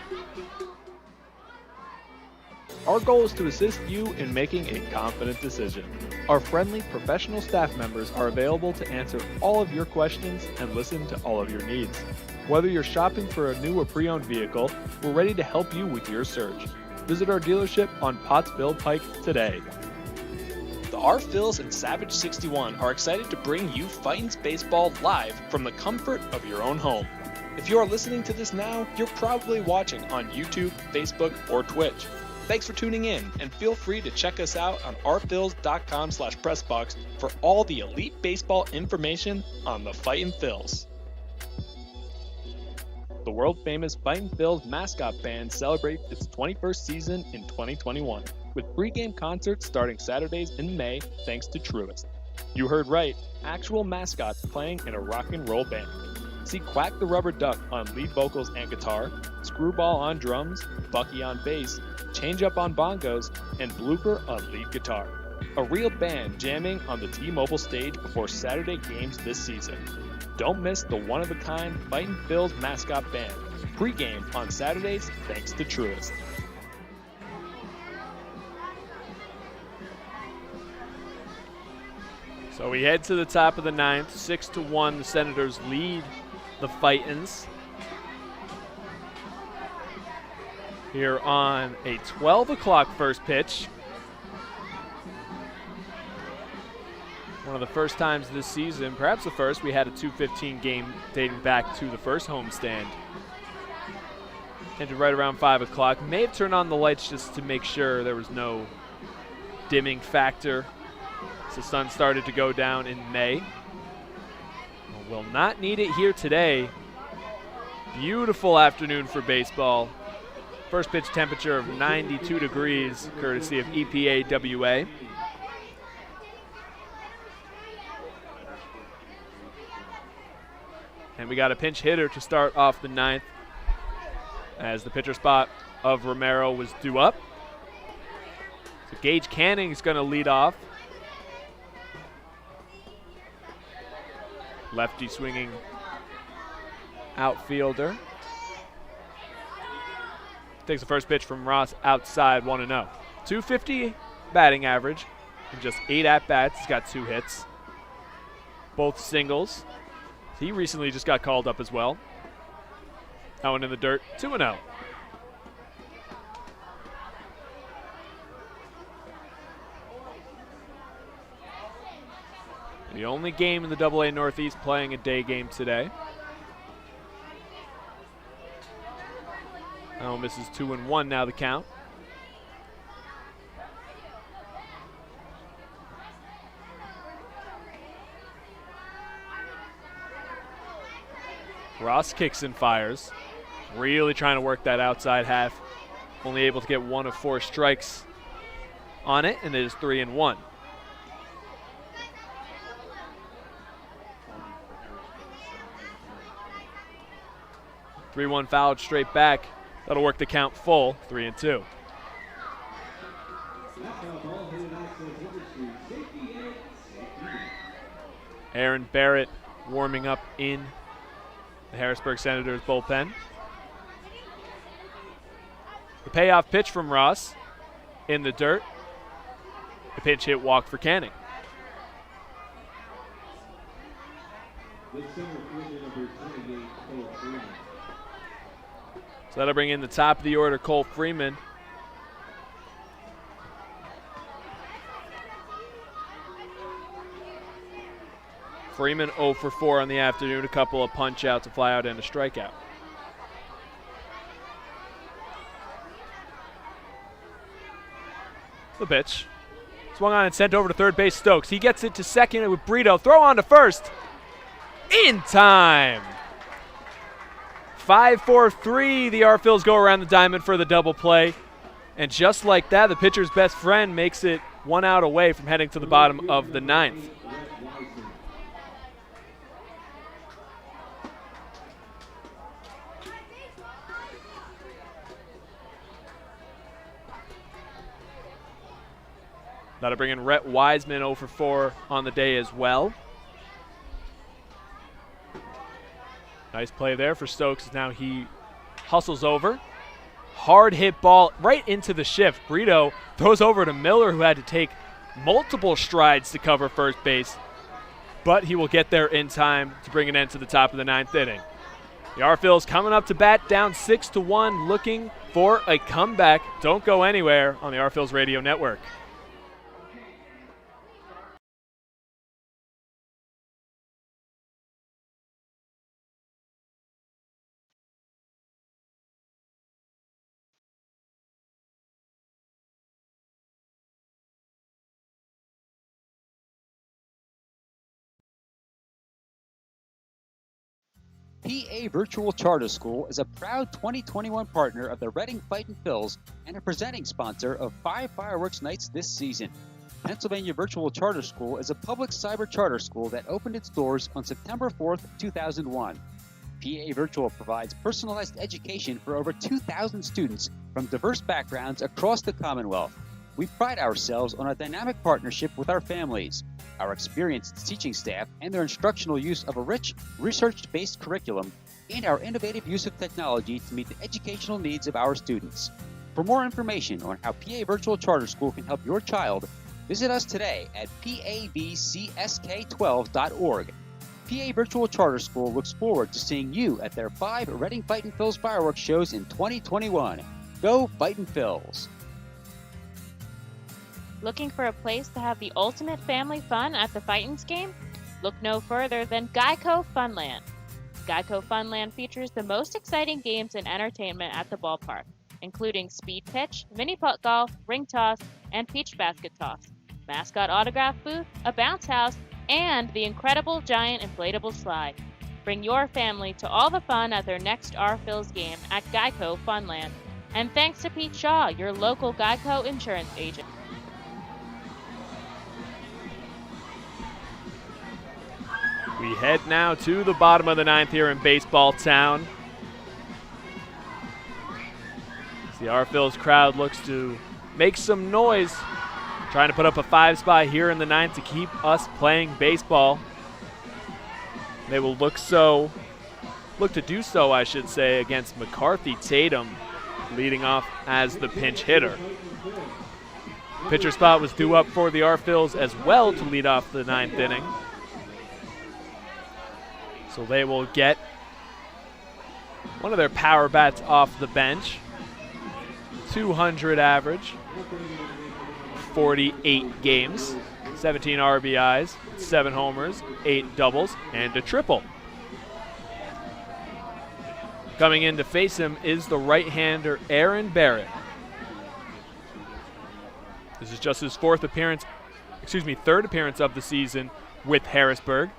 Our goal is to assist you in making a confident decision. Our friendly professional staff members are available to answer all of your questions and listen to all of your needs. Whether you're shopping for a new or pre-owned vehicle, we're ready to help you with your search. Visit our dealership on Pottsville Pike today. The R-Phils and Savage 61 are excited to bring you Fightin's Baseball live from the comfort of your own home. If you are listening to this now, you're probably watching on YouTube, Facebook, or Twitch. Thanks for tuning in, and feel free to check us out on rphils.com/pressbox for all the elite baseball information on the Fightin' Phils. The world-famous Fightin' Phils mascot band celebrates its 21st season in 2021, with pregame concerts starting Saturdays in May thanks to Truist. You heard right, actual mascots playing in a rock and roll band. See Quack the Rubber Duck on lead vocals and guitar, Screwball on drums, Bucky on bass, Change Up on bongos, and Blooper on lead guitar. A real band jamming on the T-Mobile stage before Saturday games this season. Don't miss the one-of-a-kind Fightin' Phil's mascot band. Pre-game on Saturdays thanks to Truist. So we head to the top of the ninth. 6-1, the Senators lead the Fightins. Here on a 12 o'clock first pitch. One of the first times this season, perhaps the first, we had a 2:15 game dating back to the first homestand. Ended right around 5 o'clock. May have turned on the lights just to make sure there was no dimming factor. The sun started to go down in May. Will not need it here today. Beautiful afternoon for baseball. First pitch temperature of 92 degrees, courtesy of EPA WA. And we got a pinch hitter to start off the ninth, as the pitcher spot of Romero was due up. So Gage Canning is going to lead off. Lefty swinging outfielder. Takes the first pitch from Ross outside, 1-0. 250 batting average and just 8 at-bats. He's got 2 hits, both singles. He recently just got called up as well. That one in the dirt, 2-0. The only game in the AA Northeast playing a day game today. Oh, misses 2-1 now the count. Ross kicks and fires. Really trying to work that outside half. Only able to get 1 of 4 strikes on it, and it is 3-1. 3-1 fouled straight back. That'll work the count full, 3-2. Aaron Barrett warming up in the Harrisburg Senators bullpen. The payoff pitch from Ross in the dirt. The pinch hit walk for Canning. So that'll bring in the top of the order, Cole Freeman. Freeman 0 for 4 on the afternoon, a couple of punch outs, a fly out, and a strikeout. The pitch. Swung on and sent over to third base, Stokes. He gets it to second with Brito. Throw on to first. In time. 5-4-3, the R-Phils go around the diamond for the double play. And just like that, the pitcher's best friend makes it 1 out away from heading to the bottom of the ninth. That'll bring in Rhett Wiseman 0 for 4 on the day as well. Nice play there for Stokes. Now he hustles over. Hard hit ball right into the shift. Brito throws over to Miller, who had to take multiple strides to cover first base. But he will get there in time to bring an end to the top of the ninth inning. The R-Phils coming up to bat down 6-1, looking for a comeback. Don't go anywhere on the R-Phils Radio Network. PA Virtual Charter School is a proud 2021 partner of the Reading Fightin' Phils and a presenting sponsor of 5 fireworks nights this season. Pennsylvania Virtual Charter School is a public cyber charter school that opened its doors on September 4th, 2001. PA Virtual provides personalized education for over 2,000 students from diverse backgrounds across the Commonwealth. We pride ourselves on a dynamic partnership with our families. Our experienced teaching staff and their instructional use of a rich, research-based curriculum and our innovative use of technology to meet the educational needs of our students. For more information on how PA Virtual Charter School can help your child, visit us today at pavcsk12.org. PA Virtual Charter School looks forward to seeing you at their 5 Reading Fightin' Phils fireworks shows in 2021. Go Fightin' Phils! Looking for a place to have the ultimate family fun at the Fightins game? Look no further than Geico Funland. Geico Funland features the most exciting games and entertainment at the ballpark, including speed pitch, mini putt golf, ring toss, and peach basket toss, mascot autograph booth, a bounce house, and the incredible giant inflatable slide. Bring your family to all the fun at their next R-Phils game at Geico Funland. And thanks to Pete Shaw, your local Geico insurance agent. We head now to the bottom of the 9th here in Baseball Town. As the R-Phils crowd looks to make some noise, trying to put up a 5 spot here in the 9th to keep us playing baseball. They will look to do so, I should say, against McCarthy Tatum, leading off as the pinch hitter. Pitcher spot was due up for the R-Phils as well to lead off the 9th inning. So they will get one of their power bats off the bench. 200 average, 48 games, 17 RBIs, 7 homers, 8 doubles, and a triple. Coming in to face him is the right-hander Aaron Barrett. This is just his third appearance of the season with Harrisburg.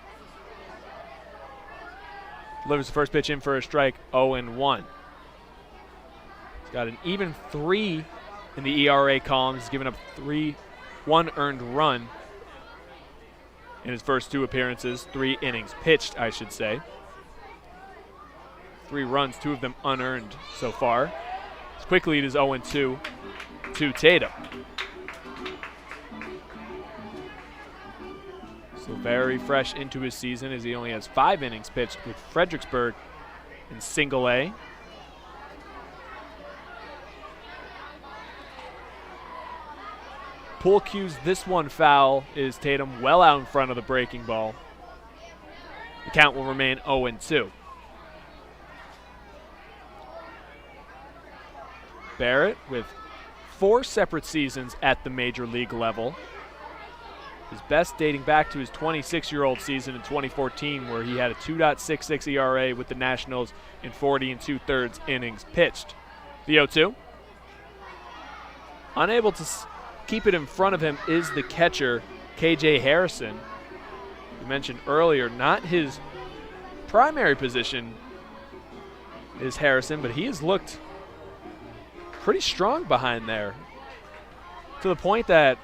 Delivers the first pitch in for a strike, 0-1. He's got an even 3 in the ERA column. He's given up 1 earned run in his first 2 appearances, 3 innings pitched, I should say. 3 runs, 2 of them unearned so far. His quick lead is 0-2 to Tatum. So very fresh into his season as he only has 5 innings pitched with Fredericksburg in single A. Pool cues this one foul is Tatum well out in front of the breaking ball. The count will remain 0-2. Barrett with 4 separate seasons at the major league level. His best dating back to his 26-year-old season in 2014, where he had a 2.66 ERA with the Nationals in 40 2/3 innings pitched. The 0-2. Unable to keep it in front of him is the catcher, KJ Harrison. You mentioned earlier, not his primary position is Harrison, but he has looked pretty strong behind there, to the point that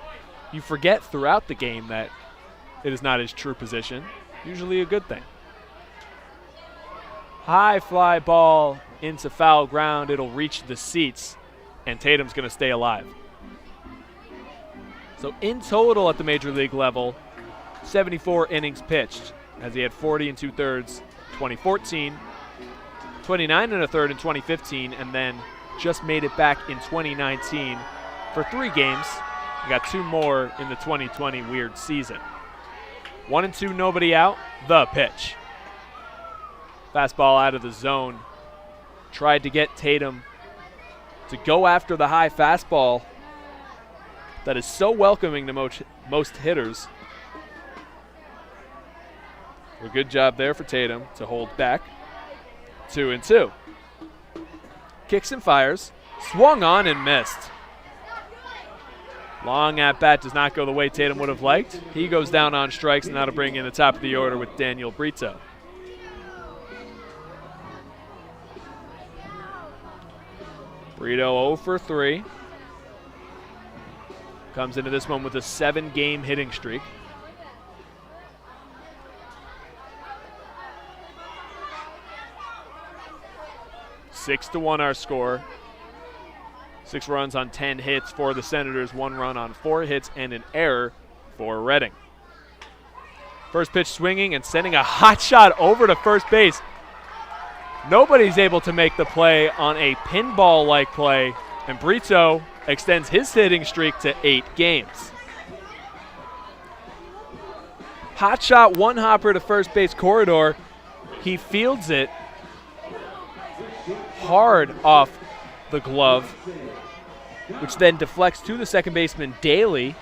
you forget throughout the game that it is not his true position. Usually a good thing. High fly ball into foul ground. It'll reach the seats, and Tatum's going to stay alive. So in total at the major league level, 74 innings pitched, as he had 40 2/3 2014, 29 1/3 in 2015, and then just made it back in 2019 for 3 games. We got 2 more in the 2020 weird season. 1-2, nobody out. The pitch. Fastball out of the zone. Tried to get Tatum to go after the high fastball that is so welcoming to most hitters. A good job there for Tatum to hold back. 2-2. Kicks and fires. Swung on and missed. Long at bat does not go the way Tatum would have liked. He goes down on strikes, and that'll bring in the top of the order with Daniel Brito. Brito 0 for 3. Comes into this one with a 7-game hitting streak. Six to 1 our score. 6 runs on 10 hits for the Senators, 1 run on 4 hits, and an error for Reading. First pitch swinging and sending a hot shot over to first base. Nobody's able to make the play on a pinball-like play, and Brito extends his hitting streak to 8 games. Hot shot, one hopper to first base corridor. He fields it hard off the glove, which then deflects to the second baseman, Daly,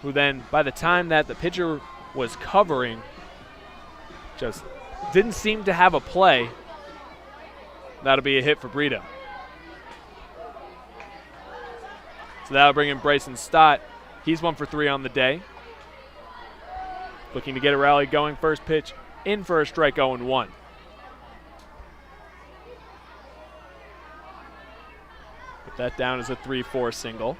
who then, by the time that the pitcher was covering, just didn't seem to have a play. That'll be a hit for Brito. So that'll bring in Bryson Stott. He's 1 for 3 on the day. Looking to get a rally going. First pitch in for a strike, 0-1. Put that down as a 3-4 single.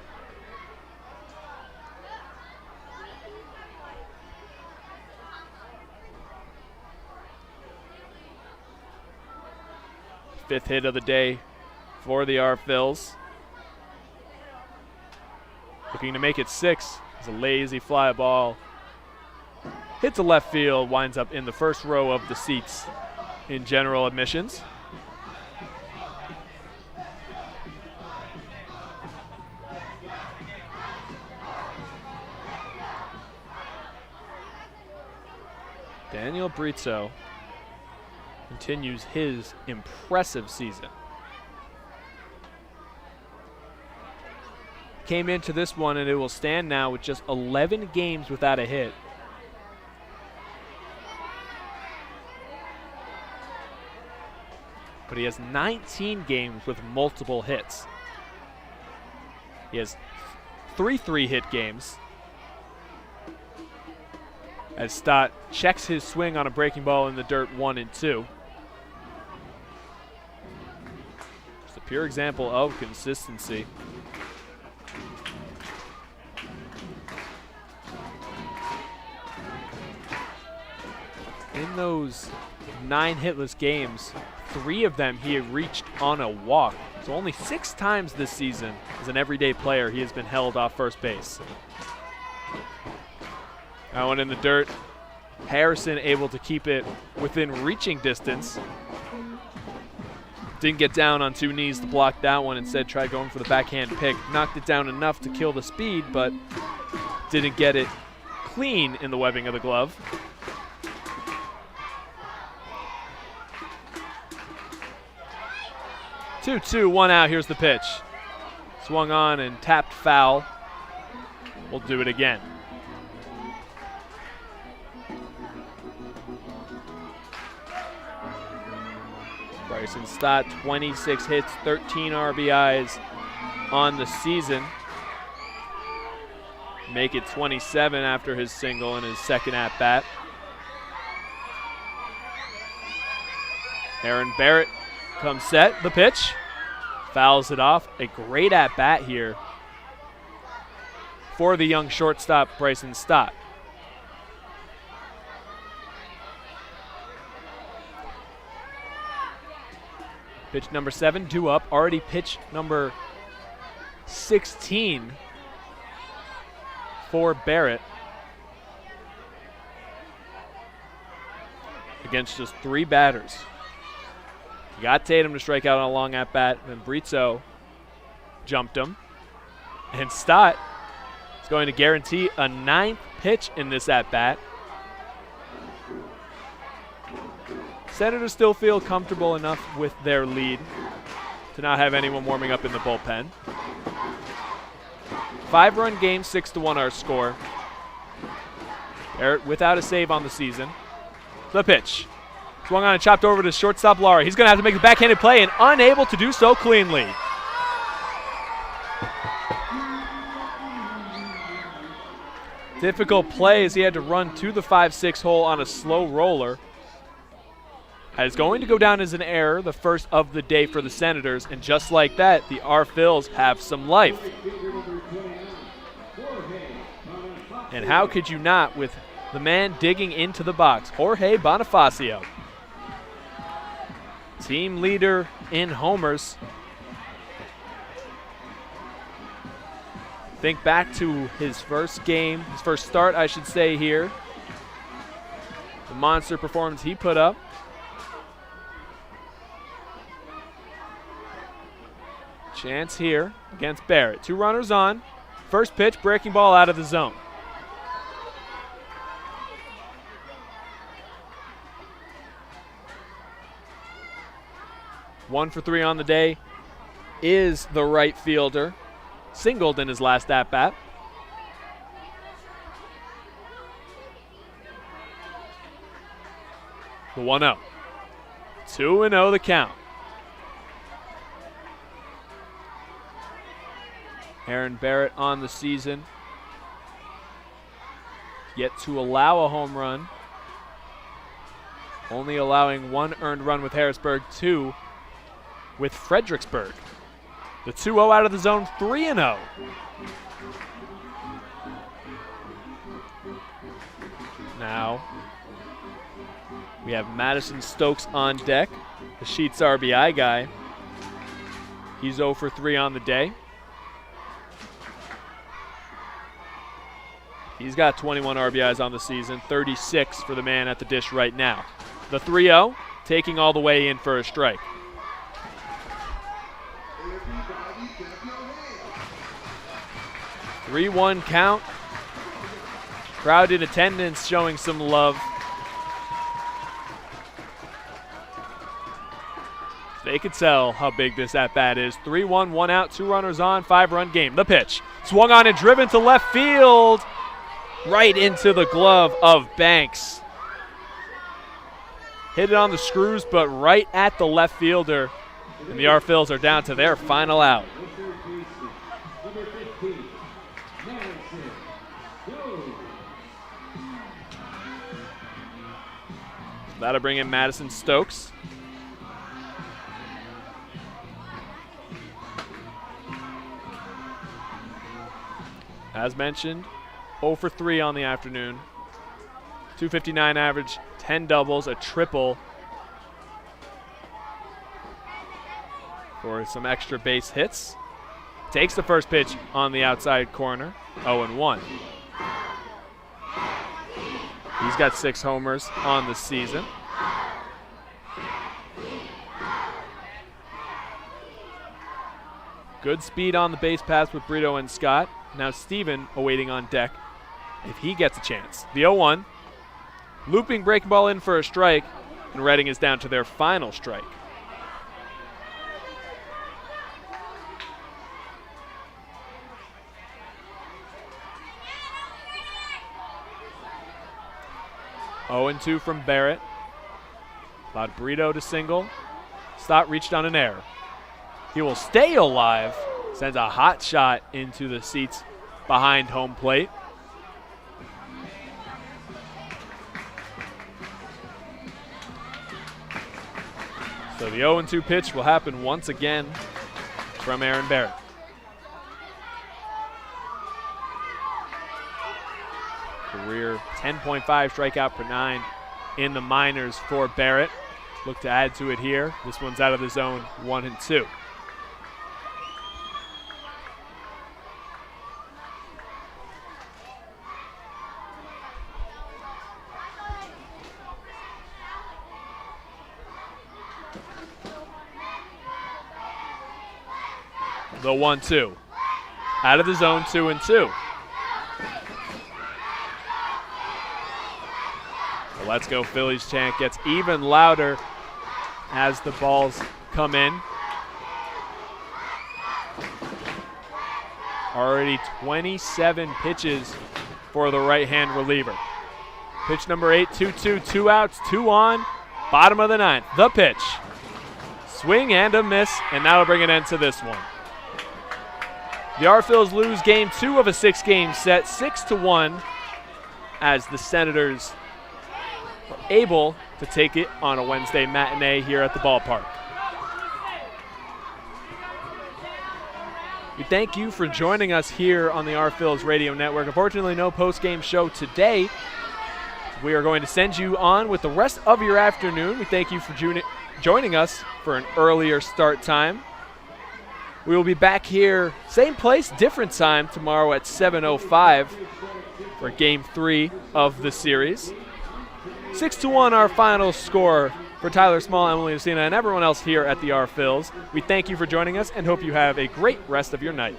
Fifth hit of the day for the R-Phils. Looking to make it 6. It's a lazy fly ball. Hits a left field, winds up in the first row of the seats in general admissions. Daniel Brito continues his impressive season. Came into this one, and it will stand now with just 11 games without a hit. But he has 19 games with multiple hits. He has 3 3-hit games. As Stott checks his swing on a breaking ball in the dirt, 1 and 2. Just a pure example of consistency. In those 9 hitless games, 3 of them he had reached on a walk. So only 6 times this season as an everyday player he has been held off first base. That one in the dirt. Harrison able to keep it within reaching distance. Didn't get down on 2 knees to block that one. Instead tried going for the backhand pick. Knocked it down enough to kill the speed, but didn't get it clean in the webbing of the glove. Two, 1 out. Here's the pitch. Swung on and tapped foul. We'll do it again. Bryson Stott, 26 hits, 13 RBIs on the season. Make it 27 after his single in his second at-bat. Aaron Barrett comes set, the pitch. Fouls it off. A great at-bat here for the young shortstop, Bryson Stott. Pitch number 7, due up. Already pitch number 16 for Barrett. Against just 3 batters. You got Tatum to strike out on a long at-bat, then Brito jumped him. And Stott is going to guarantee a 9th pitch in this at-bat. Senators still feel comfortable enough with their lead to not have anyone warming up in the bullpen. 5-run game, 6-1 our score. Barrett without a save on the season. The pitch. Swung on and chopped over to shortstop Lara. He's going to have to make a backhanded play and unable to do so cleanly. Difficult play as he had to run to the 5-6 hole on a slow roller. Is going to go down as an error, the first of the day for the Senators, and just like that, the R-Phils have some life. And how could you not with the man digging into the box, Jorge Bonifacio. Team leader in homers. Think back to his first game, his first start, I should say, here monster performance he put up. Chance here against Barrett. 2 runners on. First pitch, breaking ball out of the zone. One for 3 on the day is the right fielder. Singled in his last at-bat. The 1-0. 2-0 the count. Aaron Barrett on the season. Yet to allow a home run. Only allowing 1 earned run with Harrisburg, 2 with Fredericksburg. The 2-0 out of the zone, 3-0. Now we have Madison Stokes on deck, the Sheets RBI guy. He's 0 for 3 on the day. He's got 21 RBIs on the season, 36 for the man at the dish right now. The 3-0, taking all the way in for a strike. – 3-1 count. Crowd in attendance showing some love. They could tell how big this at-bat is. 3-1, 1 out, 2 runners on, 5-run game. The pitch, swung on and driven to left field. Right into the glove of Banks. Hit it on the screws, but right at the left fielder. And the R-Phils are down to their final out. That'll bring in Madison Stokes. As mentioned, 0 for 3 on the afternoon. 259 average, 10 doubles, a triple for some extra base hits. Takes the first pitch on the outside corner, 0-1. He's got 6 homers on the season. Good speed on the base paths with Brito and Scott. Now Steven awaiting on deck if he gets a chance. The 0-1. Looping breaking ball in for a strike, and Reading is down to their final strike. Oh, 2 from Barrett. Allowed Brito to single. Stott reached on an error. He will stay alive. Sends a hot shot into the seats behind home plate. So the 0-2 pitch will happen once again from Aaron Barrett. Career 10.5 strikeout per 9 in the minors for Barrett. Look to add to it here. This one's out of the zone, 1-2. The 1-2. Out of the zone, 2-2. The Let's Go Phillies chant gets even louder as the balls come in. Already 27 pitches for the right-hand reliever. Pitch number 8, 2-2, 2 outs, 2 on. Bottom of the 9th. The pitch. Swing and a miss, and that'll bring an end to this one. The R-Phils lose game 2 of a 6-game set, 6-1, as the Senators were able to take it on a Wednesday matinee here at the ballpark. We thank you for joining us here on the R-Phils Radio Network. Unfortunately, no post-game show today. We are going to send you on with the rest of your afternoon. We thank you for joining us for an earlier start time. We will be back here, same place, different time, tomorrow at 7:05 for Game 3 of the series. 6-1 our final score for Tyler Small, Emily Lucina, and everyone else here at the R Phils. We thank you for joining us and hope you have a great rest of your night.